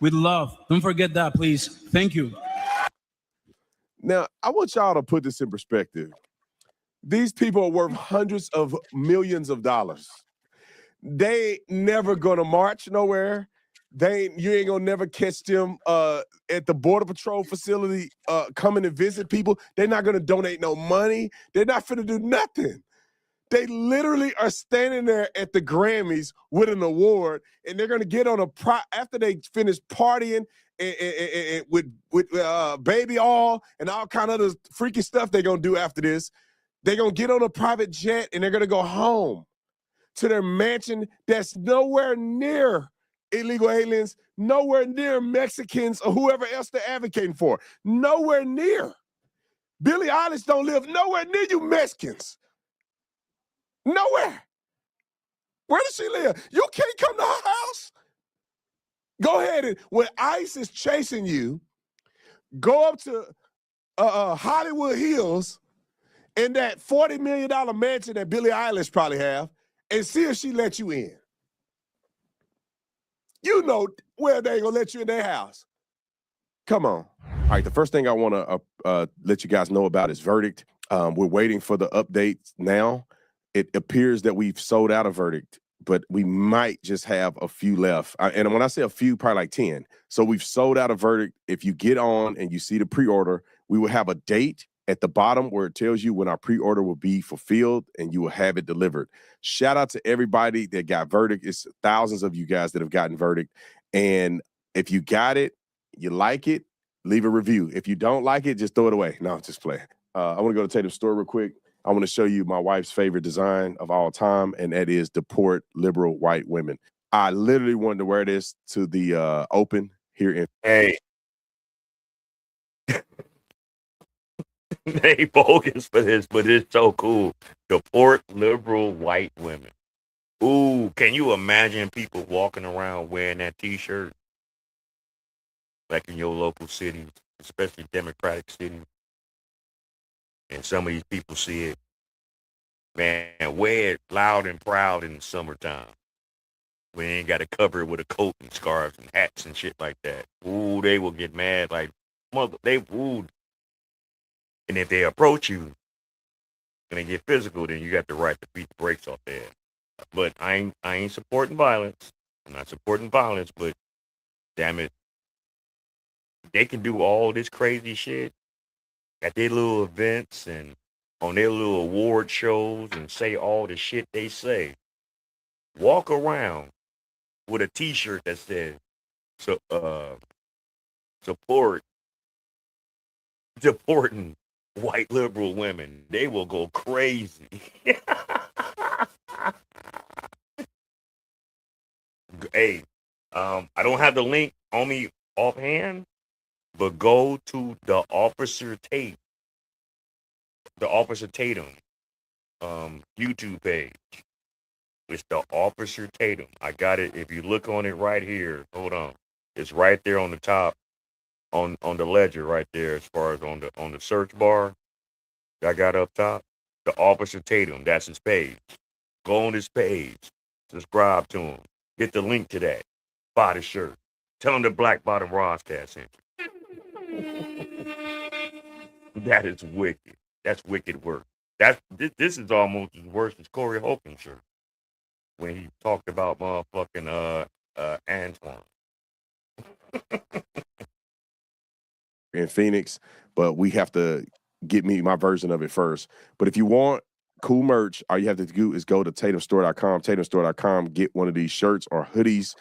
Speaker 8: with love. Don't forget that, please. Thank you.
Speaker 7: Now, I want y'all to put this in perspective. These people are worth hundreds of millions of dollars. They never gonna march nowhere. You ain't gonna never catch them at the Border Patrol facility coming to visit people. They're not gonna donate no money. They're not finna do nothing. They literally are standing there at the Grammys with an award, and they're going to get on after they finish partying and with baby all and all kind of other freaky stuff they're going to do after this. They're going to get on a private jet, and they're going to go home to their mansion that's nowhere near illegal aliens, nowhere near Mexicans or whoever else they're advocating for. Nowhere near. Billie Eilish don't live nowhere near you Mexicans. Nowhere. Where does she live? You can't come to her house. Go ahead and when ICE is chasing you, go up to Hollywood Hills in that $40 million mansion that Billie Eilish probably have and see if she let you in. You know where they ain't gonna let you in their house. Come on. All right, the first thing I want to let you guys know about is Verdict. We're waiting for the updates now. It appears that we've sold out a Verdict, but we might just have a few left. And when I say a few, probably like 10. So we've sold out a Verdict. If you get on and you see the pre-order, we will have a date at the bottom where it tells you when our pre-order will be fulfilled and you will have it delivered. Shout out to everybody that got Verdict. It's thousands of you guys that have gotten Verdict. And if you got it, you like it, leave a review. If you don't like it, just throw it away. No, just play. I want to go to Tatum's store real quick. I want to show you my wife's favorite design of all time, and that is deport liberal white women. I literally wanted to wear this to the Open here in.
Speaker 3: Hey. They bogus for this, but it's so cool. Deport liberal white women. Ooh, can you imagine people walking around wearing that T-shirt? Like in your local cities, especially Democratic cities. And some of these people see it. Man, wear it loud and proud in the summertime. We ain't got to cover it with a coat and scarves and hats and shit like that. Ooh, they will get mad like, mother, ooh. And if they approach you and they get physical, then you got the right to beat the brakes off their ass. But I ain't supporting violence. I'm not supporting violence, but damn it, they can do all this crazy shit at their little events and on their little award shows and say all the shit they say. Walk around with a T-shirt that says supporting white liberal women. They will go crazy. Hey, I don't have the link on me offhand, but go to the Officer Tatum YouTube page. It's the Officer Tatum. I got it. If you look on it right here, hold on. It's right there on the top, on the ledger right there, as far as on the search bar. I got up top. The Officer Tatum. That's his page. Go on his page. Subscribe to him. Get the link to that. Buy the shirt. Tell him the Black Bottom Roscast sent you. That is wicked. That's wicked work. This is almost as worse as Corey Holcomb's shirt when he talked about motherfucking Antoine.
Speaker 7: In Phoenix, but we have to get me my version of it first. But if you want cool merch, all you have to do is go to tatumstore.com, tatumstore.com, get one of these shirts or hoodies.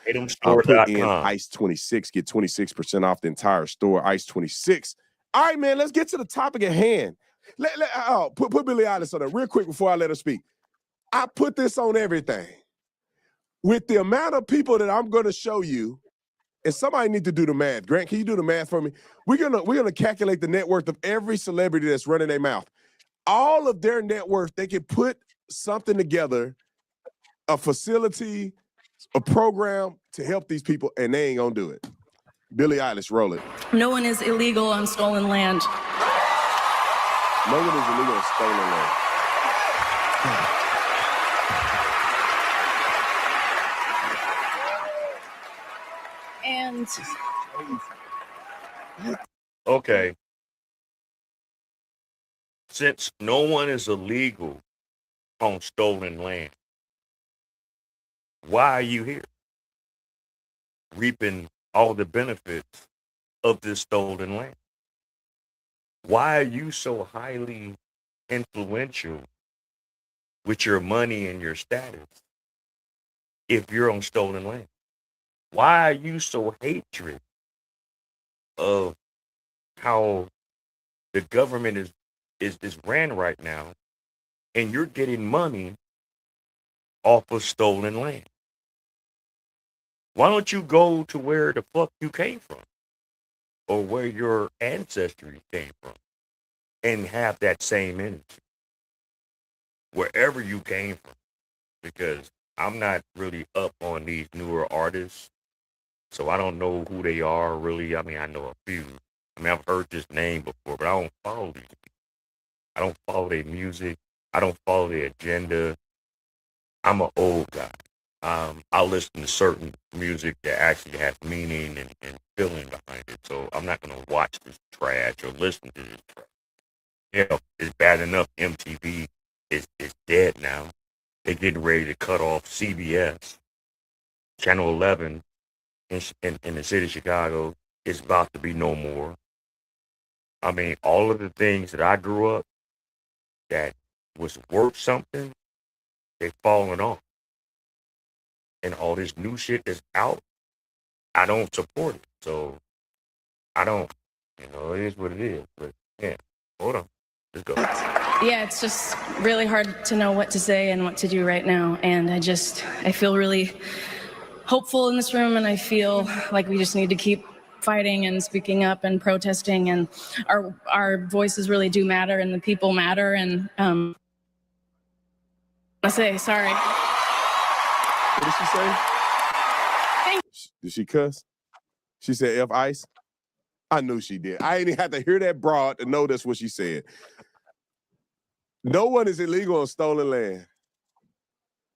Speaker 7: Put in ICE 26, get 26% off the entire store, ICE 26. All right, man, let's get to the topic at hand. Put Billie Eilish on there real quick before I let her speak. I put this on everything. With the amount of people that I'm going to show you, and somebody need to do the math. Grant, can you do the math for me? We're gonna calculate the net worth of every celebrity that's running their mouth. All of their net worth, they can put something together, a facility, a program to help these people, and they ain't gonna do it. Billie Eilish, roll it.
Speaker 10: No one is illegal on stolen land.
Speaker 7: No one is illegal on stolen land.
Speaker 10: And
Speaker 3: okay. Since no one is illegal on stolen land, why are you here? Reaping all the benefits of this stolen land. Why are you so highly influential with your money and your status if you're on stolen land? Why are you so hatred of how the government is ran right now, and you're getting money off of stolen land? Why don't you go to where the fuck you came from, or where your ancestry came from, and have that same energy wherever you came from? Because I'm not really up on these newer artists, so I don't know who they are really. I mean, I know a few. I mean, I've heard this name before, but I don't follow these people. I don't follow their music. I don't follow their agenda. I'm an old guy. I listen to certain music that actually has meaning and feeling behind it. So I'm not going to watch this trash or listen to this trash. Hell, it's bad enough MTV is dead now. They're getting ready to cut off CBS. Channel 11 in the city of Chicago is about to be no more. I mean, all of the things that I grew up that was worth something, they've fallen off. And all this new shit that's out, I don't support it. So I don't, it is what it is. But yeah, hold on. Let's go.
Speaker 10: Yeah, it's just really hard to know what to say and what to do right now. And I feel really hopeful in this room, and I feel like we just need to keep fighting and speaking up and protesting, and our voices really do matter, and the people matter. And I say sorry.
Speaker 7: What did she say? Did she cuss? She said F ice? I knew she did. I ain't even have to hear that broad to know that's what she said. No one is illegal on stolen land.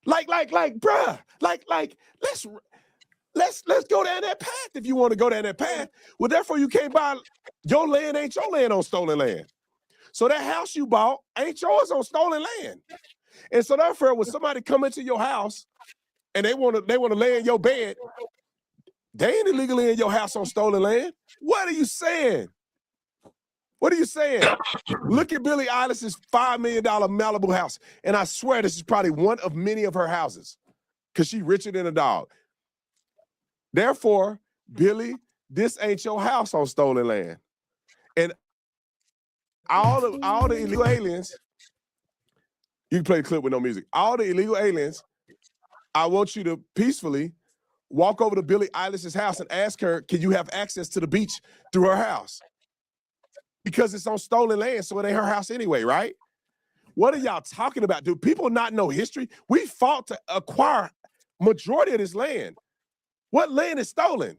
Speaker 7: Bruh. Let's go down that path if you want to go down that path. Well, therefore you can't buy your land ain't your land on stolen land. So that house you bought ain't yours on stolen land. And so therefore, when somebody come into your house and they want to lay in your bed, they ain't illegally in your house on stolen land. What are you saying? What are you saying? Look at Billie Eilish's $5 million Malibu house. And I swear this is probably one of many of her houses because she's richer than a dog. Therefore, Billie, this ain't your house on stolen land. And all the illegal aliens, you can play the clip with no music. All the illegal aliens, I want you to peacefully walk over to Billie Eilish's house and ask her, can you have access to the beach through her house? Because it's on stolen land, so it ain't her house anyway, right? What are y'all talking about? Do people not know history? We fought to acquire majority of this land. What land is stolen?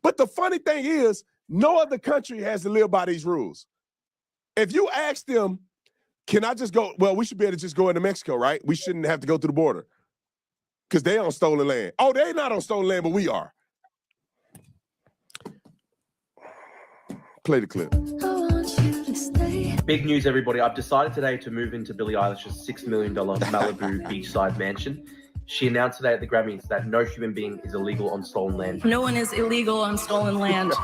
Speaker 7: But the funny thing is, no other country has to live by these rules. If you ask them, can I just go? Well, we should be able to just go into Mexico, right? We shouldn't have to go through the border because they on stolen land. Oh, they're not on stolen land, but we are. Play the clip.
Speaker 11: Big news, everybody. I've decided today to move into Billie Eilish's $6 million Malibu beachside mansion. She announced today at the Grammys that no human being is illegal on stolen land.
Speaker 10: No one is illegal on stolen land.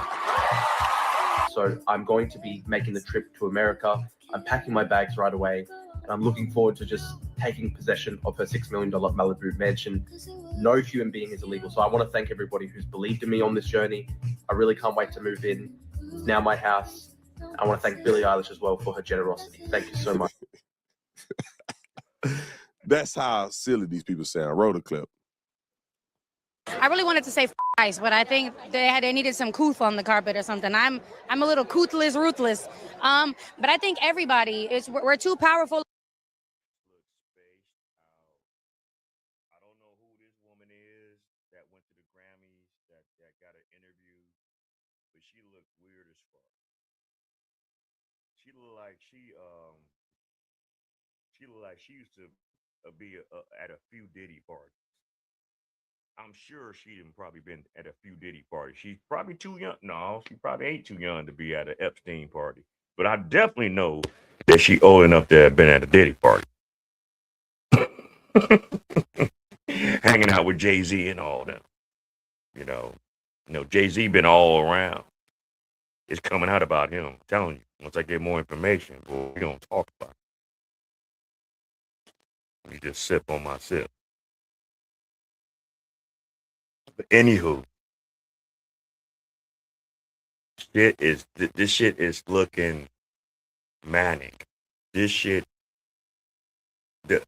Speaker 11: So I'm going to be making the trip to America. I'm packing my bags right away, and I'm looking forward to just taking possession of her $6 million Malibu mansion. No human being is illegal. So I want to thank everybody who's believed in me on this journey. I really can't wait to move in. It's now my house. I want to thank Billie Eilish as well for her generosity. Thank you so much.
Speaker 7: That's how silly these people sound. Roll the clip.
Speaker 12: I really wanted to say ice, but I think they needed some couth on the carpet or something. I'm a little couthless, ruthless. But I think everybody we're too powerful.
Speaker 3: I don't know who this woman is that went to the Grammys that got an interview, but she looked weird as fuck. She looked like she used to be at a few Diddy parties. I'm sure she didn't probably been at a few Diddy parties. She's probably too young. No, she probably ain't too young to be at an Epstein party. But I definitely know that she old enough to have been at a Diddy party. Hanging out with Jay-Z and all them. You know, Jay-Z been all around. It's coming out about him. I'm telling you. Once I get more information, we're going to talk about it. Let me just sip on my sip. But anywho, this shit is looking manic. This shit, the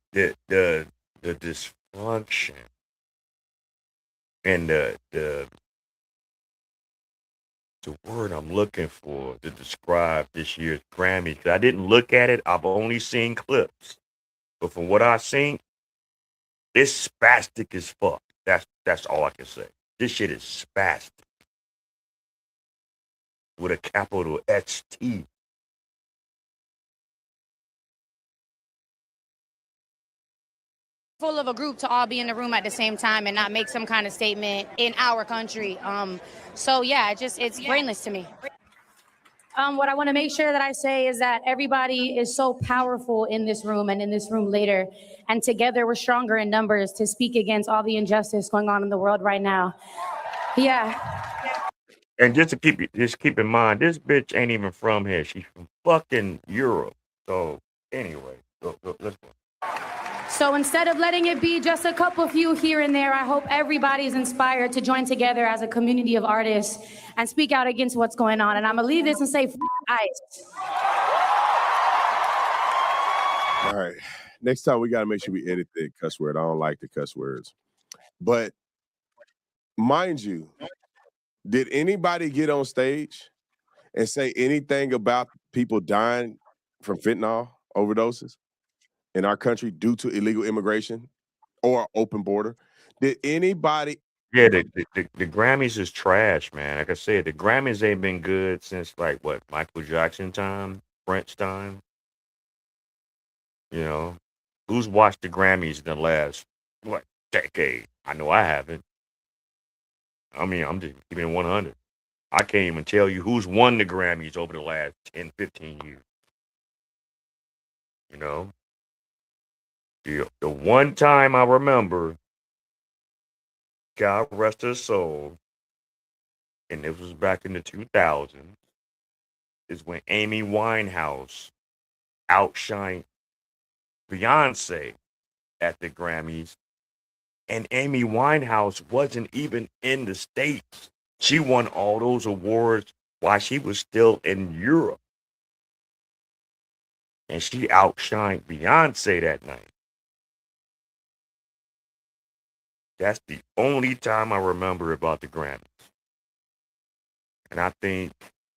Speaker 3: dysfunction and the word I'm looking for to describe this year's Grammy. 'Cause I didn't look at it. I've only seen clips, but from what I've seen, it's spastic as fuck. That's all I can say. This shit is spastic with a capital ST.
Speaker 12: Full of a group to all be in the room at the same time and not make some kind of statement in our country. So yeah, it's brainless to me. What I want to make sure that I say is that everybody is so powerful in this room and in this room later, and together we're stronger in numbers to speak against all the injustice going on in the world right now. Yeah.
Speaker 3: And just keep in mind, this bitch ain't even from here. She's from fucking Europe. So anyway, let's go.
Speaker 12: So instead of letting it be just a couple few here and there, I hope everybody's inspired to join together as a community of artists and speak out against what's going on. And I'm gonna leave this and say, ICE.
Speaker 7: All right. Next time we gotta make sure we edit the cuss word. I don't like the cuss words. But mind you, did anybody get on stage and say anything about people dying from fentanyl overdoses in our country due to illegal immigration or open border? Did anybody?
Speaker 3: Yeah, the Grammys is trash, man. Like I said, the Grammys ain't been good since like what, Michael Jackson time, Prince time. You know, who's watched the Grammys in the last decade? I know I haven't. I mean, I'm just keeping it 100. I can't even tell you who's won the Grammys over the last 10, 15 years. You know? The one time I remember, God rest her soul, and this was back in the 2000s, is when Amy Winehouse outshined Beyonce at the Grammys, and Amy Winehouse wasn't even in the States. She won all those awards while she was still in Europe. And she outshined Beyonce that night. That's the only time I remember about the Grammys. And I think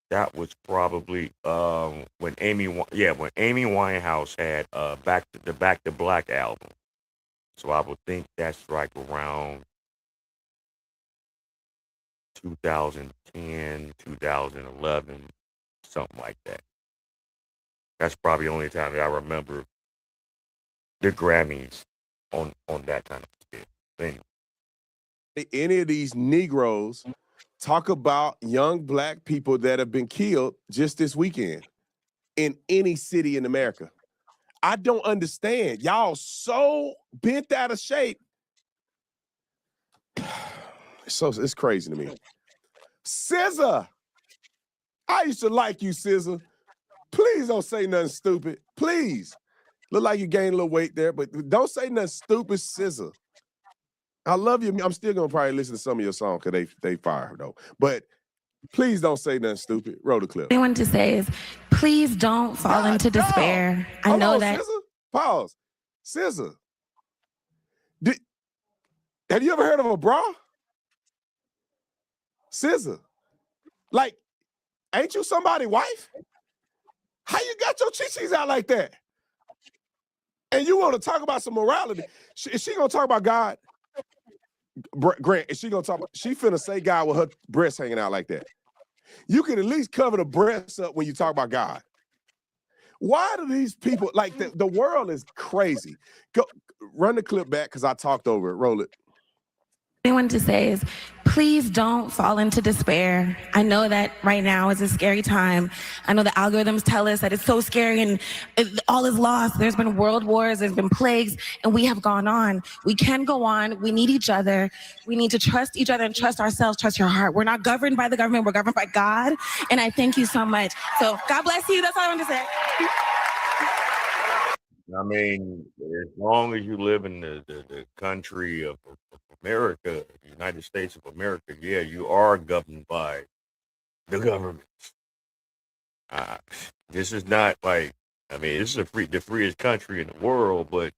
Speaker 3: that was probably when Amy Winehouse had Back to Black album. So I would think that's like around 2010, 2011, something like that. That's probably the only time that I remember the Grammys on that kind of scale. Anyway.
Speaker 7: Any of these Negroes talk about young black people that have been killed just this weekend in any city in America? I don't understand. Y'all so bent out of shape. So it's crazy to me. SZA, I used to like you, SZA. Please don't say nothing stupid. Please. Look like you gained a little weight there, but don't say nothing stupid, SZA. I love you. I'm still gonna probably listen to some of your songs because they fire though. But please don't say nothing stupid. Roll the clip.
Speaker 14: What I wanted to say is, please don't fall into despair. I know that.
Speaker 7: SZA? Pause. SZA. Have you ever heard of a bra? SZA. Like, ain't you somebody's wife? How you got your chichis out like that? And you want to talk about some morality? Is she gonna talk about God? Grant, is she gonna talk about, she finna say God with her breasts hanging out like that? You can at least cover the breasts up when you talk about God. Why do these people, like the world is crazy. Go run the clip back because I talked over it. Roll it.
Speaker 14: What I wanted to say is, please don't fall into despair. I know that right now is a scary time. I know the algorithms tell us that it's so scary and all is lost. There's been world wars, there's been plagues, and we have gone on. We can go on. We need each other. We need to trust each other and trust ourselves, trust your heart. We're not governed by the government. We're governed by God. And I thank you so much. So God bless you. That's all I want to say.
Speaker 3: I mean, as long as you live in the country of America, the United States of America, yeah, you are governed by the government. Uh, this is not like, I mean, this is the freest country in the world, but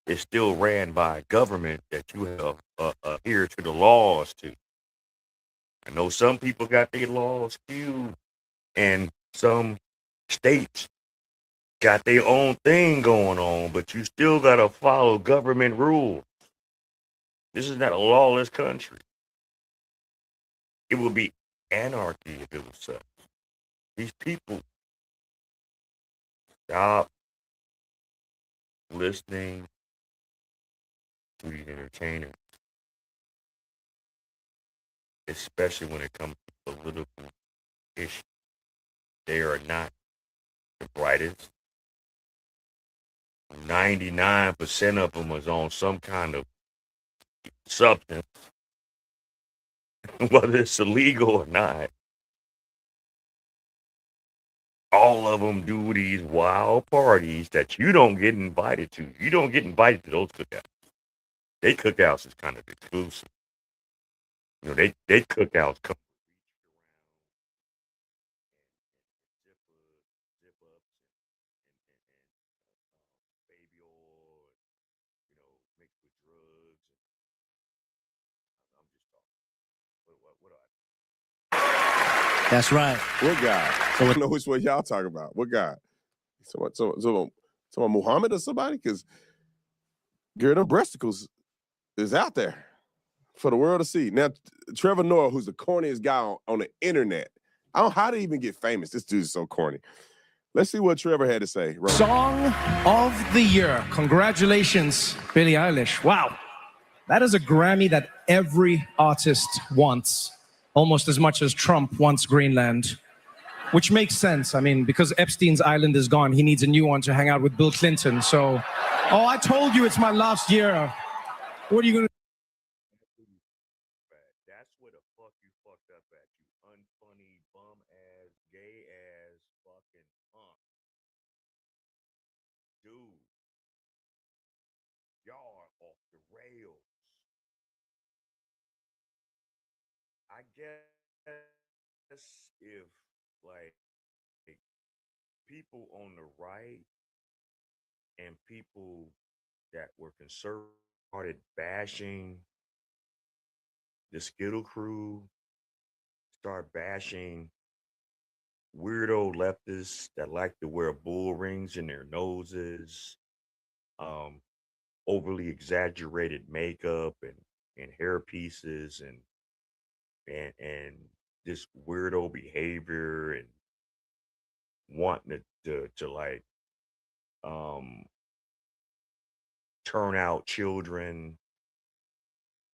Speaker 3: it's still ran by a government that you have adhere to the laws to. I know some people got their laws skewed, and some states got their own thing going on, but you still gotta follow government rules. This is not a lawless country. It would be anarchy if it was such. These people stop listening to these entertainers, especially when it comes to political issues. They are not the brightest. 99% of them is on some kind of substance, whether it's illegal or not. All of them do these wild parties that you don't get invited to. You don't get invited to those cookouts. They cookouts is kind of exclusive. You know, they cookouts come.
Speaker 2: That's right.
Speaker 7: What guy? I don't know which one y'all talking about. What guy? Someone Muhammad or somebody? Because girl, them breasticles is out there for the world to see. Now, Trevor Noah, who's the corniest guy on the internet. I don't know how to even get famous. This dude's so corny. Let's see what Trevor had to say.
Speaker 2: Song of the Year. Congratulations, Billie Eilish. Wow. That is a Grammy that every artist wants, almost as much as Trump wants Greenland, which makes sense. I mean, because Epstein's island is gone, he needs a new one to hang out with Bill Clinton. So, oh, I told you it's my last year. What are you going to
Speaker 3: That's where the fuck you fucked up at, you unfunny, bum ass, gay ass fucking punk. Dude, y'all are off the rails. I guess if like people on the right and people that were conservative started bashing the Skittle crew, start bashing weirdo leftists that like to wear bull rings in their noses, um, overly exaggerated makeup and hair pieces and this weirdo behavior and wanting to like um turn out children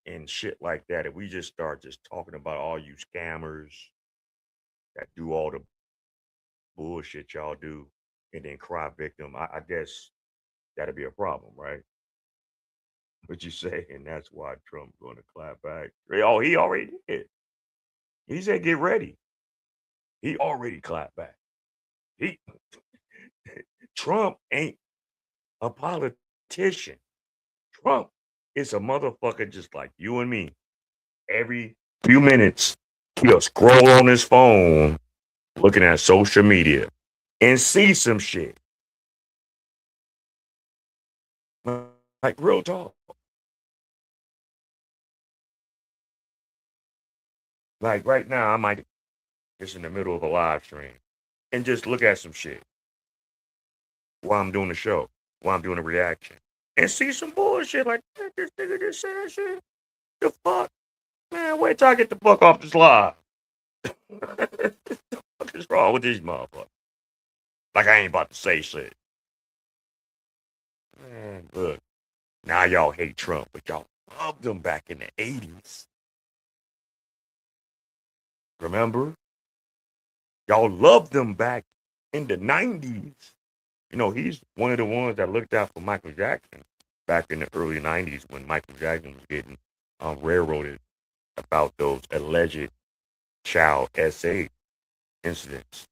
Speaker 3: and shit like that. If we just start just talking about all you scammers that do all the bullshit y'all do and then cry victim, I guess that'd be a problem, right? What you say, and that's why Trump going to clap back. Oh, he already did. He said, "Get ready." He already clapped back. He Trump ain't a politician. Trump is a motherfucker just like you and me. Every few minutes, he'll scroll on his phone, looking at social media, and see some shit. Like real talk. Like right now, I might just in the middle of a live stream and just look at some shit while I'm doing the show, while I'm doing a reaction, and see some bullshit like this nigga just said that shit. The fuck, man! Wait till I get the fuck off this live. What is wrong with these motherfuckers? Like I ain't about to say shit. Man, look, now y'all hate Trump, but y'all loved him back in the 80s. Remember? Y'all loved him back in the 90s. You know, he's one of the ones that looked out for Michael Jackson back in the early 90s when Michael Jackson was getting railroaded about those alleged child SA incidents.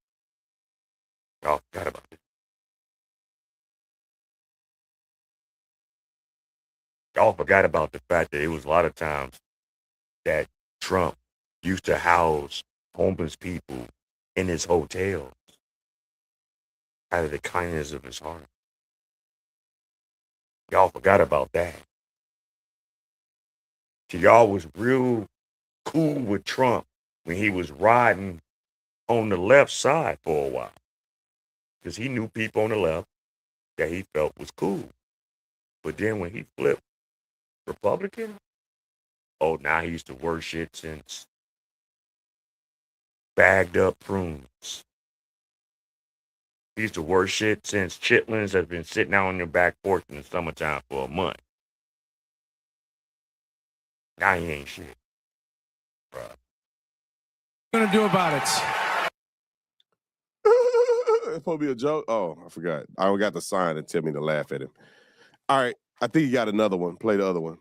Speaker 3: Y'all forgot about it. Y'all forgot about the fact that it was a lot of times that Trump used to house homeless people in his hotels out of the kindness of his heart. Y'all forgot about that. So y'all was real cool with Trump when he was riding on the left side for a while. Because he knew people on the left that he felt was cool. But then when he flipped Republican, oh, now he's the worst shit since bagged up prunes. He's the worst shit since chitlins has been sitting out on your back porch in the summertime for a month. Now he ain't shit. Bruh.
Speaker 2: What are you gonna do about it?
Speaker 7: It's supposed to be a joke. Oh, I forgot. I don't got the sign and tell me to laugh at him. All right, I think you got another one. Play the other one.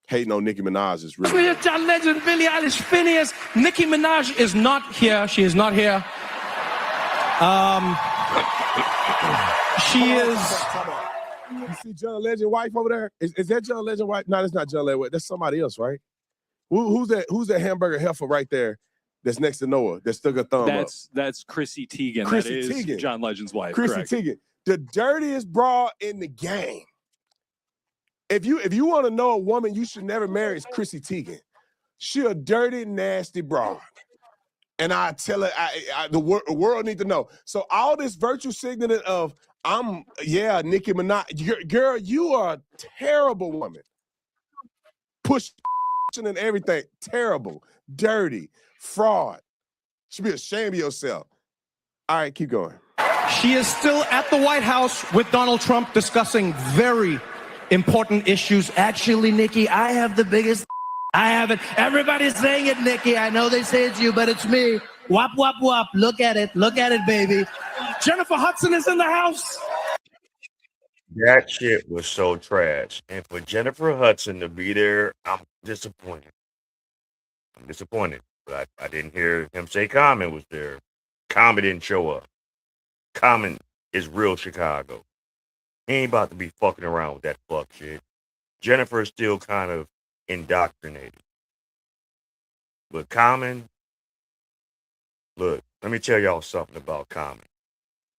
Speaker 7: Hating on Nicki Minaj is really.
Speaker 2: John Legend, Billie Eilish, Phineas. Nicki Minaj is not here. She is not here. She is.
Speaker 7: You see John Legend wife over there? Is that John Legend wife? No, that's not John Legend wife. That's somebody else, right? Who's that? Who's that hamburger heifer right there? That's next to Noah. That stuck a thumb up.
Speaker 9: That's Chrissy Teigen.
Speaker 7: Chrissy
Speaker 9: That is
Speaker 7: Teigen.
Speaker 9: John Legend's wife.
Speaker 7: Chrissy
Speaker 9: Correct.
Speaker 7: Teigen, the dirtiest broad in the game. If you want to know a woman you should never marry, it's Chrissy Teigen. She a dirty, nasty broad. And I tell her, the world need to know. So all this virtue signaling of, Nicki Minaj, girl, you are a terrible woman. Push and everything, terrible, dirty, fraud. Should be ashamed of yourself. All right, keep going.
Speaker 2: She is still at the White House with Donald Trump discussing very important issues. Actually, Nikki, I have the biggest. I have it. Everybody's saying it, Nikki. I know they say it's you, but it's me. Wop, wop, wop. Look at it. Look at it, baby. Jennifer Hudson is in the house.
Speaker 3: That shit was so trash. And for Jennifer Hudson to be there, I'm disappointed. But I didn't hear him say Common was there. Common didn't show up. Common is real Chicago. He ain't about to be fucking around with that fuck shit. Jennifer is still kind of indoctrinated. But Common, look, let me tell y'all something about Common.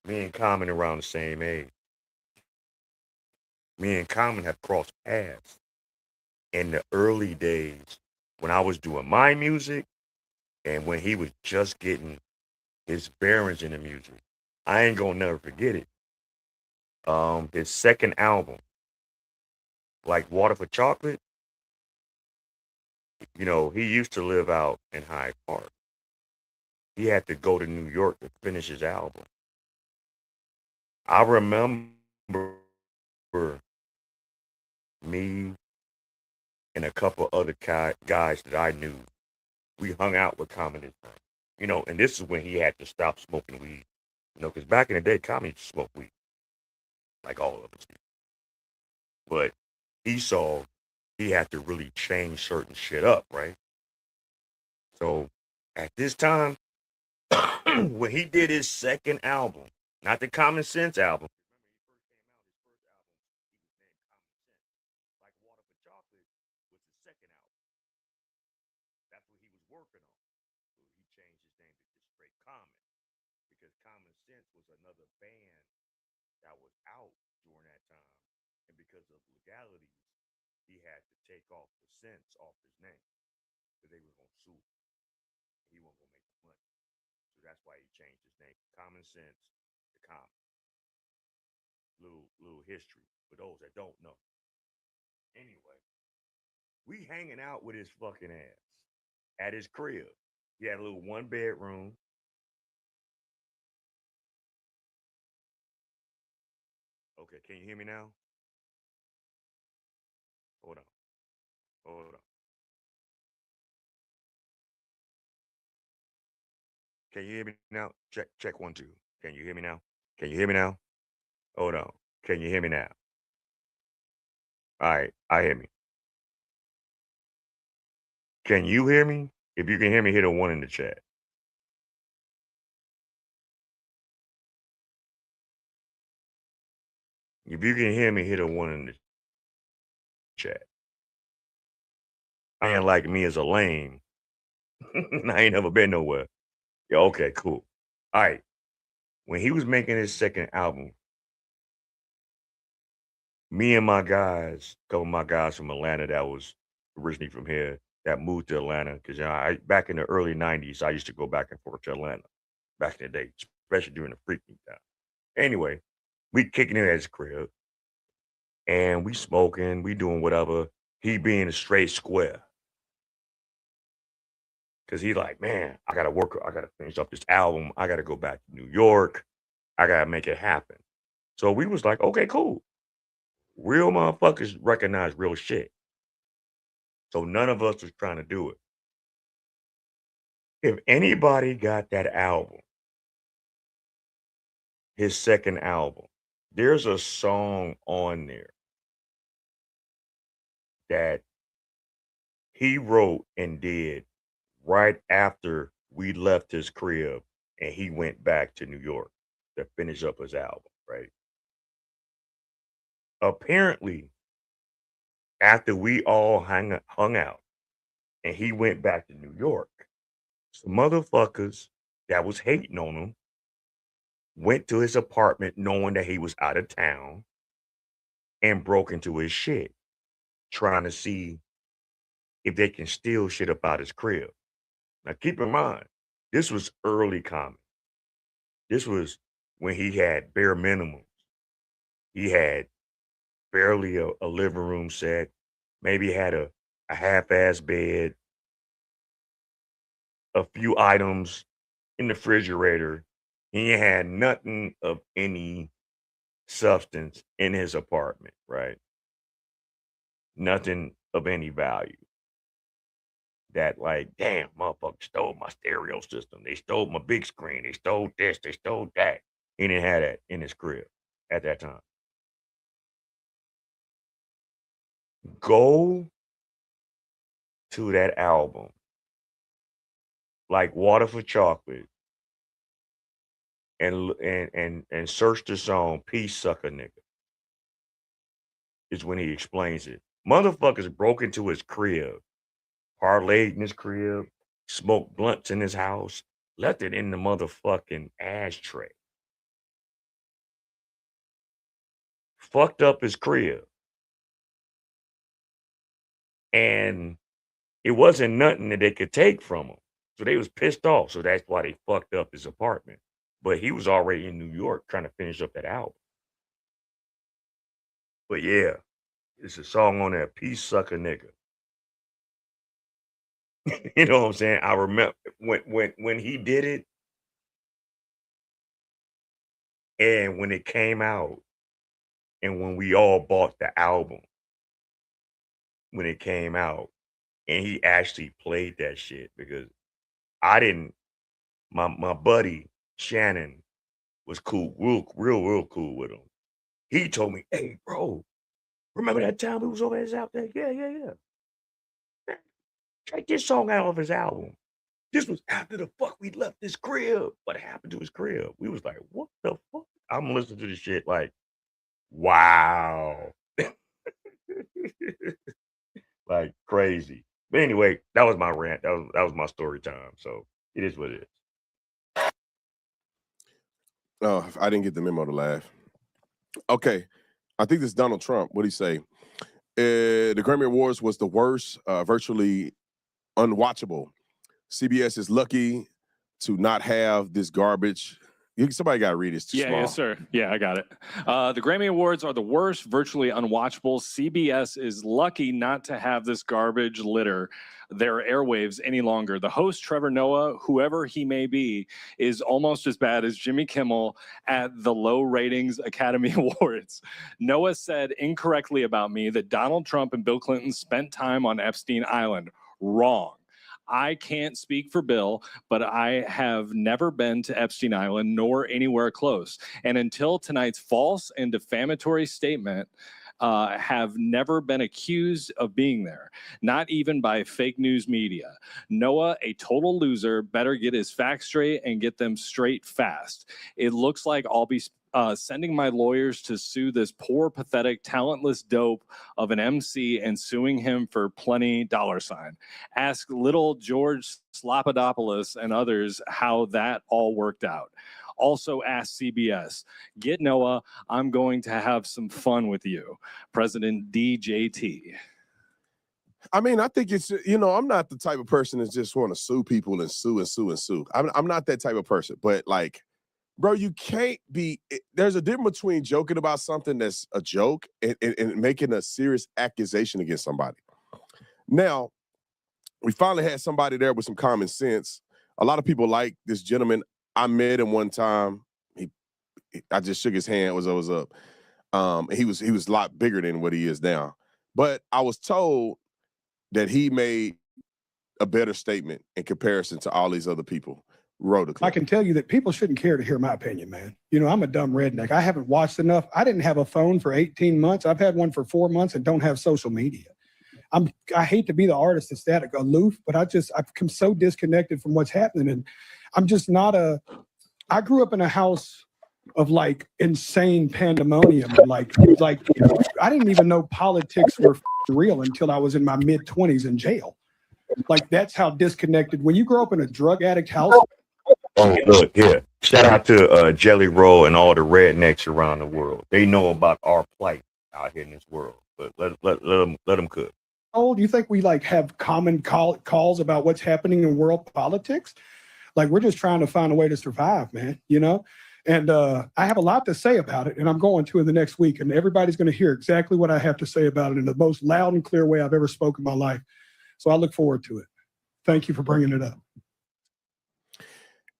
Speaker 3: Me and Common around the same age. Me and Common have crossed paths in the early days when I was doing my music and when he was just getting his bearings in the music. I ain't gonna never forget it. His second album, like Water for Chocolate, you know, he used to live out in Hyde Park. He had to go to New York to finish his album. I remember me and a couple other guys that I knew. We hung out with Common this time. You know, and this is when he had to stop smoking weed. You know, because back in the day, Common used to smoke weed. Like all of us did. But he saw he had to really change certain shit up, right? So at this time, when he did his second album, not the Common Sense album, that was out during that time. And because of legalities, he had to take off the sense off his name. Because they were going to sue him. He wasn't going to make the money. So that's why he changed his name from Common Sense to Common. Little history for those that don't know. Anyway, we hanging out with his fucking ass at his crib. He had a little one bedroom. Okay, can you hear me now? Hold on. Can you hear me now? Check 1 2. Can you hear me now? Can you hear me now? Hold on. Can you hear me now? All right, I hear me. Can you hear me? If you can hear me, hit a 1 in the chat. If you can hear me, hit a 1 in the chat. I ain't like me as a lame. I ain't never been nowhere. Yeah, okay, cool. All right. When he was making his second album, me and my guys, a couple of my guys from Atlanta that was originally from here, that moved to Atlanta, because back in the early 90s, I used to go back and forth to Atlanta back in the day, especially during the freaking time. Anyway, we kicking it at his crib, and we smoking, we doing whatever. He being a straight square. Because he like, man, I got to finish up this album. I got to go back to New York. I got to make it happen. So we was like, okay, cool. Real motherfuckers recognize real shit. So none of us was trying to do it. If anybody got that album, his second album, there's a song on there that he wrote and did right after we left his crib and he went back to New York to finish up his album, right? Apparently, after we all hung out and he went back to New York, some motherfuckers that was hating on him went to his apartment knowing that he was out of town and broke into his shit, trying to see if they can steal shit up out his crib. Now, keep in mind, this was early comedy. This was when he had bare minimums. He had barely a living room set, maybe had a half-ass bed, a few items in the refrigerator. He had nothing of any substance in his apartment, right? Nothing of any value. That like, damn, motherfucker stole my stereo system. They stole my big screen. They stole this. They stole that. He didn't have that in his crib at that time. Go to that album, like Water for Chocolate, and search the song "Peace Sucker Nigga." Is when he explains it. Motherfuckers broke into his crib, parlayed in his crib, smoked blunts in his house, left it in the motherfucking ashtray. Fucked up his crib. And it wasn't nothing that they could take from him. So they was pissed off. So that's why they fucked up his apartment. But he was already in New York trying to finish up that album. But yeah, it's a song on there, Peace Sucker Nigga. You know what I'm saying? I remember when he did it, and when it came out, and when we all bought the album when it came out, and he actually played that shit, because I didn't. My buddy Shannon was cool, real cool with him. He told me, "Hey, bro, remember that time we was over at his out there? Yeah. Take this song out of his album." This was after the fuck we left his crib. What happened to his crib? We was like, what the fuck? I'm listening to this shit like, wow. Like crazy. But anyway, that was my rant. That was my story time. So it is what it is.
Speaker 7: Oh, I didn't get the memo to laugh. Okay. I think this is Donald Trump. What did he say? The Grammy Awards was the worst, virtually unwatchable. CBS is lucky to not have this garbage. Somebody got to read this.
Speaker 9: Yes, sir. Yeah, I got it. The Grammy Awards are the worst, virtually unwatchable. CBS is lucky not to have this garbage litter their airwaves any longer. The host, Trevor Noah, whoever he may be, is almost as bad as Jimmy Kimmel at the low ratings Academy Awards. Noah said incorrectly about me that Donald Trump and Bill Clinton spent time on Epstein Island. Wrong. I can't speak for Bill, but I have never been to Epstein Island nor anywhere close. And until tonight's false and defamatory statement, have never been accused of being there, not even by fake news media. Noah, a total loser, better get his facts straight and get them straight fast. It looks like I'll be sending my lawyers to sue this poor, pathetic, talentless dope of an MC and suing him for plenty $. Ask little George Slapadopoulos and others how that all worked out. Also ask CBS. Get Noah. I'm going to have some fun with you. President DJT.
Speaker 7: I mean, I think it's, you know, I'm not the type of person that just want to sue people and sue and sue and sue. I'm not that type of person, but like, bro, you can't be, there's a difference between joking about something that's a joke and making a serious accusation against somebody. Now, we finally had somebody there with some common sense. A lot of people like this gentleman. I met him one time. I just shook his hand, was up. He was a lot bigger than what he is now. But I was told that he made a better statement in comparison to all these other people.
Speaker 13: I can tell you that people shouldn't care to hear my opinion, man. You know, I'm a dumb redneck. I haven't watched enough. I didn't have a phone for 18 months. I've had one for 4 months and don't have social media. I hate to be the artist that's that aloof, but I've become so disconnected from what's happening. And I'm just not I grew up in a house of like insane pandemonium. Like I didn't even know politics were real until I was in my mid-20s in jail. Like that's how disconnected. When you grow up in a drug addict house.
Speaker 3: Oh, look here. Shout out to Jelly Roll and all the rednecks around the world. They know about our plight out here in this world. But let them cook.
Speaker 13: Oh, do you think we like have common calls about what's happening in world politics? Like we're just trying to find a way to survive, man, you know? And I have a lot to say about it, and I'm going to in the next week, and everybody's going to hear exactly what I have to say about it in the most loud and clear way I've ever spoken in my life. So I look forward to it. Thank you for bringing it up.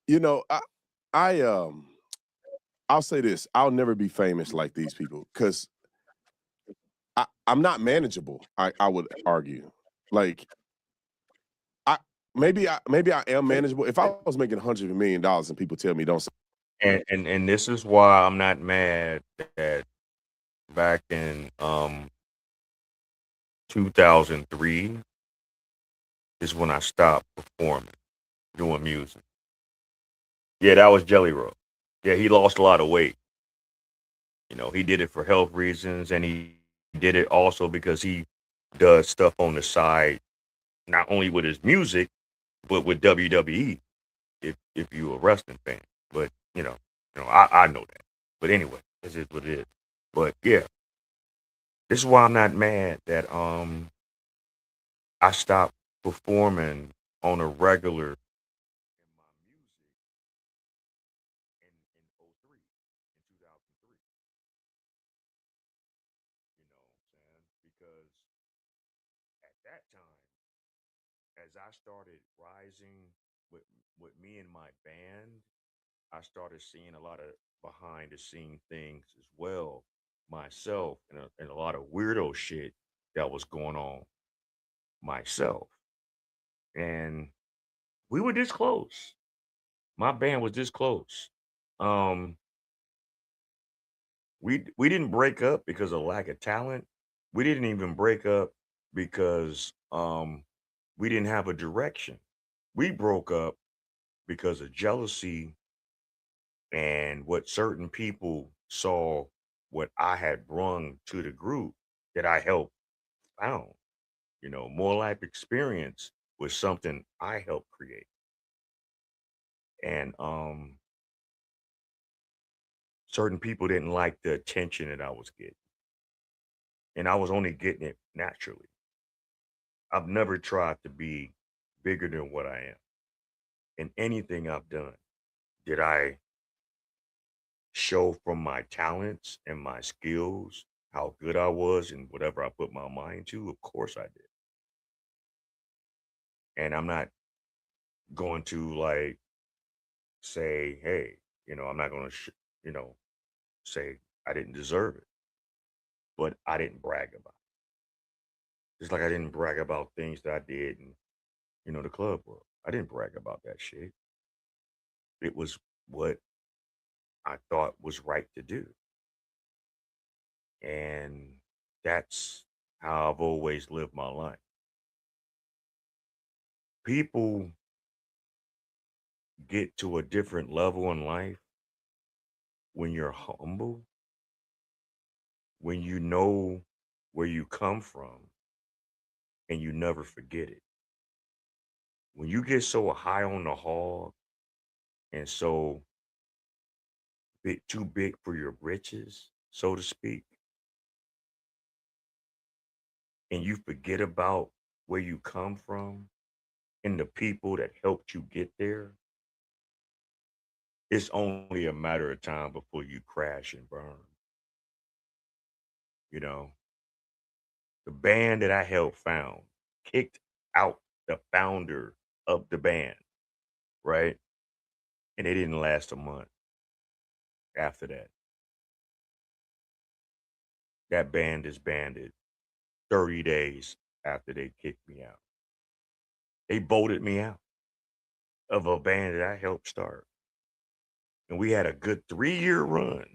Speaker 7: You know, I'll say this. I'll never be famous like these people because I'm not manageable, I would argue. Like, maybe I am manageable. If I was making $100 million and people tell me don't say.
Speaker 3: And this is why I'm not mad that back in 2003 is when I stopped performing, doing music. Yeah, that was Jelly Roll. Yeah, he lost a lot of weight. You know, he did it for health reasons, and he did it also because he does stuff on the side, not only with his music, but with WWE. If you're a wrestling fan, but you know, I know that. But anyway, this is what it is. But yeah, this is why I'm not mad that I stopped performing on a regular. As I started rising with me and my band, I started seeing a lot of behind the scene things as well myself, and a lot of weirdo shit that was going on myself. And we were this close. My band was this close. We didn't break up because of lack of talent. We didn't even break up because we didn't have a direction. We broke up because of jealousy and what certain people saw what I had brung to the group that I helped found. You know, more life experience was something I helped create. And certain people didn't like the attention that I was getting. And I was only getting it naturally. I've never tried to be bigger than what I am. In anything I've done, did I show from my talents and my skills how good I was and whatever I put my mind to? Of course I did. And I'm not going to like say, hey, I'm not going to, say I didn't deserve it, but I didn't brag about it. Just like I didn't brag about things that I did in, the club world. I didn't brag about that shit. It was what I thought was right to do. And that's how I've always lived my life. People get to a different level in life when you're humble, when you know where you come from and you never forget it. When you get so high on the hog and so too big for your britches, so to speak, and you forget about where you come from and the people that helped you get there, it's only a matter of time before you crash and burn. You know, the band that I helped found kicked out the founder of the band, right? And it didn't last a month after that. That band disbanded 30 days after they kicked me out. They voted me out of a band that I helped start. And we had a good 3-year run,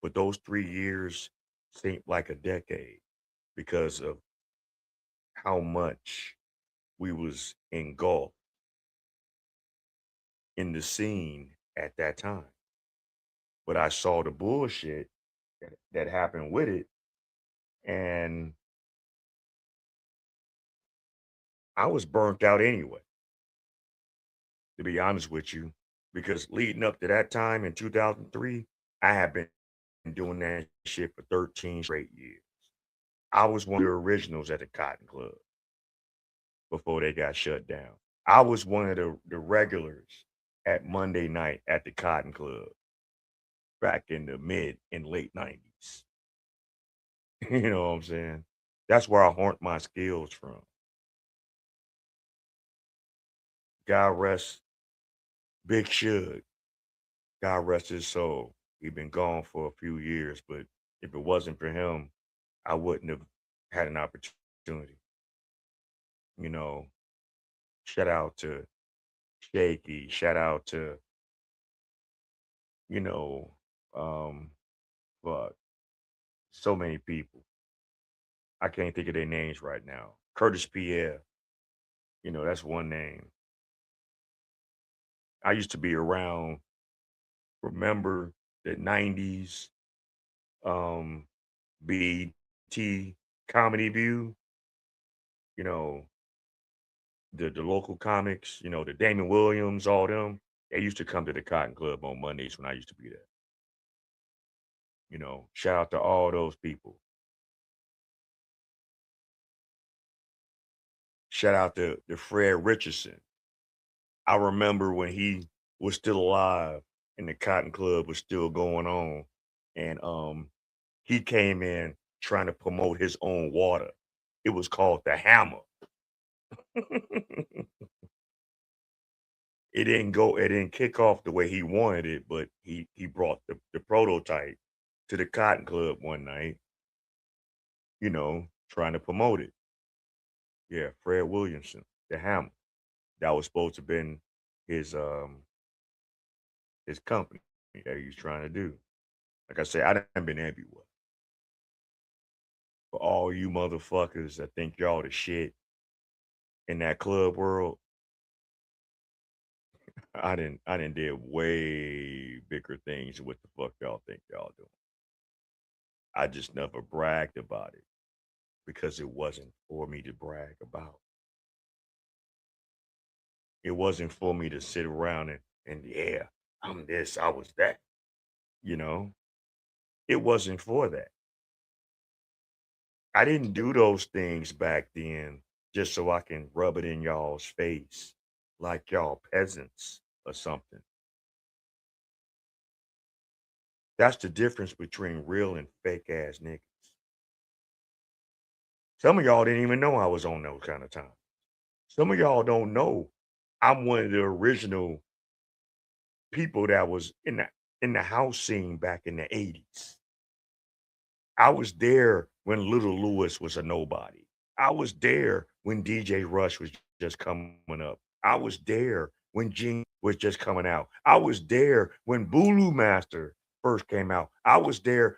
Speaker 3: but those 3 years seemed like a decade because of how much we was engulfed in the scene at that time. But I saw the bullshit that happened with it, and I was burnt out anyway, to be honest with you, because leading up to that time in 2003, I had been doing that shit for 13 straight years. I was one of the originals at the Cotton Club before they got shut down. I was one of the regulars at Monday night at the Cotton Club back in the mid and late 90s. You know what I'm saying? That's where I honed my skills from. God rest Big Shug. God rest his soul. He'd been gone for a few years, but if it wasn't for him, I wouldn't have had an opportunity. You know, shout out to Shaky, shout out to, you know, um, fuck, so many people. I can't think of their names right now. Curtis Pierre, that's one name. I used to be around, remember the 90s um BT Comedy View, you know, the local comics, the Damon Williams, all them, they used to come to the Cotton Club on Mondays when I used to be there. Shout out to all those people. Shout out to Fred Richardson. I remember when he was still alive and the Cotton Club was still going on. And he came in trying to promote his own water. It was called the Hammer. It didn't kick off the way he wanted it, but he brought the prototype to the Cotton Club one night, trying to promote it. Yeah, Fred Williamson, the Hammer. That was supposed to have been his company that he was trying to do. Like I said, I done been everywhere. For all you motherfuckers that think y'all the shit in that club world, I didn't did way bigger things than what the fuck y'all think y'all doing. I just never bragged about it because it wasn't for me to brag about. It wasn't for me to sit around and yeah, I'm this, I was that. You know, it wasn't for that. I didn't do those things back then just so I can rub it in y'all's face like y'all peasants or something. That's the difference between real and fake ass niggas. Some of y'all didn't even know I was on those kind of times. Some of y'all don't know I'm one of the original people that was in the house scene back in the 80s. I was there when Little Lewis was a nobody. I was there when DJ Rush was just coming up. I was there when Gene was just coming out. I was there when Bulu Master first came out. I was there.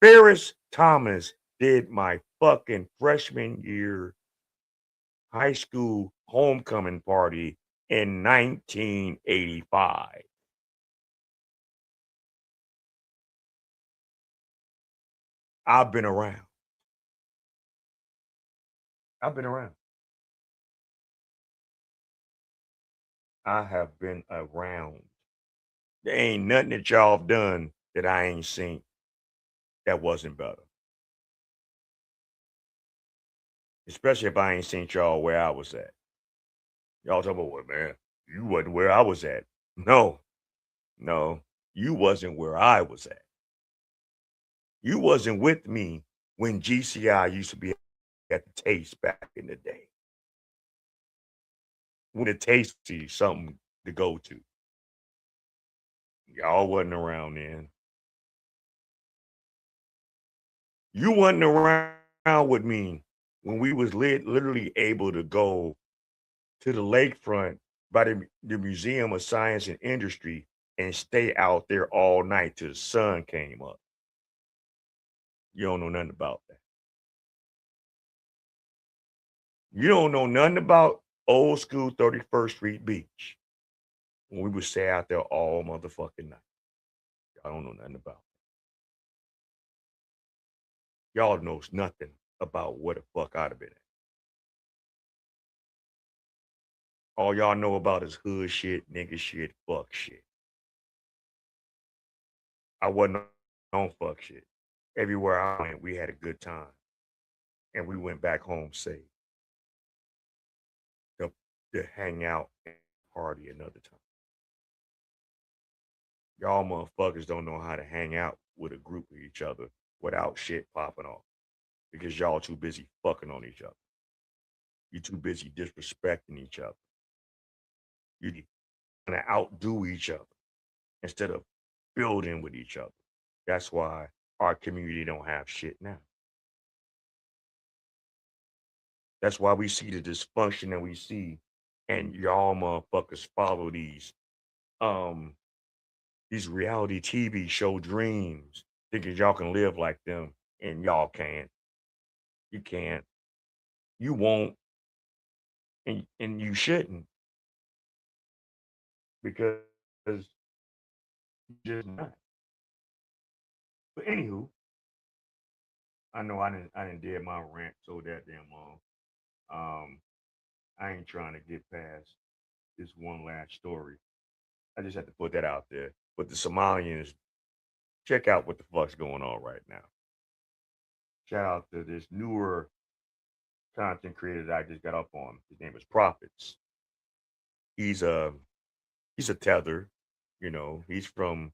Speaker 3: Ferris Thomas did my fucking freshman year high school homecoming party in 1985. I've been around. I've been around. I have been around. There ain't nothing that y'all have done that I ain't seen that wasn't better. Especially if I ain't seen y'all where I was at. Y'all talking about, well, man, you wasn't where I was at. No, you wasn't where I was at. You wasn't with me when GCI used to be at the Taste back in the day. When the Taste is something to go to. Y'all wasn't around then. You wasn't around with me when we was literally able to go to the lakefront by the Museum of Science and Industry and stay out there all night till the sun came up. You don't know nothing about that. You don't know nothing about old school 31st Street Beach when we would stay out there all motherfucking night. Y'all don't know nothing about it. Y'all knows nothing about what the fuck I'd have been at. All y'all know about is hood shit, nigga shit, fuck shit. I wasn't on fuck shit. Everywhere I went, we had a good time. And we went back home safe. To hang out and party another time. Y'all motherfuckers don't know how to hang out with a group of each other without shit popping off. Because y'all too busy fucking on each other. You too busy disrespecting each other. You trying to outdo each other instead of building with each other. That's why our community don't have shit now. That's why we see the dysfunction that we see, and y'all motherfuckers follow these reality TV show dreams, thinking y'all can live like them, and y'all can't. You can't. You won't. And you shouldn't. Because you're just not. But anywho, I know I didn't did my rant so that damn long. I ain't trying to get past this one last story. I just have to put that out there. But the Somalians, check out what the fuck's going on right now. Shout out to this newer content creator that I just got up on. His name is Prophets. He's a tether, you know. He's from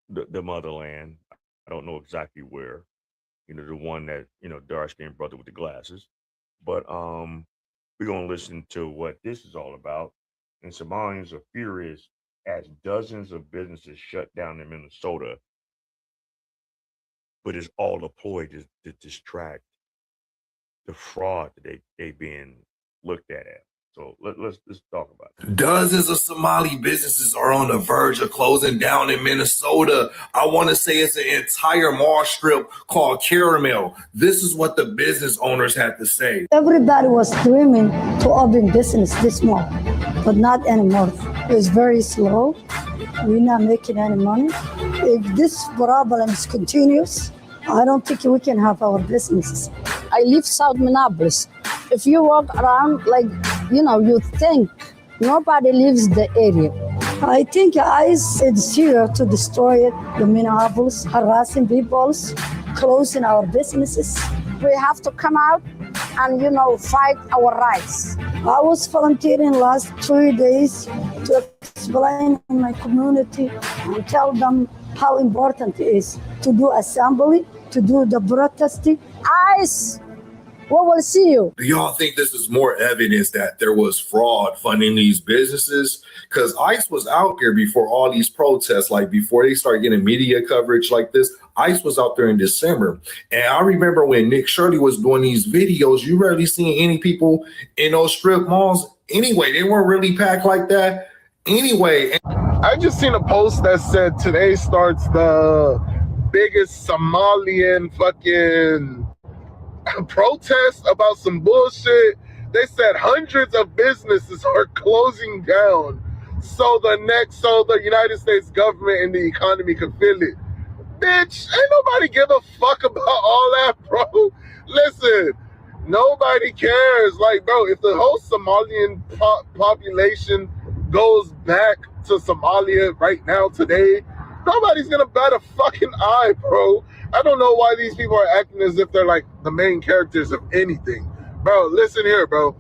Speaker 3: the motherland. I don't know exactly where. You know, the one that, you know, dark-skinned brother with the glasses. But we're gonna listen to what this is all about. And Somalians are furious as dozens of businesses shut down in Minnesota, but it's all a ploy to distract the fraud that they being looked at. So let's talk about it.
Speaker 15: Dozens of Somali businesses are on the verge of closing down in Minnesota. I want to say it's an entire mall strip called Caramel. This is what the business owners had to say.
Speaker 16: Everybody was dreaming to open business this small, but not anymore. It's very slow. We're not making any money. If this problem continues, I don't think we can have our businesses. I live South Minneapolis. If you walk around, like, you know, you think nobody lives the area. I think ICE is here to destroy the Minneapolis, harassing people, closing our businesses. We have to come out and, you know, fight our rights. I was volunteering last 3 days to explain in my community and tell them how important it is to do assembly, to do the protesting. ICE, we will see you.
Speaker 15: Do y'all think this is more evidence that there was fraud funding these businesses? Because ICE was out there before all these protests, like before they started getting media coverage like this. ICE was out there in December. And I remember when Nick Shirley was doing these videos, you rarely seen any people in those strip malls. Anyway, they weren't really packed like that. Anyway.
Speaker 17: I just seen a post that said today starts the biggest Somalian fucking protest about some bullshit. They said hundreds of businesses are closing down so the United States government and the economy could feel it. Bitch, ain't nobody give a fuck about all that, bro. Listen, nobody cares. Like, bro, if the whole Somalian population goes back to Somalia right now today, nobody's gonna bat a fucking eye, bro. I don't know why these people are acting as if they're like the main characters of anything. Bro, listen here, bro.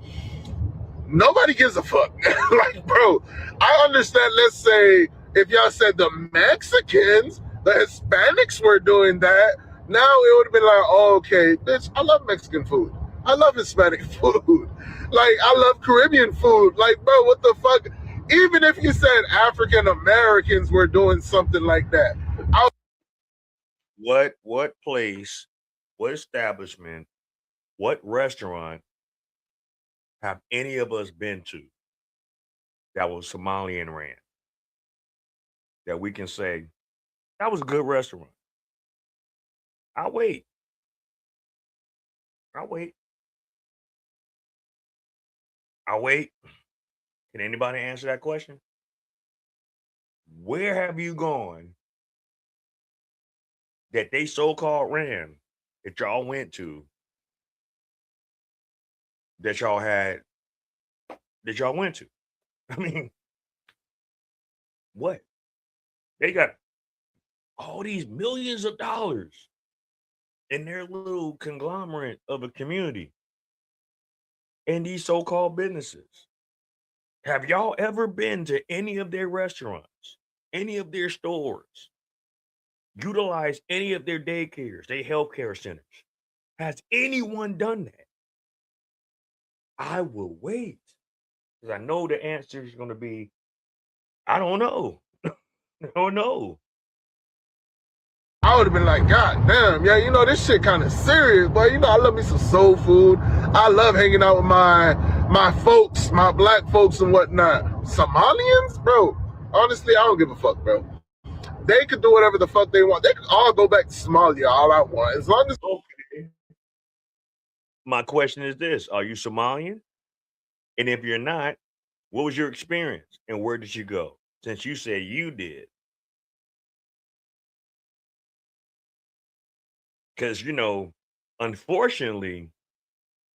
Speaker 17: Nobody gives a fuck. Like, bro, I understand, let's say, if y'all said the Mexicans, the Hispanics were doing that, now it would have been like, oh, okay, bitch, I love Mexican food. I love Hispanic food. Like, I love Caribbean food. Like, bro, what the fuck? Even if you said African Americans were doing something like that,
Speaker 3: What place, what establishment, what restaurant have any of us been to that was Somalian ran that we can say that was a good restaurant? I'll wait. I'll wait. I'll wait. Can anybody answer that question? Where have you gone that they so-called ran that y'all went to that y'all went to? I mean, what? They got all these millions of dollars in their little conglomerate of a community and these so-called businesses. Have y'all ever been to any of their restaurants, any of their stores, utilize any of their daycares, their healthcare centers? Has anyone done that? I will wait because I know the answer is going to be, I don't know. I don't know.
Speaker 17: I would have been like, God damn, yeah, you know, this shit kind of serious, but you know, I love me some soul food. I love hanging out with my folks, my black folks and whatnot. Somalians, bro, honestly, I don't give a fuck, bro. They could do whatever the fuck they want. They could all go back to Somalia all I want. As long as
Speaker 3: Okay. My question is this: are you Somalian? And if you're not, what was your experience and where did you go? Since you said you did. Because, you know, unfortunately,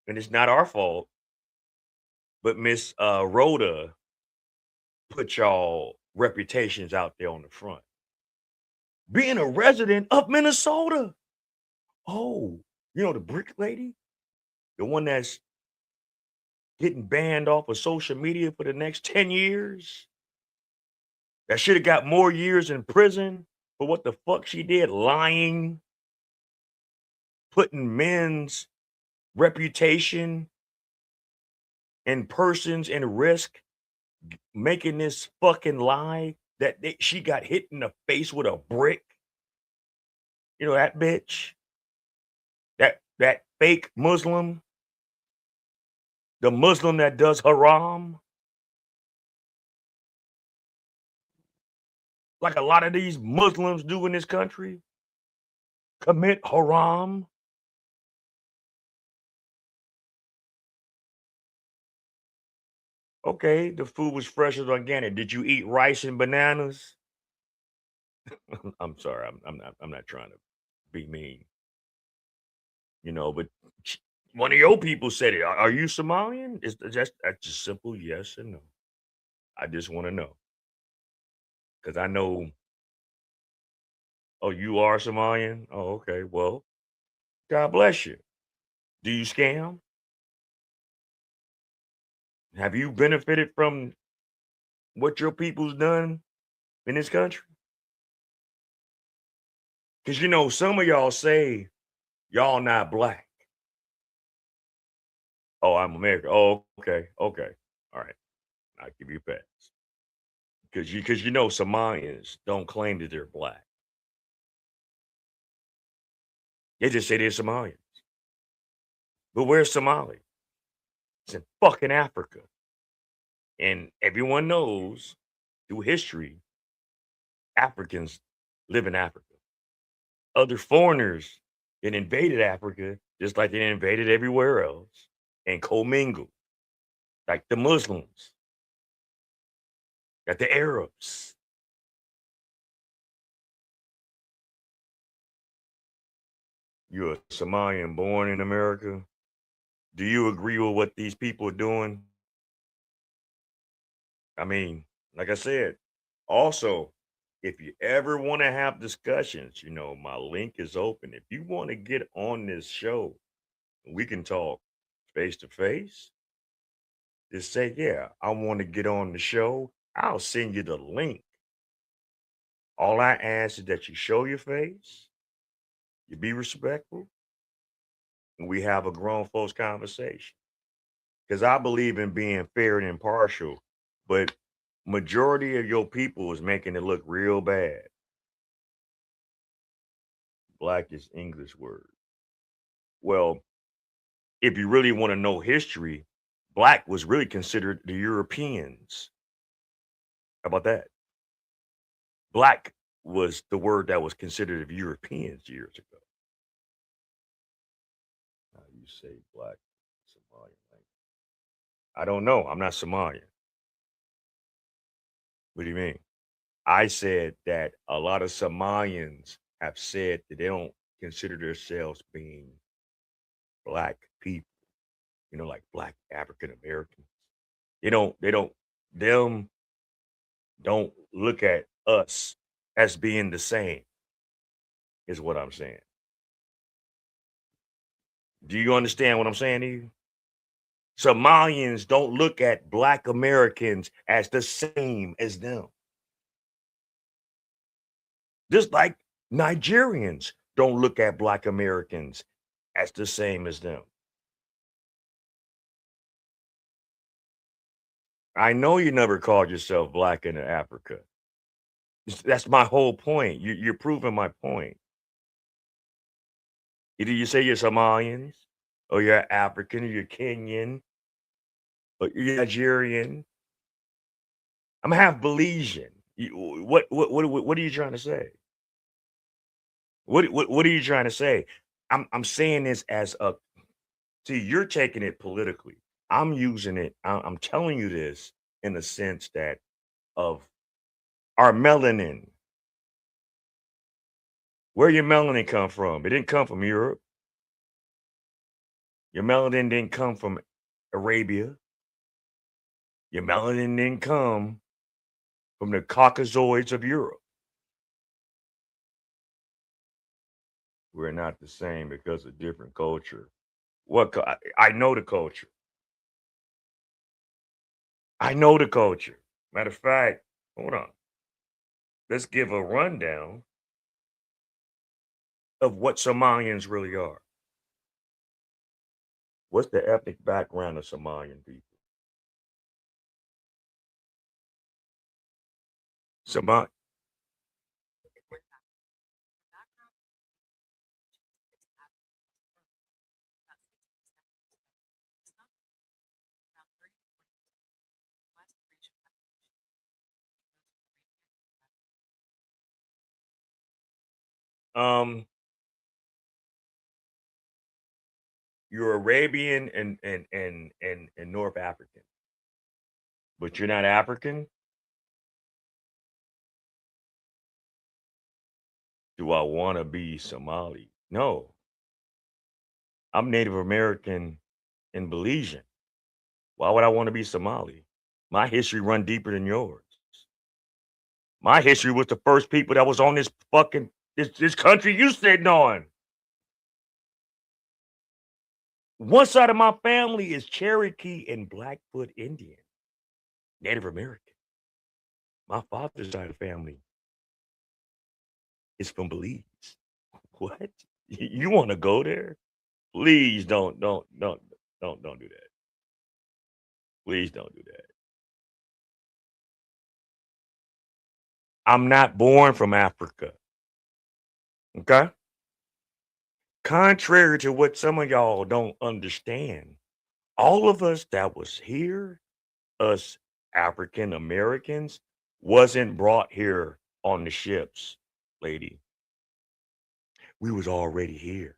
Speaker 3: and it's not our fault, but Miss Rhoda put y'all reputations out there on the front. Being a resident of Minnesota. Oh, you know the brick lady? The one that's getting banned off of social media for the next 10 years? That should have got more years in prison for what the fuck she did, lying, putting men's reputation and persons in risk, making this fucking lie that she got hit in the face with a brick. You know that bitch, that fake Muslim, the Muslim that does haram, like a lot of these Muslims do in this country, commit haram. Okay, the food was fresh and organic. Did you eat rice and bananas? I'm sorry, I'm not trying to be mean, you know, but one of your people said it. Are you Somalian? That's just simple yes and no. I just want to know because I know. Oh, you are Somalian? Oh, okay. Well, God bless you. Do you scam? Have you benefited from what your people's done in this country? Because you know, some of y'all say y'all not black. Oh, I'm American. Oh, okay, okay, all right. I'll give you a pass. Because you know, Somalians don't claim that they're black. They just say they're Somalians. But where's Somalia? It's in fucking Africa. And everyone knows through history, Africans live in Africa. Other foreigners that invaded Africa, just like they invaded everywhere else, and commingled, like the Muslims, like the Arabs. You're a Somalian born in America. Do you agree with what these people are doing? I mean, like I said, also, if you ever want to have discussions, my link is open. If you want to get on this show, we can talk face to face. Just say, yeah, I want to get on the show. I'll send you the link. All I ask is that you show your face, you be respectful, and we have a grown folks conversation. Because I believe in being fair and impartial, but majority of your people is making it look real bad. Black is English word. Well, if you really want to know history, black was really considered the Europeans. How about that? Black was the word that was considered of Europeans years ago. How you say black Somalian language? I don't know. I'm not Somalian. What do you mean? I said that a lot of Somalians have said that they don't consider themselves being black people, like black African Americans. Them don't look at us as being the same, is what I'm saying. Do you understand what I'm saying to you? Somalians don't look at black Americans as the same as them. Just like Nigerians don't look at black Americans as the same as them. I know you never called yourself black in Africa. That's my whole point. You're proving my point. Either you say you're Somalians, or you're African, or you're Kenyan, or you're Nigerian. I'm half Belizean. What are you trying to say? What are you trying to say? I'm saying this as a. See, you're taking it politically. I'm using it. I'm telling you this in the sense that of our melanin. Where your melanin come from? It didn't come from Europe. Your melanin didn't come from Arabia. Your melanin didn't come from the Caucasoids of Europe. We're not the same because of different culture. I know the culture. I know the culture. Matter of fact, hold on. Let's give a rundown of what Somalians really are. What's the ethnic background of Somalian people? Somal. Um, you're Arabian and North African, but you're not African. Do I want to be Somali? No, I'm Native American and Belizean. Why would I want to be Somali? My history run deeper than yours. My history was the first people that was on this fucking this country you sitting on. One side of my family is Cherokee and Blackfoot Indian, Native American. My father's side of the family is from Belize. What? You want to go there? Please don't do that. Please don't do that. I'm not born from Africa. Okay? Contrary to what some of y'all don't understand, all of us that was here, us African Americans, wasn't brought here on the ships, lady. We was already here.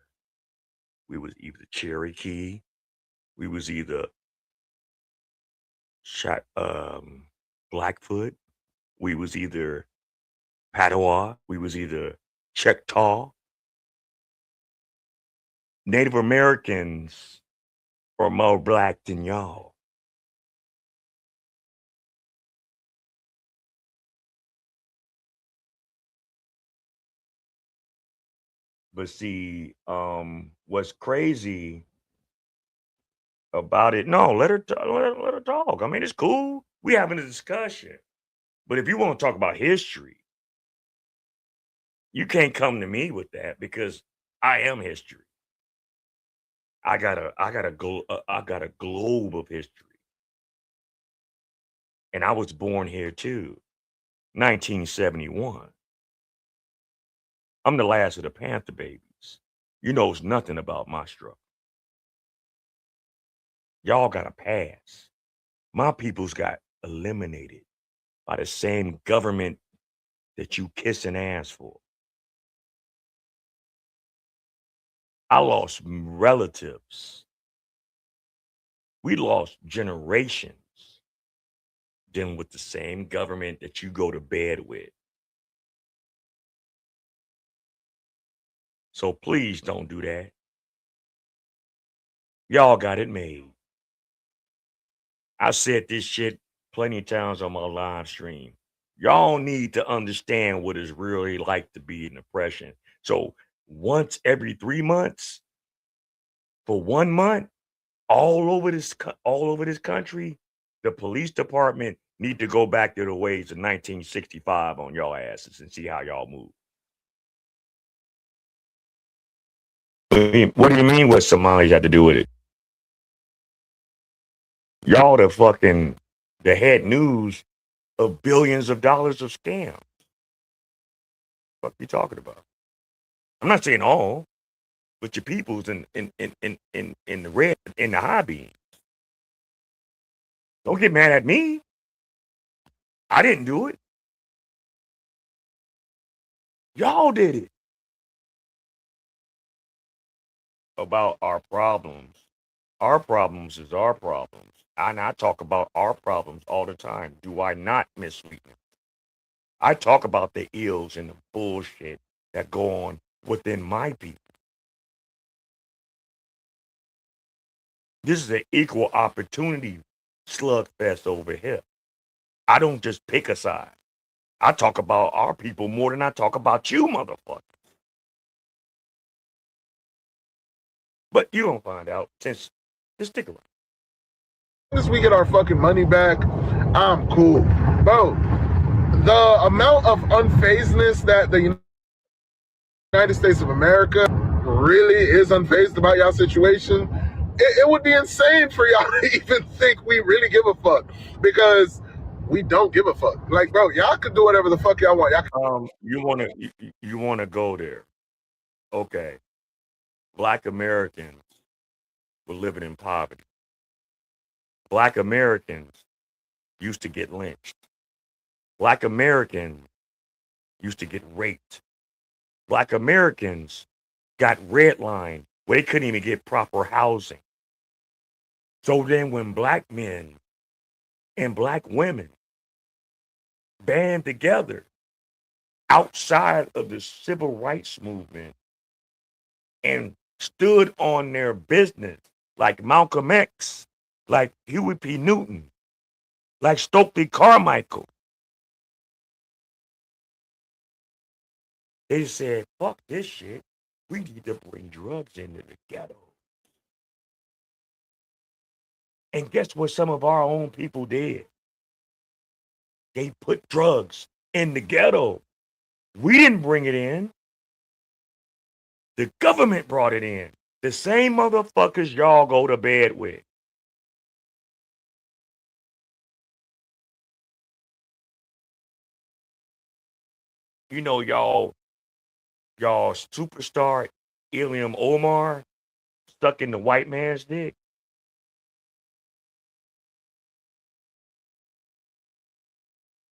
Speaker 3: We was either Cherokee, we was either Blackfoot, we was either Patois, we was either Choctaw. Native Americans are more black than y'all. But see, what's crazy about it? No, let her let her talk. I mean, it's cool. We having a discussion. But if you want to talk about history, you can't come to me with that because I am history. I got a globe of history, and I was born here too, 1971. I'm the last of the Panther babies. You knows nothing about my struggle. Y'all got a pass. My peoples got eliminated by the same government that you kissing ass for. I lost relatives. We lost generations dealing with the same government that you go to bed with. So please don't do that. Y'all got it made. I said this shit plenty of times on my live stream. Y'all need to understand what it's really like to be in depression. So once every 3 months, for 1 month, all over this country, the police department need to go back to the ways of 1965 on y'all asses and see how y'all move. What do you mean what Somalis had to do with it? Y'all the head news of billions of dollars of scams. What you talking about? I'm not saying all, but your people's in the red, in the high beam. Don't get mad at me. I didn't do it. Y'all did it. About our problems. Our problems is our problems. And I talk about our problems all the time. Do I not, Miss Sweetness? I talk about the ills and the bullshit that go on within my people. This is an equal opportunity slugfest over here. I don't just pick a side. I talk about our people more than I talk about you, motherfucker. But you don't find out since just stick around.
Speaker 17: As we get our fucking money back, I'm cool. Bro, the amount of unfazedness that the United States of America really is unfazed about y'all situation, it would be insane for y'all to even think we really give a fuck, because we don't give a fuck. Like, bro, y'all can do whatever the fuck y'all want.
Speaker 3: You wanna go there. Okay. Black Americans were living in poverty. Black Americans used to get lynched. Black Americans used to get raped. Black Americans got redlined where they couldn't even get proper housing. So then when black men and black women band together outside of the civil rights movement and stood on their business, like Malcolm X, like Huey P. Newton, like Stokely Carmichael, they said, fuck this shit. We need to bring drugs into the ghetto. And guess what some of our own people did? They put drugs in the ghetto. We didn't bring it in. The government brought it in. The same motherfuckers y'all go to bed with. You know, y'all superstar Ilham Omar stuck in the white man's dick.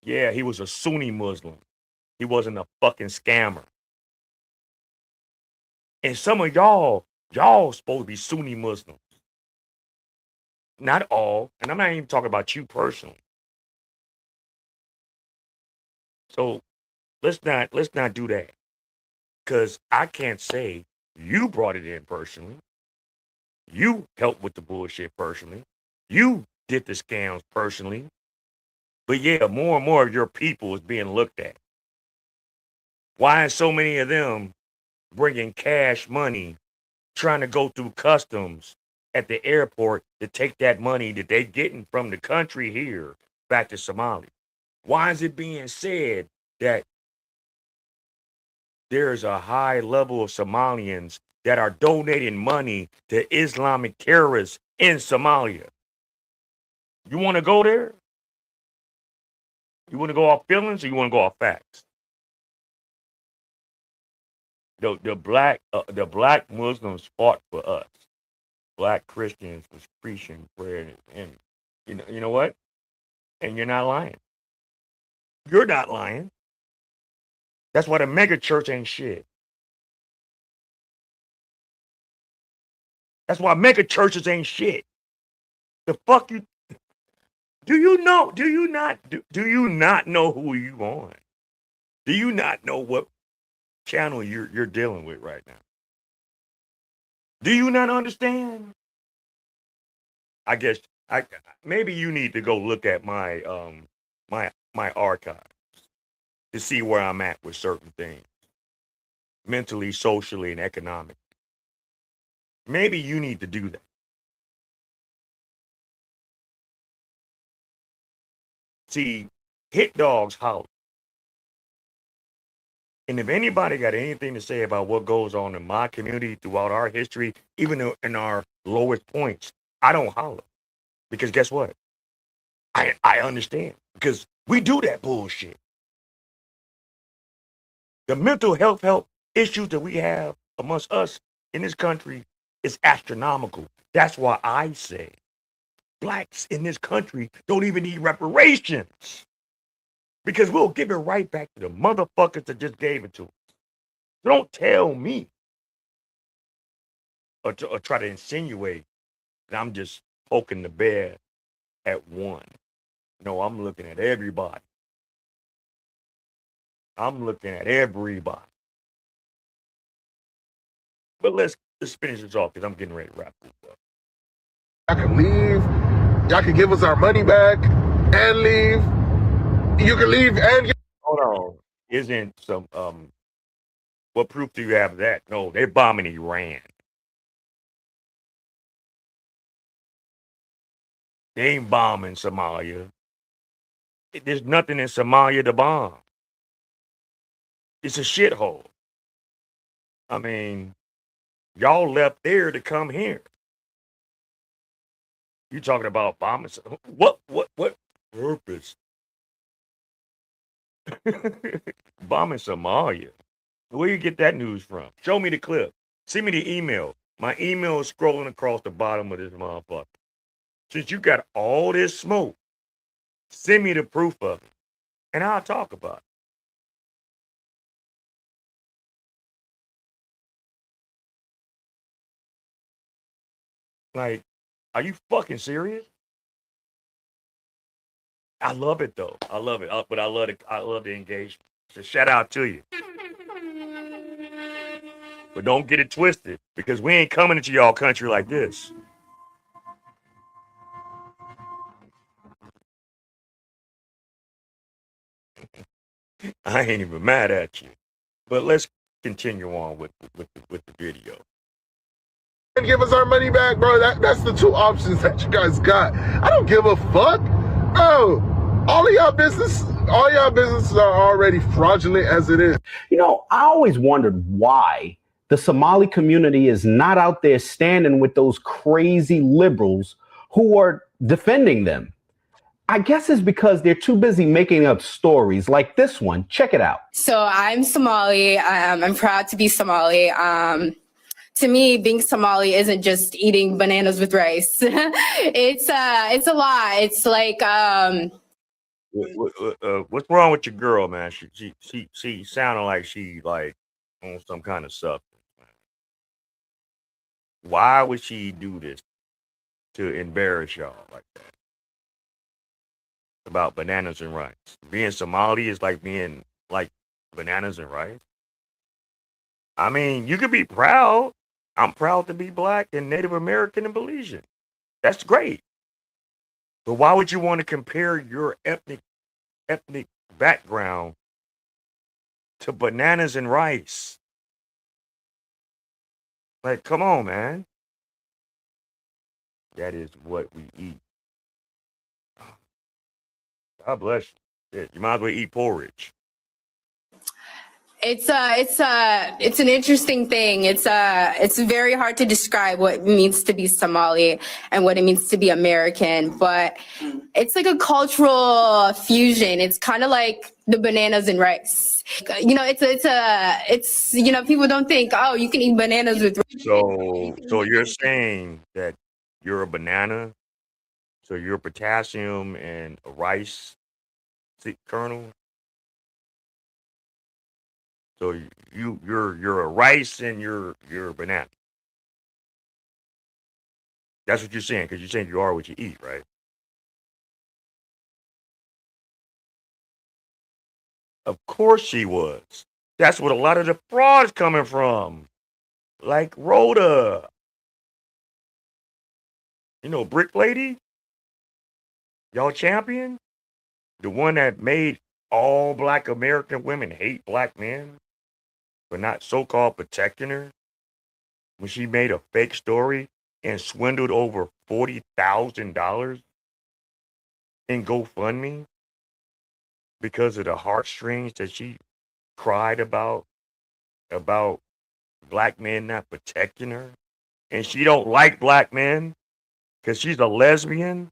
Speaker 3: Yeah, he was a Sunni Muslim. He wasn't a fucking scammer. And some of y'all supposed to be Sunni Muslims. Not all, and I'm not even talking about you personally. So let's not do that. Because I can't say You brought it in personally. You helped with the bullshit personally. You did the scams personally. But yeah, more and more of your people is being looked at. Why is so many of them bringing cash money, trying to go through customs at the airport to take that money that they getting from the country here back to Somalia? Why is it being said that there's a high level of Somalians that are donating money to Islamic terrorists in Somalia? You want to go there? You want to go off feelings or you want to go off facts? The black Muslims fought for us. Black Christians was preaching prayer, and you know what? And you're not lying. You're not lying. That's why the mega church ain't shit. That's why mega churches ain't shit. The fuck you? Do you know? Do you not? Do you not know who you on? Do you not know what channel you're dealing with right now? Do you not understand? I guess maybe you need to go look at my my archives to see where I'm at with certain things, mentally, socially, and economically. Maybe you need to do that. See, hit dogs holler. And if anybody got anything to say about what goes on in my community throughout our history, even in our lowest points, I don't holler. Because guess what? I understand. Because we do that bullshit. The mental health issues that we have amongst us in this country is astronomical. That's why I say blacks in this country don't even need reparations. Because we'll give it right back to the motherfuckers that just gave it to us. Don't tell me or try to insinuate that I'm just poking the bear at one. No, I'm looking at everybody. I'm looking at everybody. But let's finish this off because I'm getting ready to wrap this up.
Speaker 17: Y'all can leave. Y'all can give us our money back and leave. You can leave and get.
Speaker 3: Hold on. Isn't some what proof do you have of that? No, they're bombing Iran. They ain't bombing Somalia. There's nothing in Somalia to bomb. It's a shithole. I mean, y'all left there to come here. You talking about bombing? What purpose? Bombing Somalia. Where you get that news from? Show me the clip. Send me the email. My email is scrolling across the bottom of this motherfucker. Since you got all this smoke, send me the proof of it, and I'll talk about it. Like, are you fucking serious? I love it though. I love it. But I love it. I love the engagement. So shout out to you. But don't get it twisted because we ain't coming into y'all country like this. I ain't even mad at you. But let's continue on with the video.
Speaker 17: And give us our money back, bro. That's the two options that you guys got. I don't give a fuck. Oh, all y'all businesses are already fraudulent as it is.
Speaker 18: You know, I always wondered why the Somali community is not out there standing with those crazy liberals who are defending them. I guess it's because they're too busy making up stories like this one. Check it out.
Speaker 20: So I'm Somali. I'm proud to be Somali. To me, being Somali isn't just eating bananas with rice. It's a lot. It's like
Speaker 3: what's wrong with your girl, man? She sounded like she like on some kind of stuff. Why would she do this to embarrass y'all like that? About bananas and rice. Being Somali is like being like bananas and rice. I mean, you could be proud. I'm proud to be black and Native American and Belizean. That's great. But why would you want to compare your ethnic background to bananas and rice? Like, come on, man. That is what we eat. God bless you. Yeah, you might as well eat porridge.
Speaker 20: It's an interesting thing. It's very hard to describe what it means to be Somali and what it means to be American, but it's like a cultural fusion. It's kind of like the bananas and rice. You know, it's you know, people don't think, oh, you can eat bananas with rice.
Speaker 3: So you're saying that you're a banana, so you're potassium and a rice kernel. So you're a rice and you're a banana. That's what you're saying, because you're saying you are what you eat, right? Of course she was. That's what a lot of the fraud's coming from. Like Rhoda. You know, Brick Lady? Y'all champion? The one that made all black American women hate black men for not so-called protecting her when she made a fake story and swindled over $40,000 in GoFundMe because of the heartstrings that she cried about black men not protecting her. And she don't like black men because she's a lesbian.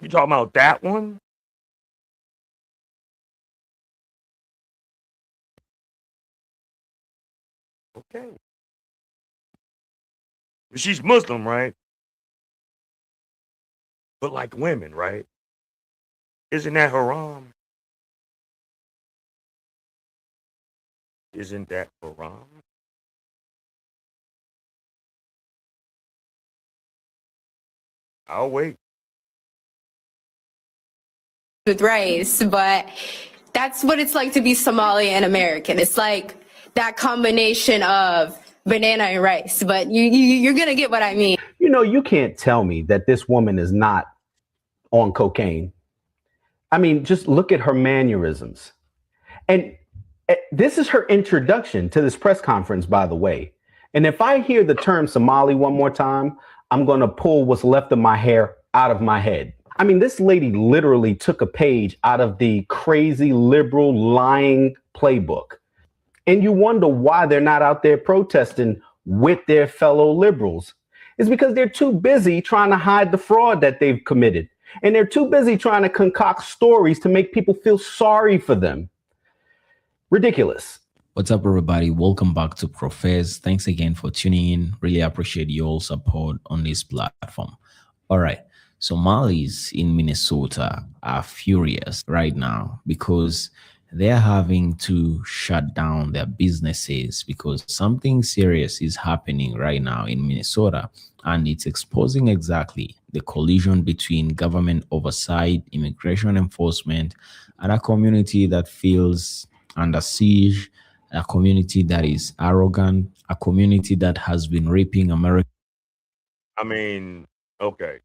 Speaker 3: You talking about that one? Okay. But she's Muslim, right? But like women, right? Isn't that haram? Isn't that haram? I'll wait.
Speaker 20: With rice, but that's what it's like to be Somali and American. It's like that combination of banana and rice, but you're gonna get what I mean.
Speaker 18: You know, you can't tell me that this woman is not on cocaine. I mean, just look at her mannerisms. And this is her introduction to this press conference, by the way. And if I hear the term Somali one more time, I'm going to pull what's left of my hair out of my head. I mean, this lady literally took a page out of the crazy liberal lying playbook. And you wonder why they're not out there protesting with their fellow liberals. It's because they're too busy trying to hide the fraud that they've committed. And they're too busy trying to concoct stories to make people feel sorry for them. Ridiculous.
Speaker 1: What's up, everybody? Welcome back to Profess. Thanks again for tuning in. Really appreciate your support on this platform. All right. Somalis in Minnesota are furious right now because they're having to shut down their businesses because something serious is happening right now in Minnesota, and it's exposing exactly the collision between government oversight, immigration enforcement, and a community that feels under siege, a community that is arrogant, a community that has been raping America.
Speaker 3: I mean, okay.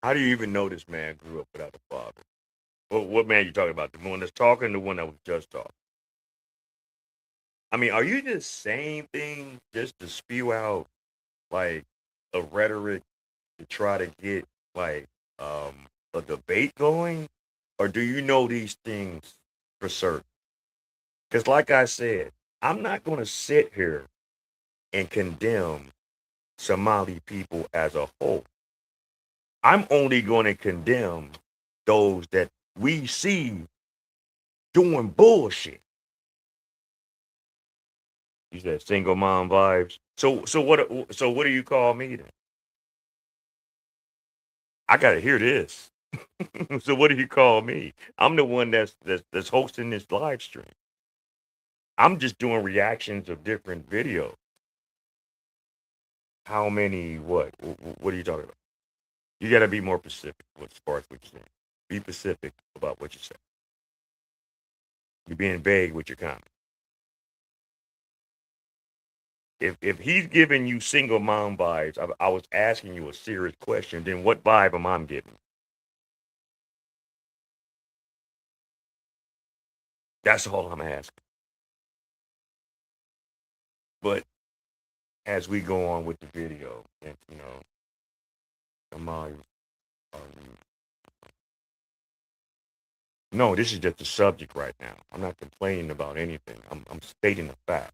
Speaker 3: How do you even know this man grew up without a father? Well, what man you talking about? The one that's talking, the one that was just talking? I mean, are you just saying things just to spew out like a rhetoric to try to get like a debate going? Or do you know these things for certain? Because like I said, I'm not going to sit here and condemn Somali people as a whole. I'm only going to condemn those that we see doing bullshit. You said single mom vibes. So what do you call me then? I gotta hear this. So what do you call me? I'm the one that's hosting this live stream. I'm just doing reactions of different videos. How many? What? What are you talking about? You gotta be more specific as far as what you're saying. Be specific about what you say. You're being vague with your comment. If he's giving you single mom vibes, I was asking you a serious question, then what vibe am I giving? That's all I'm asking. But as we go on with the video, and Somali, no, this is just the subject right now. I'm not complaining about anything. I'm stating a fact.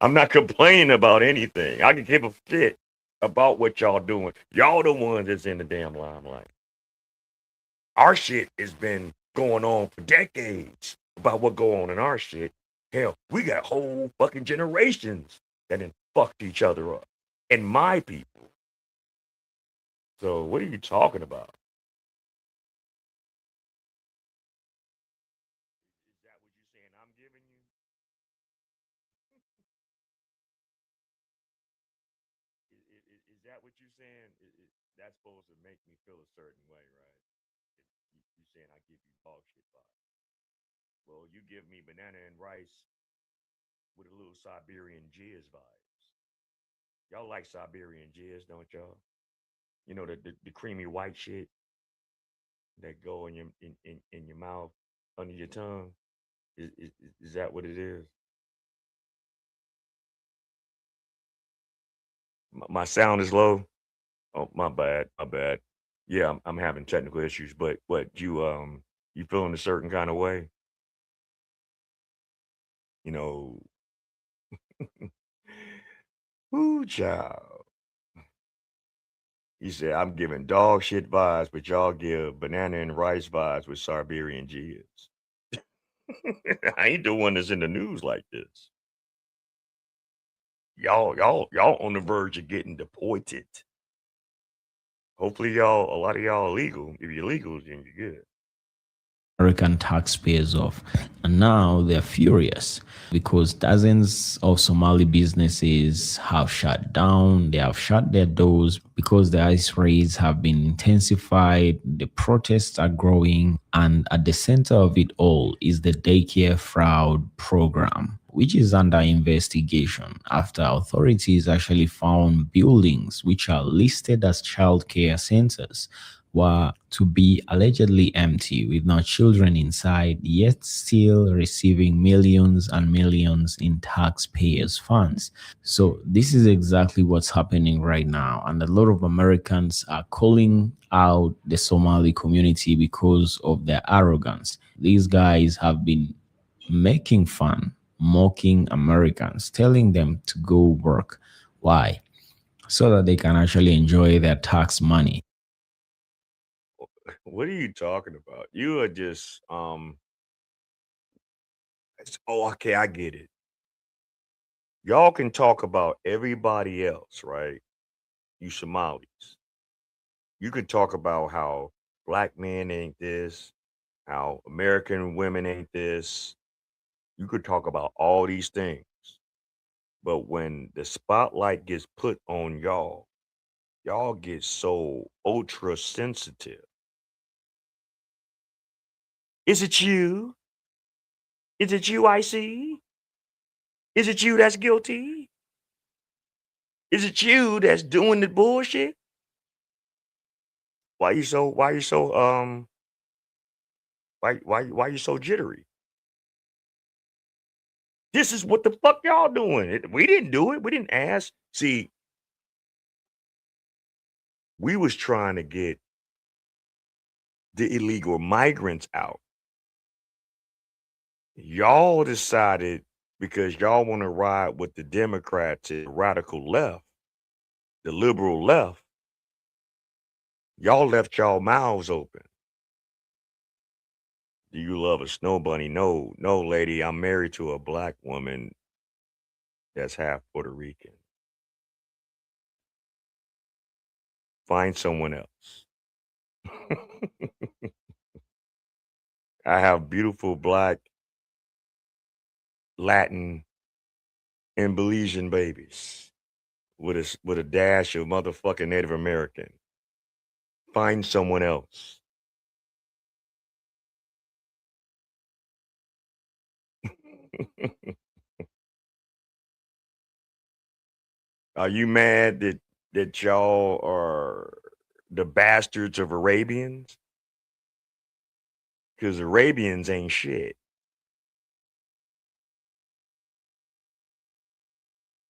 Speaker 3: I'm not complaining about anything. I can give a shit about what y'all doing. Y'all the ones that's in the damn limelight. Our shit has been going on for decades about what go on in our shit. Hell, we got whole fucking generations that done fucked each other up. And my people. So what are you talking about? Is that what you're saying I'm giving you? Is that what you're saying? That's supposed to make me feel a certain way, right? You saying I give you dog shit vibes. Well, you give me banana and rice with a little Siberian jizz vibes. Y'all like Siberian jizz, don't y'all? You know the creamy white shit that go in your mouth under your tongue. Is that what it is? My sound is low. Oh, my bad. My bad. Yeah, I'm having technical issues. But what you feeling a certain kind of way? You know, ooh, child. You said I'm giving dog shit vibes, but y'all give banana and rice vibes with Siberian jizz. I ain't the one that's in the news like this. Y'all on the verge of getting deported. Hopefully a lot of y'all are legal. If you're legal, then you're good.
Speaker 1: American taxpayers off. And now they're furious because dozens of Somali businesses have shut down. They have shut their doors because the ICE raids have been intensified. The protests are growing. And at the center of it all is the daycare fraud program, which is under investigation after authorities actually found buildings which are listed as childcare centers were to be allegedly empty with no children inside, yet still receiving millions and millions in taxpayers' funds. So, this is exactly what's happening right now. And a lot of Americans are calling out the Somali community because of their arrogance. These guys have been making fun, mocking Americans, telling them to go work. Why? So that they can actually enjoy their tax money.
Speaker 3: What are you talking about? You are just oh, okay, I get it. Y'all can talk about everybody else, right? You Somalis. You can talk about how black men ain't this, how American women ain't this. You could talk about all these things. But when the spotlight gets put on y'all get so ultra sensitive. Is it you? Is it you I see? Is it you that's guilty? Is it you that's doing the bullshit? Why you so jittery? This is what the fuck y'all doing. We didn't do it. We didn't ask. See, we was trying to get the illegal migrants out. Y'all decided because y'all want to ride with the Democrats and the radical left, the liberal left, y'all left y'all mouths open. Do you love a snow bunny? No, no, lady. I'm married to a black woman that's half Puerto Rican. Find someone else. I have beautiful black, Latin, and Belizean babies. with a dash of motherfucking Native American. Find someone else. Are you mad that y'all are the bastards of Arabians? Because Arabians ain't shit.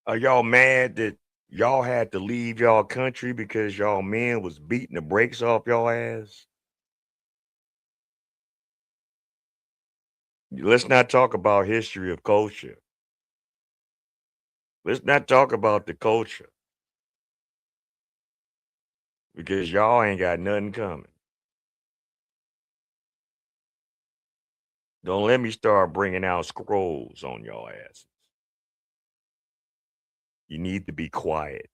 Speaker 3: Are y'all mad that y'all had to leave y'all country because y'all men was beating the brakes off y'all ass? Let's not talk about history of culture. Let's not talk about the culture because y'all ain't got nothing coming. Don't let me start bringing out scrolls on y'all asses. You need to be quiet.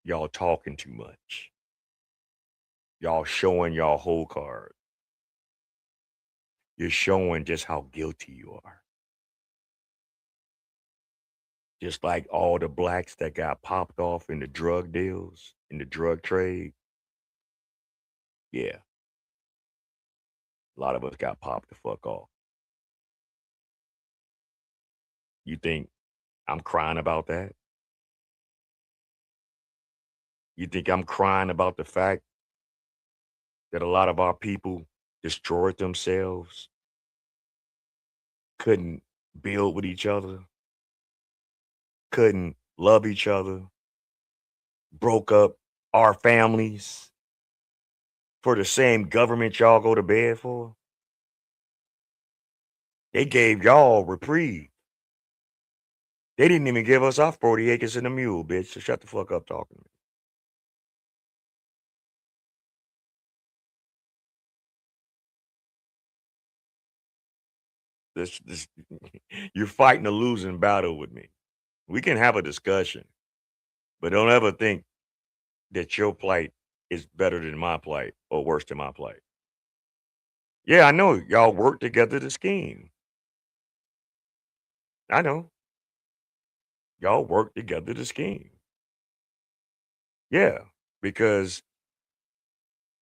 Speaker 3: Y'all talking too much. Y'all showing y'all whole card. You're showing just how guilty you are. Just like all the blacks that got popped off in the drug deals, in the drug trade. Yeah. A lot of us got popped the fuck off. You think I'm crying about that? You think I'm crying about the fact that a lot of our people destroyed themselves, couldn't build with each other, couldn't love each other, broke up our families for the same government y'all go to bed for? They gave y'all reprieve. They didn't even give us our 40 acres and a mule, bitch. So shut the fuck up talking to me. This you're fighting a losing battle with me. We can have a discussion, but don't ever think that your plight is better than my plight or worse than my plight. Yeah, I know y'all work together to scheme. I know. Y'all work together to scheme. Yeah, because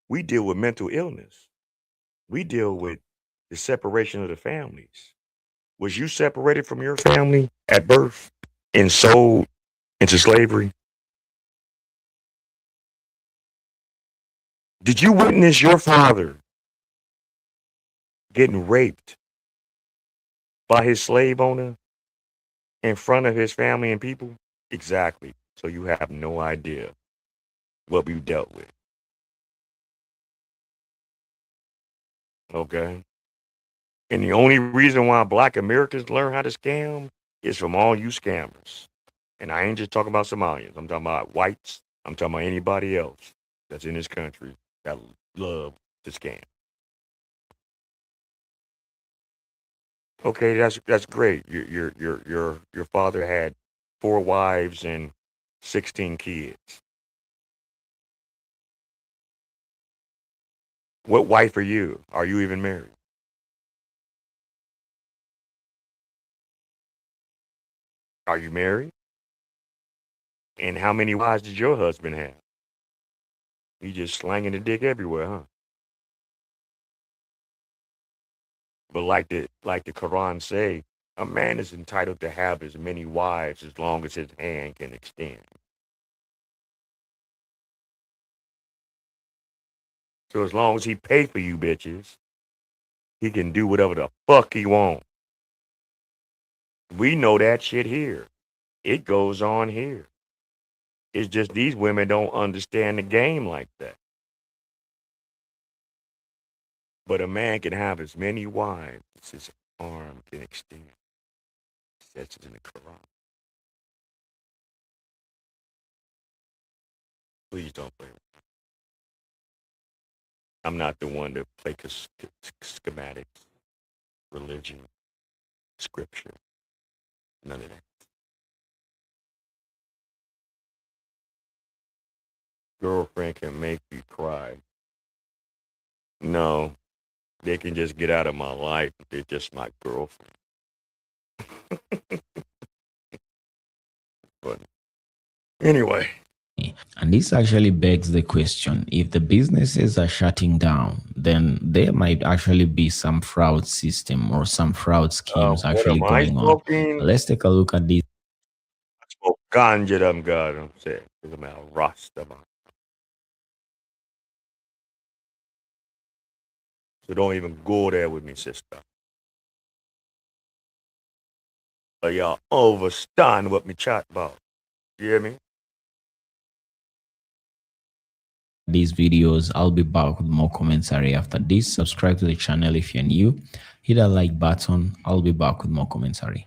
Speaker 3: we deal with mental illness. We deal with the separation of the families. Was you separated from your family at birth and sold into slavery? Did you witness your father getting raped by his slave owner in front of his family and people? Exactly. So you have no idea what we dealt with. Okay. And the only reason why black Americans learn how to scam is from all you scammers. And I ain't just talking about Somalians. I'm talking about whites. I'm talking about anybody else that's in this country that love to scam. Okay, that's great. Your father had 4 wives and 16 kids. What wife are you? Are you even married? Are you married? And how many wives did your husband have? He just slanging the dick everywhere, huh? But like the Quran say, a man is entitled to have as many wives as long as his hand can extend. So as long as he pay for you bitches, he can do whatever the fuck he want. We know that shit here. It goes on here. It's just these women don't understand the game like that. But a man can have as many wives as his arm can extend. That's in the Quran. Please don't play with me. I'm not the one to play schematics, religion, scripture, none of that. Girlfriend can make you cry. No, they can just get out of my life. They're just my girlfriend. But anyway.
Speaker 1: And this actually begs the question, if the businesses are shutting down, then there might actually be some fraud system or some fraud schemes
Speaker 3: What
Speaker 1: actually
Speaker 3: am I
Speaker 1: going on.
Speaker 3: smoking?
Speaker 1: Let's take a look at this.
Speaker 3: I smoke ganja, them God, I'm saying. Because I'm out Rasta, man. So don't even go there with me, sister. But y'all understand what me chat about. You hear me?
Speaker 1: These videos. I'll be back with more commentary after this. Subscribe to the channel if you're new. Hit that like button. I'll be back with more commentary.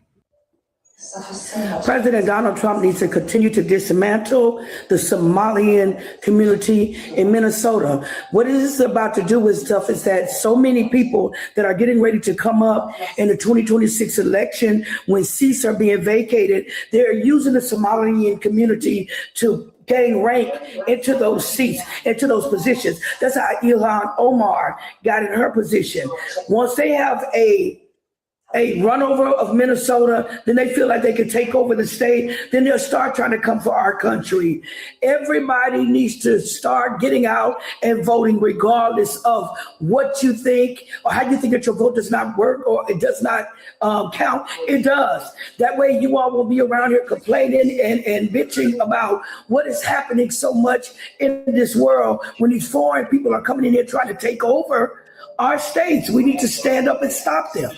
Speaker 19: President Donald Trump needs to continue to dismantle the Somalian community in Minnesota. What it is about to do with stuff is that so many people that are getting ready to come up in the 2026 election, when seats are being vacated, they're using the Somalian community to gain rank into those seats, into those positions. That's how Ilhan Omar got in her position. Once they have a runover of Minnesota, then they feel like they can take over the state, then they'll start trying to come for our country. Everybody needs to start getting out and voting regardless of what you think or how you think that your vote does not work or it does not count. It does. That way you all will be around here complaining and bitching about what is happening so much in this world when these foreign people are coming in here trying to take over our states. We need to stand up and stop them.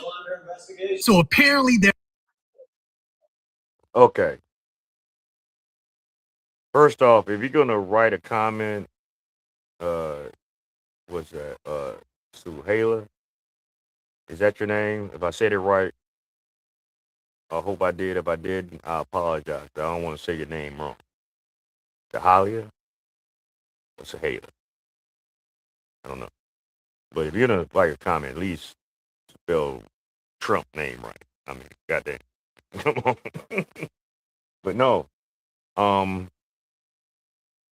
Speaker 21: So apparently they're
Speaker 3: Okay. First off, if you're gonna write a comment, what's that? Suhaila? Is that your name? If I said it right, I hope I did. If I didn't, I apologize. I don't want to say your name wrong. Sahalia or Suhaila? I don't know. But if you're gonna write a comment, at least spell Trump name right. I mean, goddamn. Come on. But no.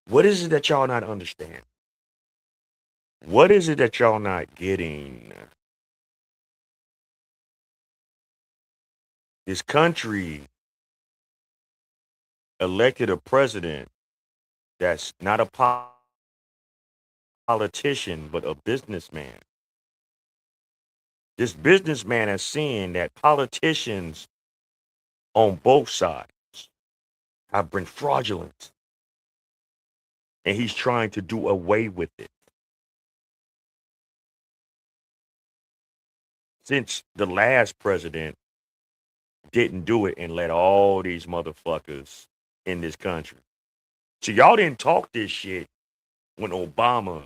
Speaker 3: What is it that y'all not understand? What is it that y'all not getting? This country elected a president that's not a politician, but a businessman. This businessman is seeing that politicians on both sides have been fraudulent. And he's trying to do away with it. Since the last president didn't do it and let all these motherfuckers in this country. So y'all didn't talk this shit when Obama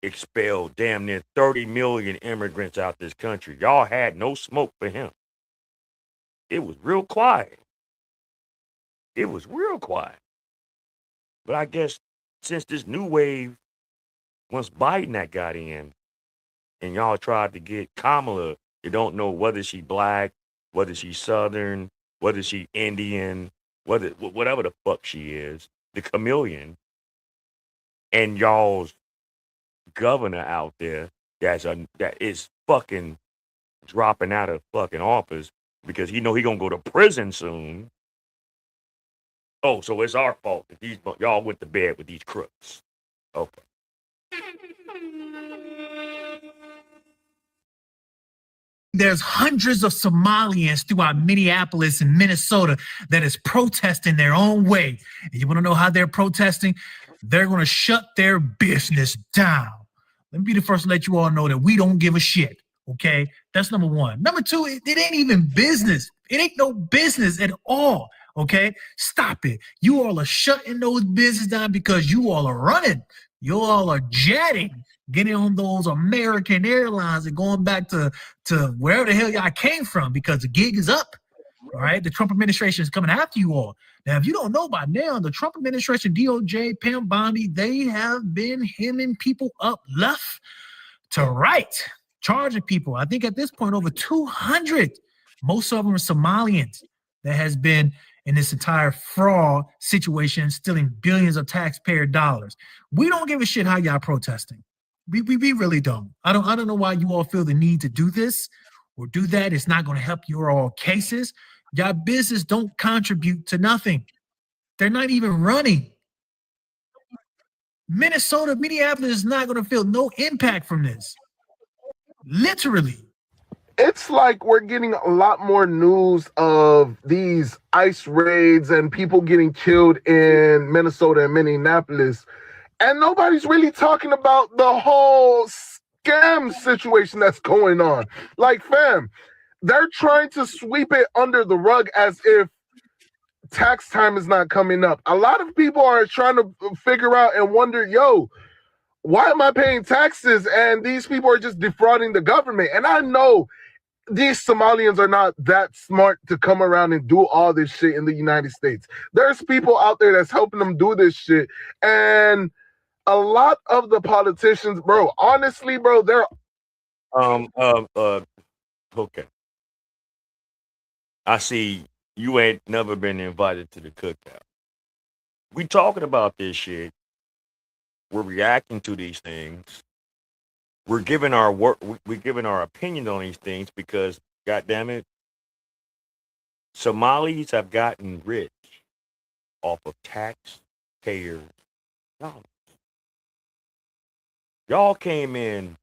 Speaker 3: expelled damn near 30 million immigrants out this country. Y'all had no smoke for him. It was real quiet. It was real quiet. But I guess since this new wave, once Biden that got in, and y'all tried to get Kamala, you don't know whether she black, whether she's Southern, whether she Indian, whatever the fuck she is, the chameleon, and y'all's governor out there that is fucking dropping out of fucking office because he know he gonna go to prison soon. Oh, so it's our fault that y'all went to bed with these crooks. Okay.
Speaker 21: there's hundreds of Somalians throughout Minneapolis and Minnesota that is protesting their own way. And you want to know how they're protesting? They're going to shut their business down. Let me be the first to let you all know that we don't give a shit. Okay, that's number one. Number two, it ain't even business. It ain't no business at all. Okay, stop it. You all are shutting those businesses down because you all are running. You all are jetting, getting on those American Airlines and going back to wherever the hell y'all came from because the gig is up. All right, the Trump administration is coming after you all. Now, if you don't know by now, the Trump administration, DOJ, Pam Bondi, they have been hemming people up left to right, charging people. I think at this point, over 200, most of them are Somalians that has been in this entire fraud situation, stealing billions of taxpayer dollars. We don't give a shit how y'all protesting. We really don't. I don't know why you all feel the need to do this or do that. It's not going to help your all cases. Y'all business don't contribute to nothing. They're not even running. Minneapolis is not going to feel no impact from this. Literally.
Speaker 17: It's like we're getting a lot more news of these ICE raids and people getting killed in Minnesota and Minneapolis. And nobody's really talking about the whole scam situation that's going on. Like, fam, they're trying to sweep it under the rug as if tax time is not coming up. A lot of people are trying to figure out and wonder, yo, why am I paying taxes? And these people are just defrauding the government. And I know these Somalians are not that smart to come around and do all this shit in the United States. There's people out there that's helping them do this shit. And a lot of the politicians, bro, honestly, bro, they're
Speaker 3: okay. I see you ain't never been invited to the cookout. We talking about this shit. We're reacting to these things. We're giving our work. We're giving our opinion on these things because, goddamn it, Somalis have gotten rich off of taxpayer dollars. Y'all came in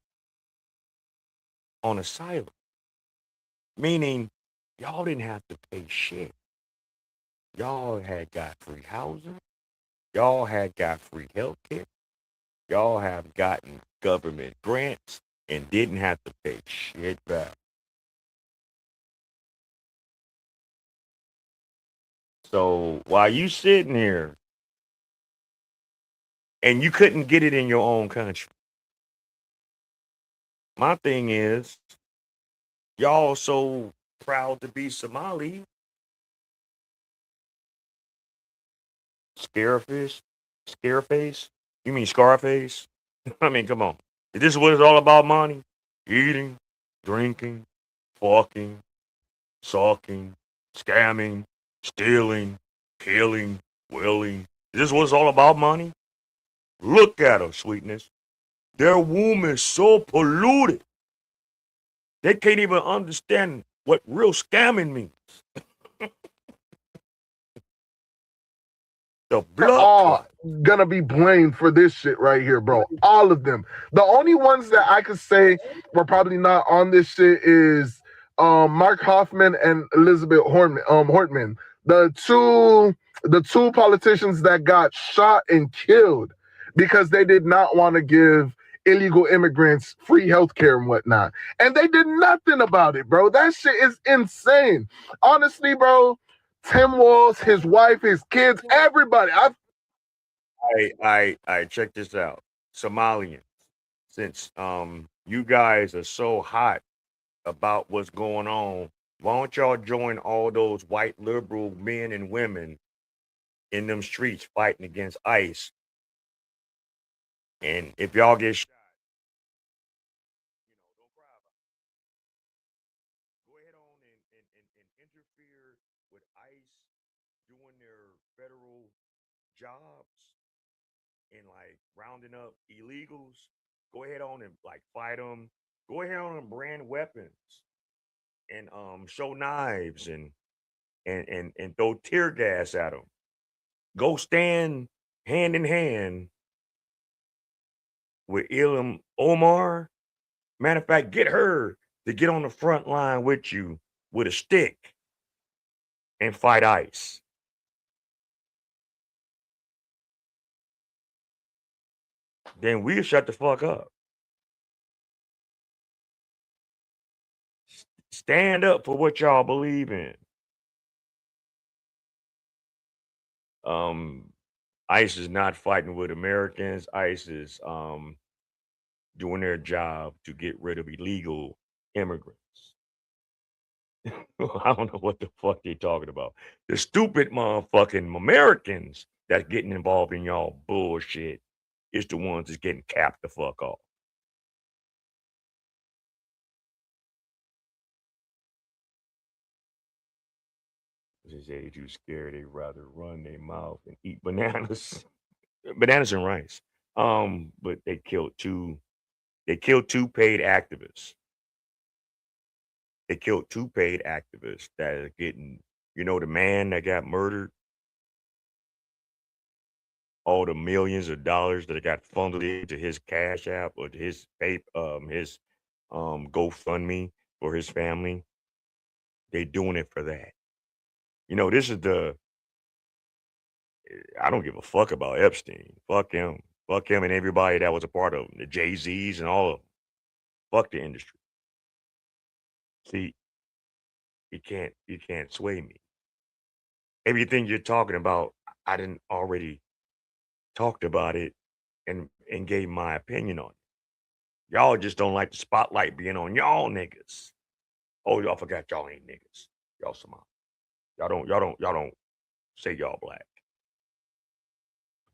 Speaker 3: on asylum, meaning y'all didn't have to pay shit. Y'all had got free housing. Y'all had got free health care. Y'all have gotten government grants and didn't have to pay shit back. So while you sitting here and you couldn't get it in your own country, my thing is, y'all so proud to be Somali, Scareface? You mean Scarface? I mean, come on. Is this what it's all about, money? Eating, drinking, fucking, sucking, scamming, stealing, killing, willing. Is this what it's all about, money? Look at her, sweetness. Their womb is so polluted. They can't even understand what real scamming means. The blood
Speaker 17: all gonna be blamed for this shit right here, bro. All of them. The only ones that I could say were probably not on this shit is Mark Hoffman and Elizabeth Hortman. The two politicians that got shot and killed because they did not want to give illegal immigrants free health care and whatnot. And they did nothing about it, bro. That shit is insane. Honestly, bro, Tim Walz, his wife, his kids, everybody.
Speaker 3: I check this out. Somalians, since you guys are so hot about what's going on, why don't y'all join all those white liberal men and women in them streets fighting against ICE? And if y'all get shot, don't cry about it. Go ahead on and interfere with ICE doing their federal jobs and like rounding up illegals. Go ahead on and like fight them. Go ahead on and brand weapons and show knives and throw tear gas at them. Go stand hand in hand with Ilham Omar. Matter of fact, get her to get on the front line with you with a stick and fight ICE. Then we'll shut the fuck up. Stand up for what y'all believe in. ICE is not fighting with Americans. ICE is doing their job to get rid of illegal immigrants. I don't know what the fuck they talking about. The stupid motherfucking Americans that's getting involved in y'all bullshit is the ones that's getting capped the fuck off. They say they too scared. They rather run their mouth and eat bananas, bananas and rice. But they killed two. They killed two paid activists. They killed two paid activists that are getting. You know the man that got murdered. all the millions of dollars that got funneled into his Cash App or to his GoFundMe for his family. They doing it for that. You know, this is I don't give a fuck about Epstein. Fuck him. Fuck him and everybody that was a part of him. The Jay-Z's and all of them. Fuck the industry. See, you can't sway me. Everything you're talking about, I didn't already talked about it and gave my opinion on it. Y'all just don't like the spotlight being on y'all niggas. Oh, y'all forgot y'all ain't niggas. Y'all Somali. Y'all don't say y'all black.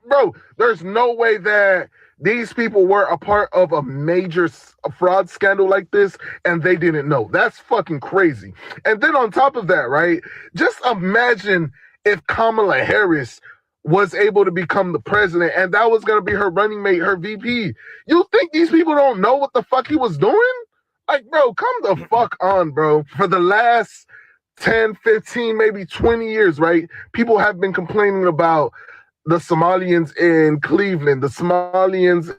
Speaker 17: Bro, there's no way that these people were a part of a major fraud scandal like this and they didn't know. That's fucking crazy. And then on top of that, right, just imagine if Kamala Harris was able to become the president and that was going to be her running mate, her VP. You think these people don't know what the fuck he was doing? Like, bro, come the fuck on, bro. For the last 10, 15, maybe 20 years, right, people have been complaining about the Somalians in Cleveland, the Somalians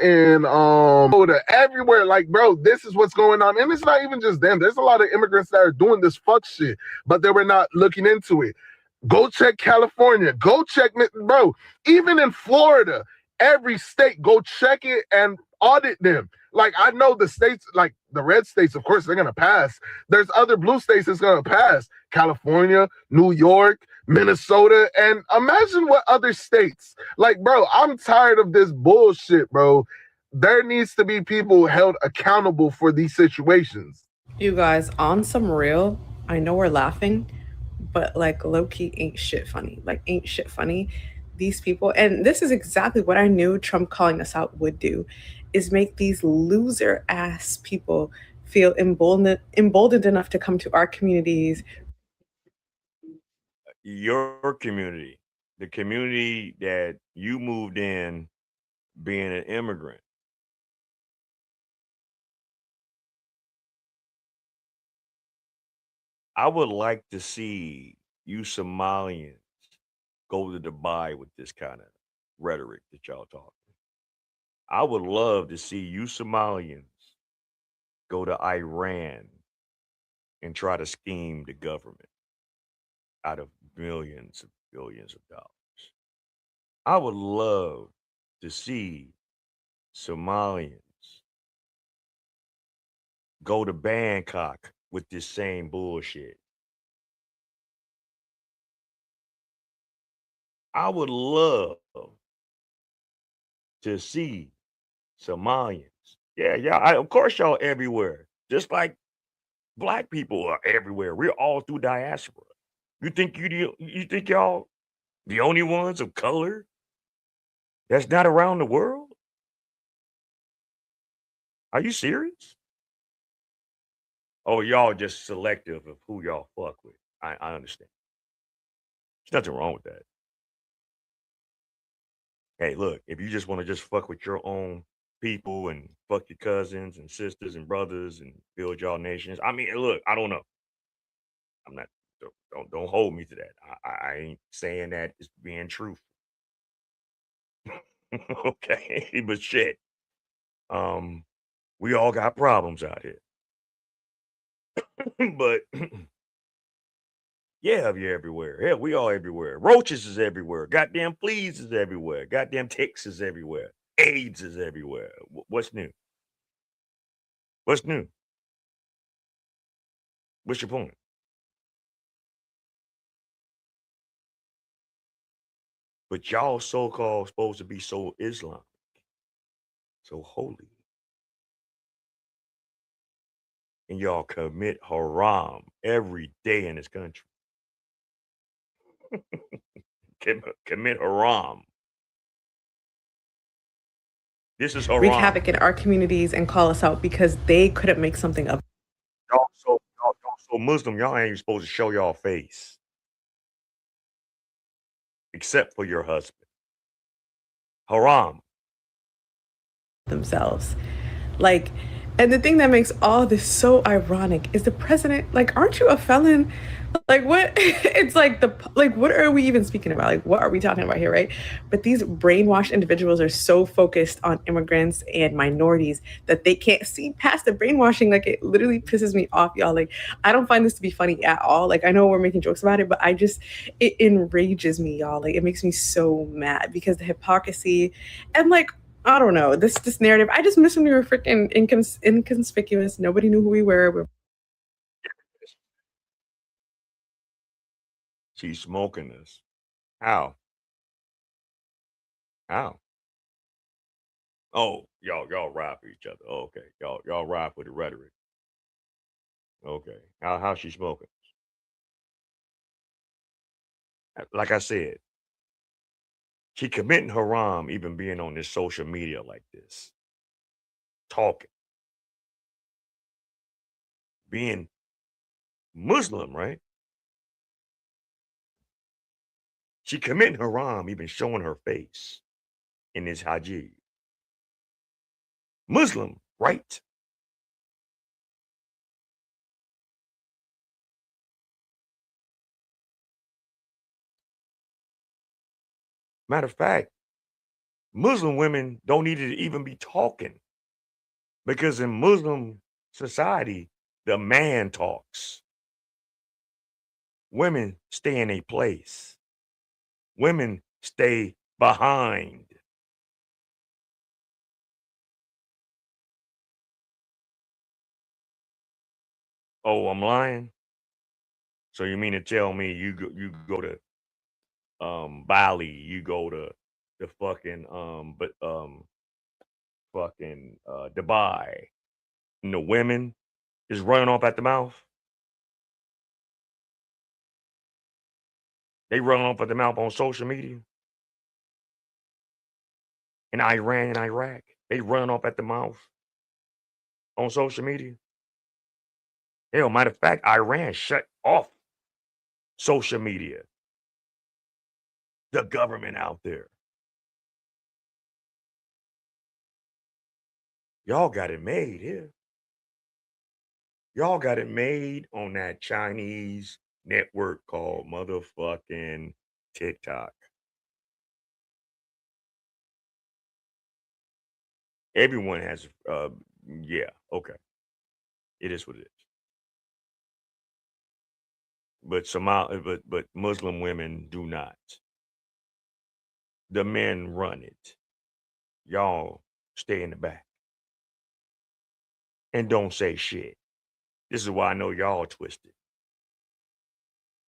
Speaker 17: in everywhere. Like, bro, this is what's going on. And it's not even just them. There's a lot of immigrants that are doing this fuck shit, but they were not looking into it. Go check California. Go check, bro, even in Florida, every state, go check it and audit them. Like, I know the states, like the red states, of course, they're going to pass. There's other blue states that's going to pass. California, New York, Minnesota, and imagine what other states. Like, bro, I'm tired of this bullshit, bro. There needs to be people held accountable for these situations.
Speaker 4: You guys, on some real, I know we're laughing, but like low-key ain't shit funny. Like, ain't shit funny. These people, and this is exactly what I knew Trump calling us out would do, is make these loser ass people feel emboldened enough to come to our communities.
Speaker 3: Your community, the community that you moved in being an immigrant. I would like to see you Somalians go to Dubai with this kind of rhetoric that y'all talking. I would love to see you Somalians go to Iran and try to scheme the government out of millions of billions of dollars. I would love to see Somalians go to Bangkok with this same bullshit. I would love to see Somalians. Yeah, of course y'all everywhere. Just like black people are everywhere. We're all through diaspora. You think y'all the only ones of color that's not around the world? Are you serious? Oh, y'all just selective of who y'all fuck with. I understand. There's nothing wrong with that. Hey, look, if you just want to just fuck with your own people and fuck your cousins and sisters and brothers and build y'all nations. I mean, look, I don't know. I'm not. Don't hold me to that. I ain't saying that it's being truthful. Okay, but shit. We all got problems out here. But yeah, you're everywhere. Hell, we all everywhere. Roaches is everywhere. Goddamn fleas is everywhere. Goddamn ticks is everywhere. AIDS is everywhere. What's new? What's new? What's your point? But y'all so-called supposed to be so Islamic, so holy. And y'all commit haram every day in this country. Commit haram. This is haram.
Speaker 4: Wreak havoc in our communities and call us out because they couldn't make something of.
Speaker 3: Y'all so Muslim, y'all ain't even supposed to show y'all face. Except for your husband. Haram.
Speaker 4: Themselves. Like, And the thing that makes all this so ironic is the president, like, aren't you a felon? Like, what? It's like what are we even speaking about? Like, what are we talking about here, right? But these brainwashed individuals are so focused on immigrants and minorities that they can't see past the brainwashing. Like, it literally pisses me off, y'all. Like, I don't find this to be funny at all. Like, I know we're making jokes about it, but it enrages me, y'all. Like, it makes me so mad because the hypocrisy and, like, I don't know, this narrative. I just miss when we were freaking inconspicuous. Nobody knew who we were.
Speaker 3: She's smoking us. How? How? Oh, y'all ride for each other. Oh, okay. Y'all ride for the rhetoric. Okay. How's she smoking? Like I said, she committing haram even being on this social media like this. Talking. Being Muslim, right? She committing haram even showing her face in this hajj. Muslim, right? Matter of fact, Muslim women don't need to even be talking because in Muslim society, the man talks. Women stay in a place. Women stay behind. Oh, I'm lying? So you mean to tell me you go to Bali, you go to the fucking Dubai, and the women is running off at the mouth? They running off at the mouth on social media. In Iran and Iraq, they running off at the mouth on social media. Hell, matter of fact, Iran shut off social media. The government out there. Y'all got it made here. Y'all got it made on that Chinese network called motherfucking TikTok. Everyone has, yeah, okay. It is what it is. But Muslim women do not. The men run it. Y'all stay in the back and don't say shit. This is why I know y'all twisted.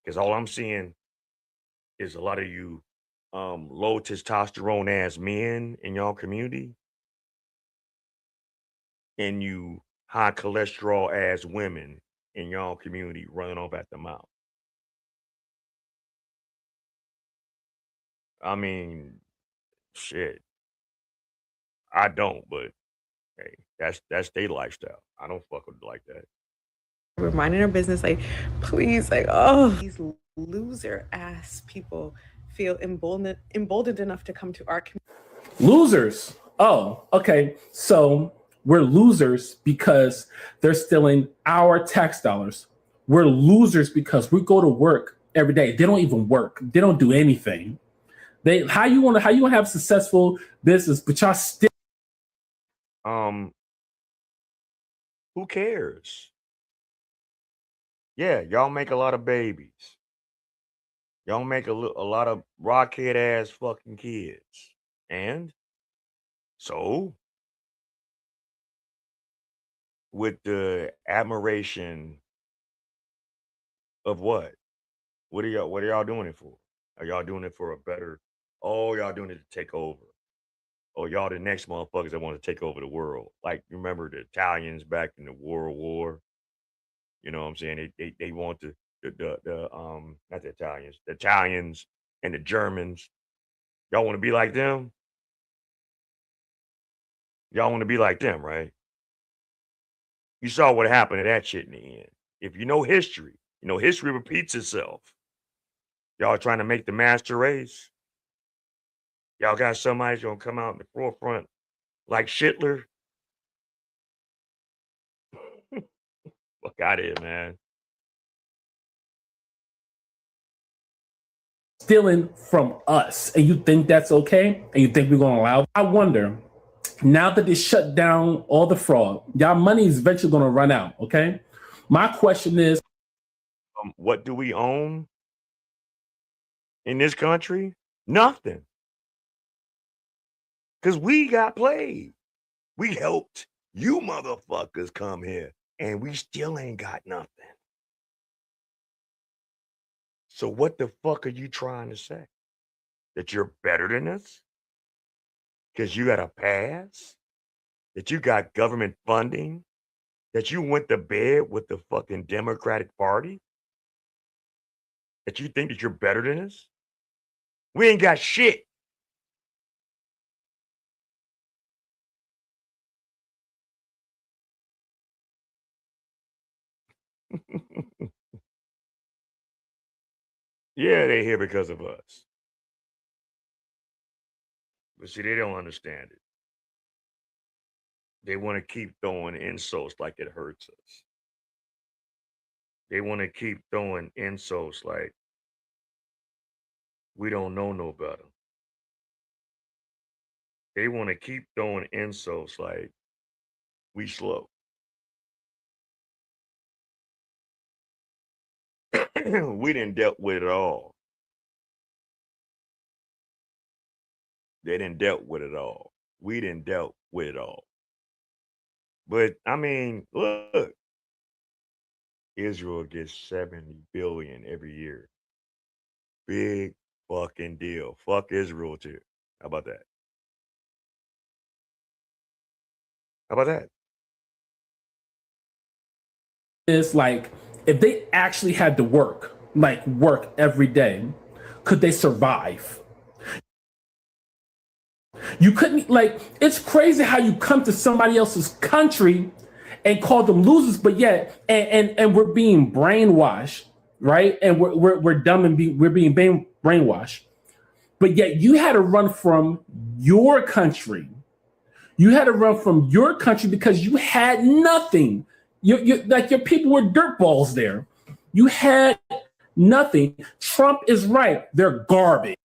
Speaker 3: Because all I'm seeing is a lot of you low testosterone ass men in y'all community and you high cholesterol ass women in y'all community running off at the mouth. I mean, shit. I don't, but hey, that's their lifestyle. I don't fuck with it like that.
Speaker 4: We're minding our business. Like, please, like, oh, these loser ass people feel emboldened enough to come to our community.
Speaker 6: Losers. Oh, okay. So we're losers because they're stealing our tax dollars. We're losers because we go to work every day. They don't even work. They don't do anything. How you want to have successful business, but y'all still.
Speaker 3: Who cares? Yeah, y'all make a lot of babies. Y'all make a lot of rockhead ass fucking kids. And so, with the admiration of what? What are y'all doing it for? Are y'all doing it for a better? Oh, y'all doing it to take over. Oh, y'all the next motherfuckers that want to take over the world. Like, remember the Italians back in the World War? You know what I'm saying? They want the not the Italians and the Germans. Y'all want to be like them? Y'all want to be like them, right? You saw what happened to that shit in the end. If you know history, history repeats itself. Y'all trying to make the master race. Y'all got somebody's gonna come out in the forefront like Hitler. Fuck out of here, man.
Speaker 6: Stealing from us, and you think that's okay, and you think we're going to allow? I wonder, now that they shut down all the fraud, y'all money is eventually going to run out, okay? My question is,
Speaker 3: what do we own in this country? Nothing. Because we got played. We helped you motherfuckers come here, and we still ain't got nothing. So what the fuck are you trying to say? That you're better than us? Because you got a pass? That you got government funding? That you went to bed with the fucking Democratic Party? That you think that you're better than us? We ain't got shit. Yeah, they're here because of us. But see, they don't understand it. They want to keep throwing insults like it hurts us. They want to keep throwing insults like we don't know no better. They want to keep throwing insults like we slow. We didn't dealt with it all. They didn't dealt with it all. We didn't dealt with it all. But I mean, look, Israel gets 70 billion every year. Big fucking deal. Fuck Israel too. How about that? How about that?
Speaker 6: is like, if they actually had to work every day, could they survive? You couldn't, like, it's crazy how you come to somebody else's country and call them losers, but yet, and we're being brainwashed, right? And we're dumb and we're being brainwashed. But yet you had to run from your country. You had to run from your country because you had nothing. You like your people were dirtballs there. You had nothing. Trump is right. They're garbage.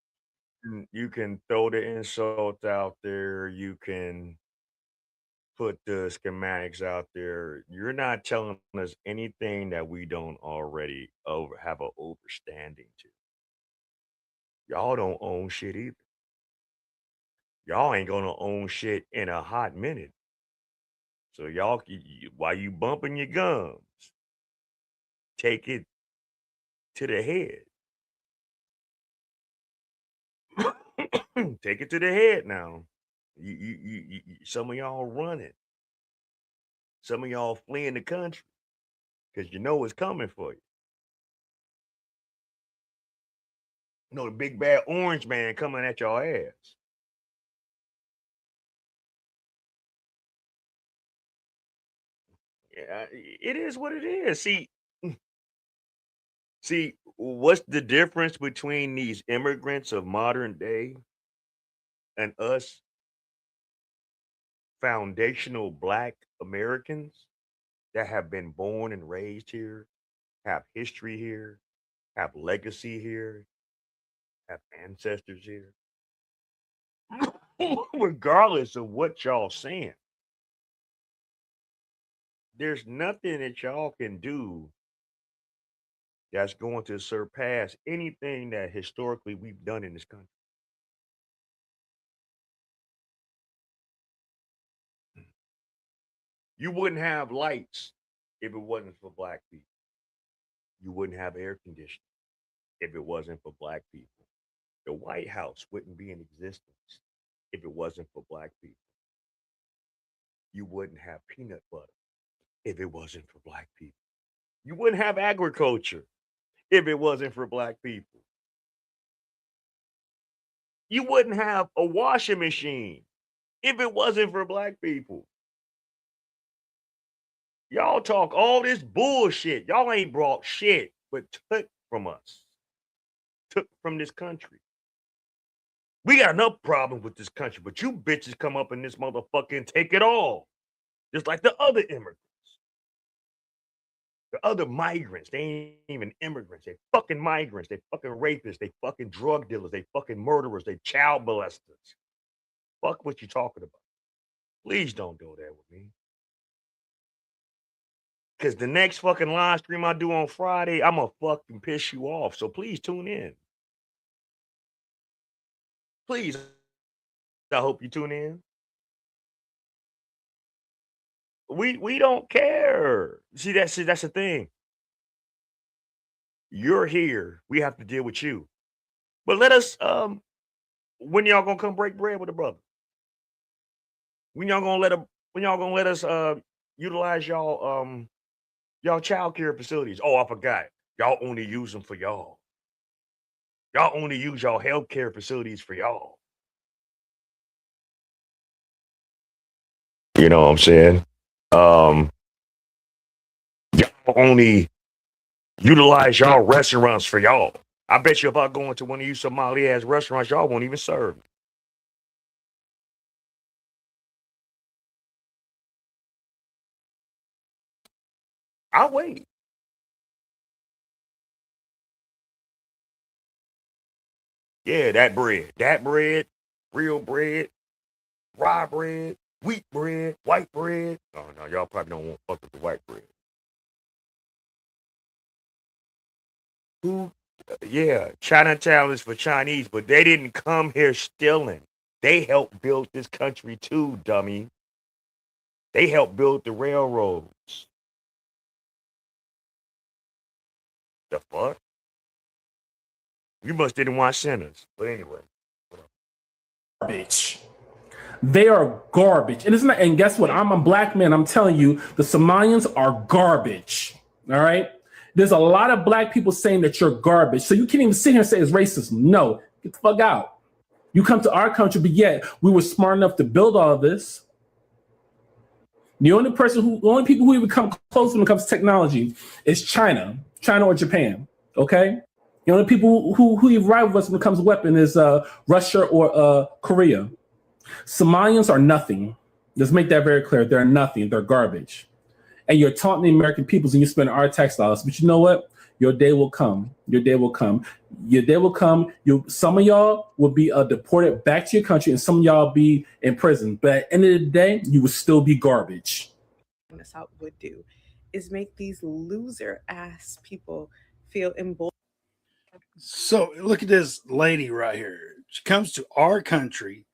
Speaker 3: You can throw the insults out there. You can put the schematics out there. You're not telling us anything that we don't already have an overstanding to. Y'all don't own shit either. Y'all ain't gonna own shit in a hot minute. So y'all, while you bumping your gums, take it to the head. Take it to the head now. Some of y'all running. Some of y'all fleeing the country because you know it's coming for you. You know the big bad orange man coming at your ass. Yeah, it is what it is. See, what's the difference between these immigrants of modern day and us foundational Black Americans that have been born and raised here, have history here, have legacy here, have ancestors here? Regardless of what y'all saying, there's nothing that y'all can do that's going to surpass anything that historically we've done in this country. You wouldn't have lights if it wasn't for Black people. You wouldn't have air conditioning if it wasn't for Black people. The White House wouldn't be in existence if it wasn't for Black people. You wouldn't have peanut butter if it wasn't for Black people. You wouldn't have agriculture if it wasn't for Black people. You wouldn't have a washing machine if it wasn't for Black people. Y'all talk all this bullshit. Y'all ain't brought shit, but took from us. Took from this country. We got enough problems with this country, but you bitches come up in this motherfucker and take it all. Just like the other immigrants. The other migrants, they ain't even immigrants. They fucking migrants. They fucking rapists. They fucking drug dealers. They fucking murderers. They child molesters. Fuck what you talking about. Please don't go there with me. Because the next fucking live stream I do on Friday, I'm going to fucking piss you off. So please tune in. Please. I hope you tune in. We don't care. See, that's the thing. You're here. We have to deal with you. But let us when y'all gonna come break bread with a brother? When y'all gonna let us utilize y'all child care facilities? Oh, I forgot. Y'all only use them for y'all. Y'all only use y'all health care facilities for y'all. You know what I'm saying? Y'all only utilize y'all restaurants for y'all. I bet you if I go into one of you Somali ass restaurants, y'all won't even serve me. I'll wait. Yeah, that bread, real bread, rye bread, wheat bread, white bread. Oh no, y'all probably don't want to fuck with the white bread. Who? Yeah, Chinatown is for Chinese, but they didn't come here stealing. They helped build this country too, dummy. They helped build the railroads. The fuck? You must didn't watch Sinners. But anyway.
Speaker 6: Garbage. They are garbage. And it's not, and guess what? I'm a black man. I'm telling you, the Somalians are garbage. All right. There's a lot of black people saying that you're garbage. So you can't even sit here and say it's racism. No, get the fuck out. You come to our country, but yet we were smart enough to build all of this. The only people who even come close when it comes to technology is China or Japan. Okay. The only people who arrive with us when it comes to weapon is Russia or Korea. Somalians are nothing. Let's make that very clear. They're nothing. They're garbage. And you're taunting the American peoples and you spend our tax dollars. But you know what? Your day will come. Your day will come. Your day will come. Some of y'all will be deported back to your country and some of y'all be in prison. But at the end of the day, you will still be garbage.
Speaker 4: This out would do is make these loser ass people feel emboldened.
Speaker 5: So look at this lady right here. She comes to our country.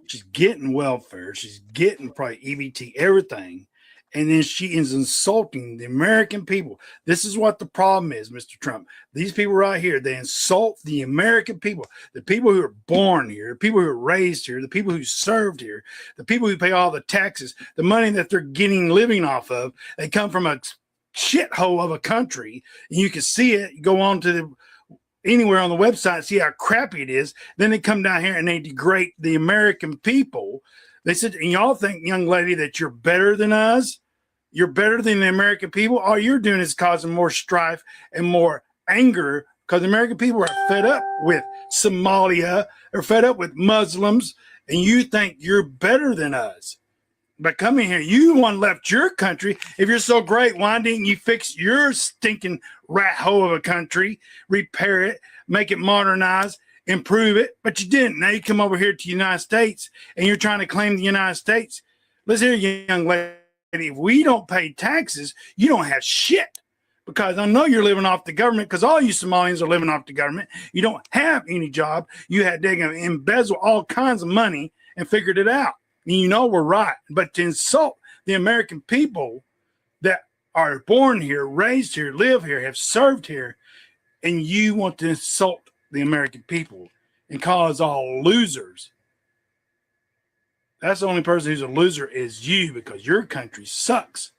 Speaker 5: She's getting welfare. She's getting probably EBT, everything. And then she is insulting the American people. This is what the problem is, Mr. Trump. These people right here, they insult the American people, the people who are born here, the people who are raised here, the people who served here, the people who pay all the taxes, the money that they're getting living off of. They come from a shithole of a country. And you can see it. You go on to anywhere on the website, see how crappy it is. Then they come down here and they degrade the American people. They said, and y'all think, young lady, that you're better than us? You're better than the American people? All you're doing is causing more strife and more anger because the American people are fed up with Somalia. They're fed up with Muslims, and you think you're better than us. But coming here, you want left your country. If you're so great, why didn't you fix your stinking rat hole of a country, repair it, make it modernized, improve it? But you didn't. Now you come over here to the United States and you're trying to claim the United States. Listen here, young lady. If we don't pay taxes, you don't have shit. Because I know you're living off the government because all you Somalians are living off the government. You don't have any job. You had to embezzle all kinds of money and figured it out. And you know we're right. But to insult the American people that are born here, raised here, live here, have served here, and you want to insult the American people and call us all losers. That's the only person who's a loser is you because your country sucks.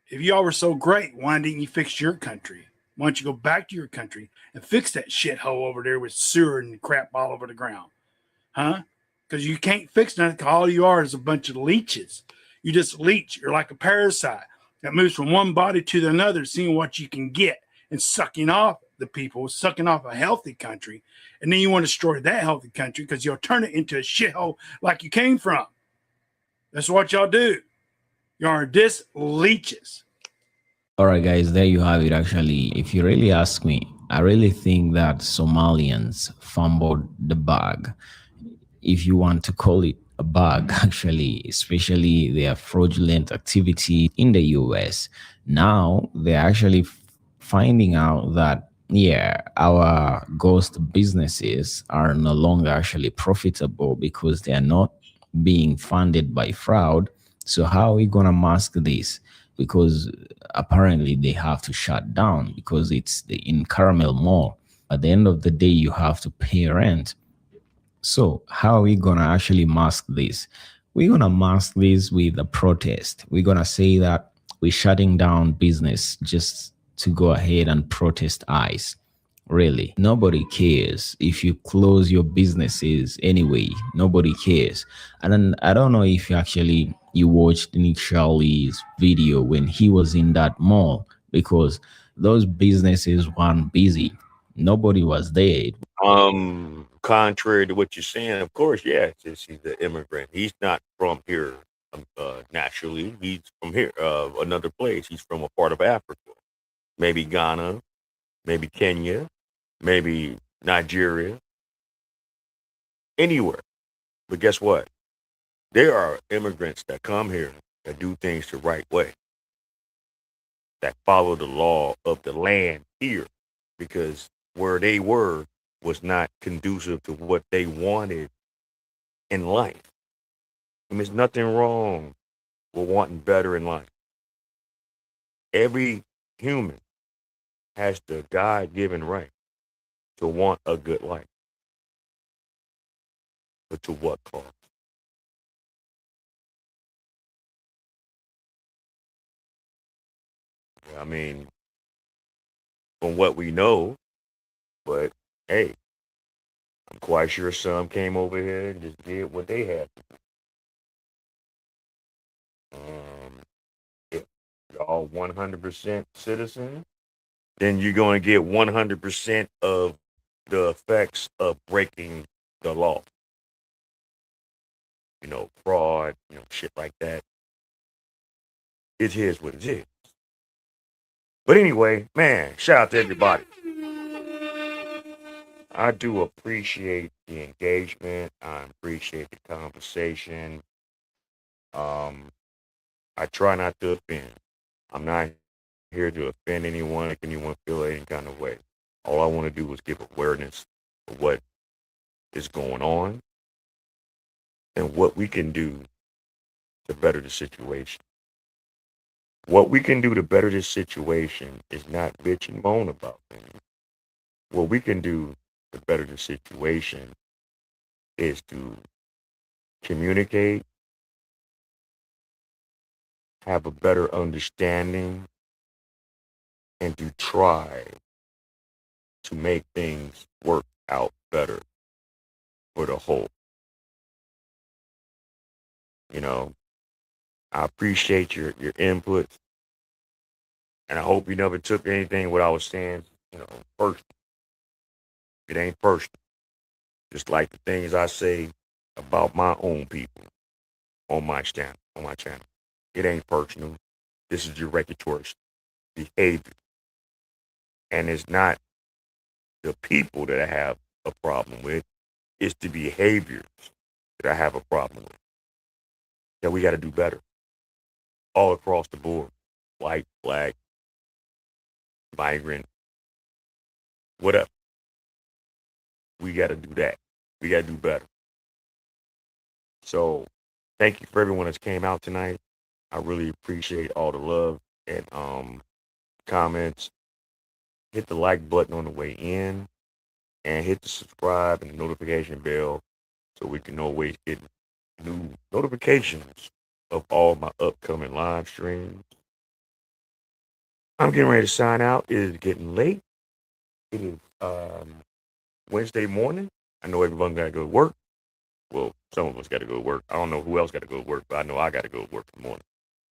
Speaker 5: If y'all were so great, why didn't you fix your country? Why don't you go back to your country and fix that shithole over there with sewer and crap all over the ground? Huh? Because you can't fix nothing. All you are is a bunch of leeches. You just leech. You're like a parasite that moves from one body to another, seeing what you can get and sucking off the people, sucking off a healthy country. And then you want to destroy that healthy country because you'll turn it into a shithole like you came from. That's what y'all do. You are dis leeches.
Speaker 1: All right, guys, there you have it. Actually, if you really ask me, I really think that Somalians fumbled the bag, if you want to call it a bug, actually, especially their fraudulent activity in the US. Now they're actually finding out that, yeah, our ghost businesses are no longer actually profitable because they are not being funded by fraud. So, how are we going to mask this? Because apparently they have to shut down because it's in Caramel Mall. At the end of the day, you have to pay rent. So, how are we going to actually mask this? We're going to mask this with a protest. We're going to say that we're shutting down business just to go ahead and protest ICE. Really, nobody cares if you close your businesses anyway. Nobody cares. And then I don't know if you watched Nick Charlie's video when he was in that mall, because those businesses weren't busy. Nobody was there.
Speaker 3: Contrary to what you're saying, of course, yeah, since he's an immigrant, he's not from here naturally. He's from here, another place. He's from a part of Africa, maybe Ghana, maybe Kenya, maybe Nigeria, anywhere. But guess what? There are immigrants that come here that do things the right way, that follow the law of the land here, because where they were was not conducive to what they wanted in life. I mean, there's nothing wrong with wanting better in life. Every human has the God-given right to want a good life. But to what cost? I mean, from what we know, but hey, I'm quite sure some came over here and just did what they had to do. If y'all 100% citizens, then you're going to get 100% of the effects of breaking the law. Fraud, shit like that. It is what it is. But anyway, man, shout out to everybody. I do appreciate the engagement. I appreciate the conversation. I try not to offend. I'm not here to offend anyone, make anyone feel any kind of way. All I want to do is give awareness of what is going on and what we can do to better the situation. What we can do to better this situation is not bitch and moan about things. What we can do to better the situation is to communicate, have a better understanding, and to try to make things work out better for the whole. I appreciate your input, and I hope you never took anything what I was saying, personal. It ain't personal. Just like the things I say about my own people on my channel. It ain't personal. This is derogatory behavior. And it's not the people that I have a problem with. It's the behaviors that I have a problem with. That we got to do better. All across the board. White, black, migrant, whatever. We got to do that. We got to do better. So thank you for everyone that's came out tonight. I really appreciate all the love and comments. Hit the like button on the way in and hit the subscribe and the notification bell so we can always get new notifications of all my upcoming live streams. I'm getting ready to sign out. It is getting late. It is Wednesday morning. I know everyone got to go to work. Well, some of us got to go to work. I don't know who else got to go to work, but I know I got to go to work in the morning.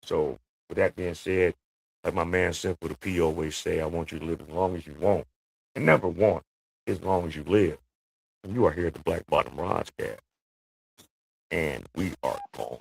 Speaker 3: So with that being said, like my man Simple the P always say, I want you to live as long as you want and never want as long as you live. And you are here at the Black Bottom Rods Cast. And we are gone.